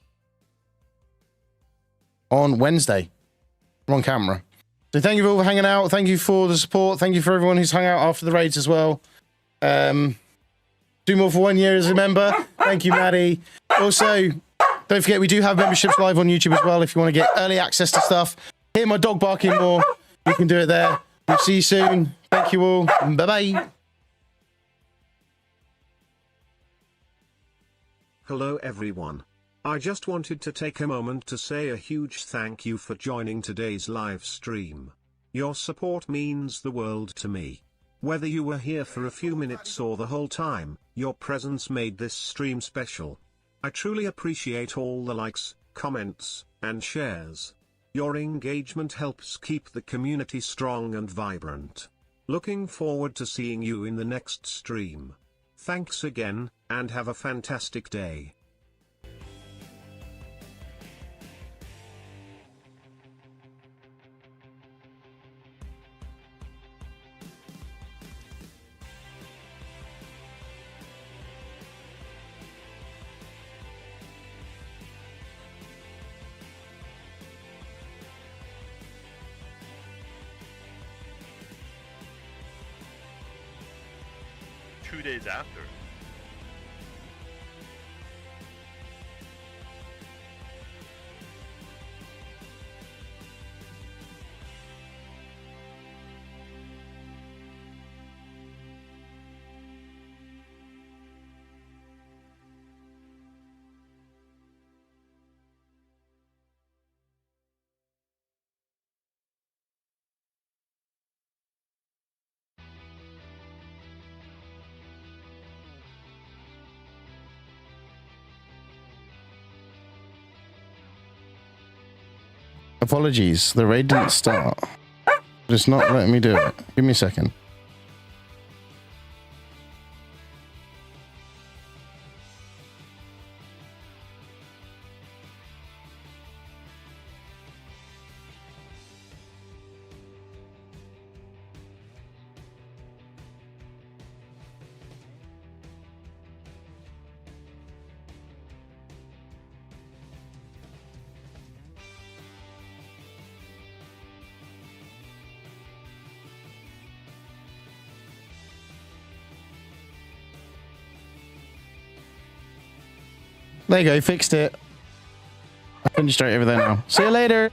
on Wednesday. I'm on camera. So thank you all for hanging out. Thank you for the support. Thank you for everyone who's hung out after the raids as well. 2 more for 1 year as a member. Thank you, Maddie. Also, don't forget we do have memberships live on YouTube as well. If you want to get early access to stuff, hear my dog barking more, you can do it there. We'll see you soon. Thank you all. Bye-bye. Hello everyone. I just wanted to take a moment to say a huge thank you for joining today's live stream. Your support means the world to me. Whether you were here for a few minutes or the whole time, your presence made this stream special. I truly appreciate all the likes, comments, and shares. Your engagement helps keep the community strong and vibrant. Looking forward to seeing you in the next stream. Thanks again, and have a fantastic day. Two days after. Apologies, the raid didn't start. It's not letting me do it. Give me a second. There you go, fixed it. I can straight over there now. See you later.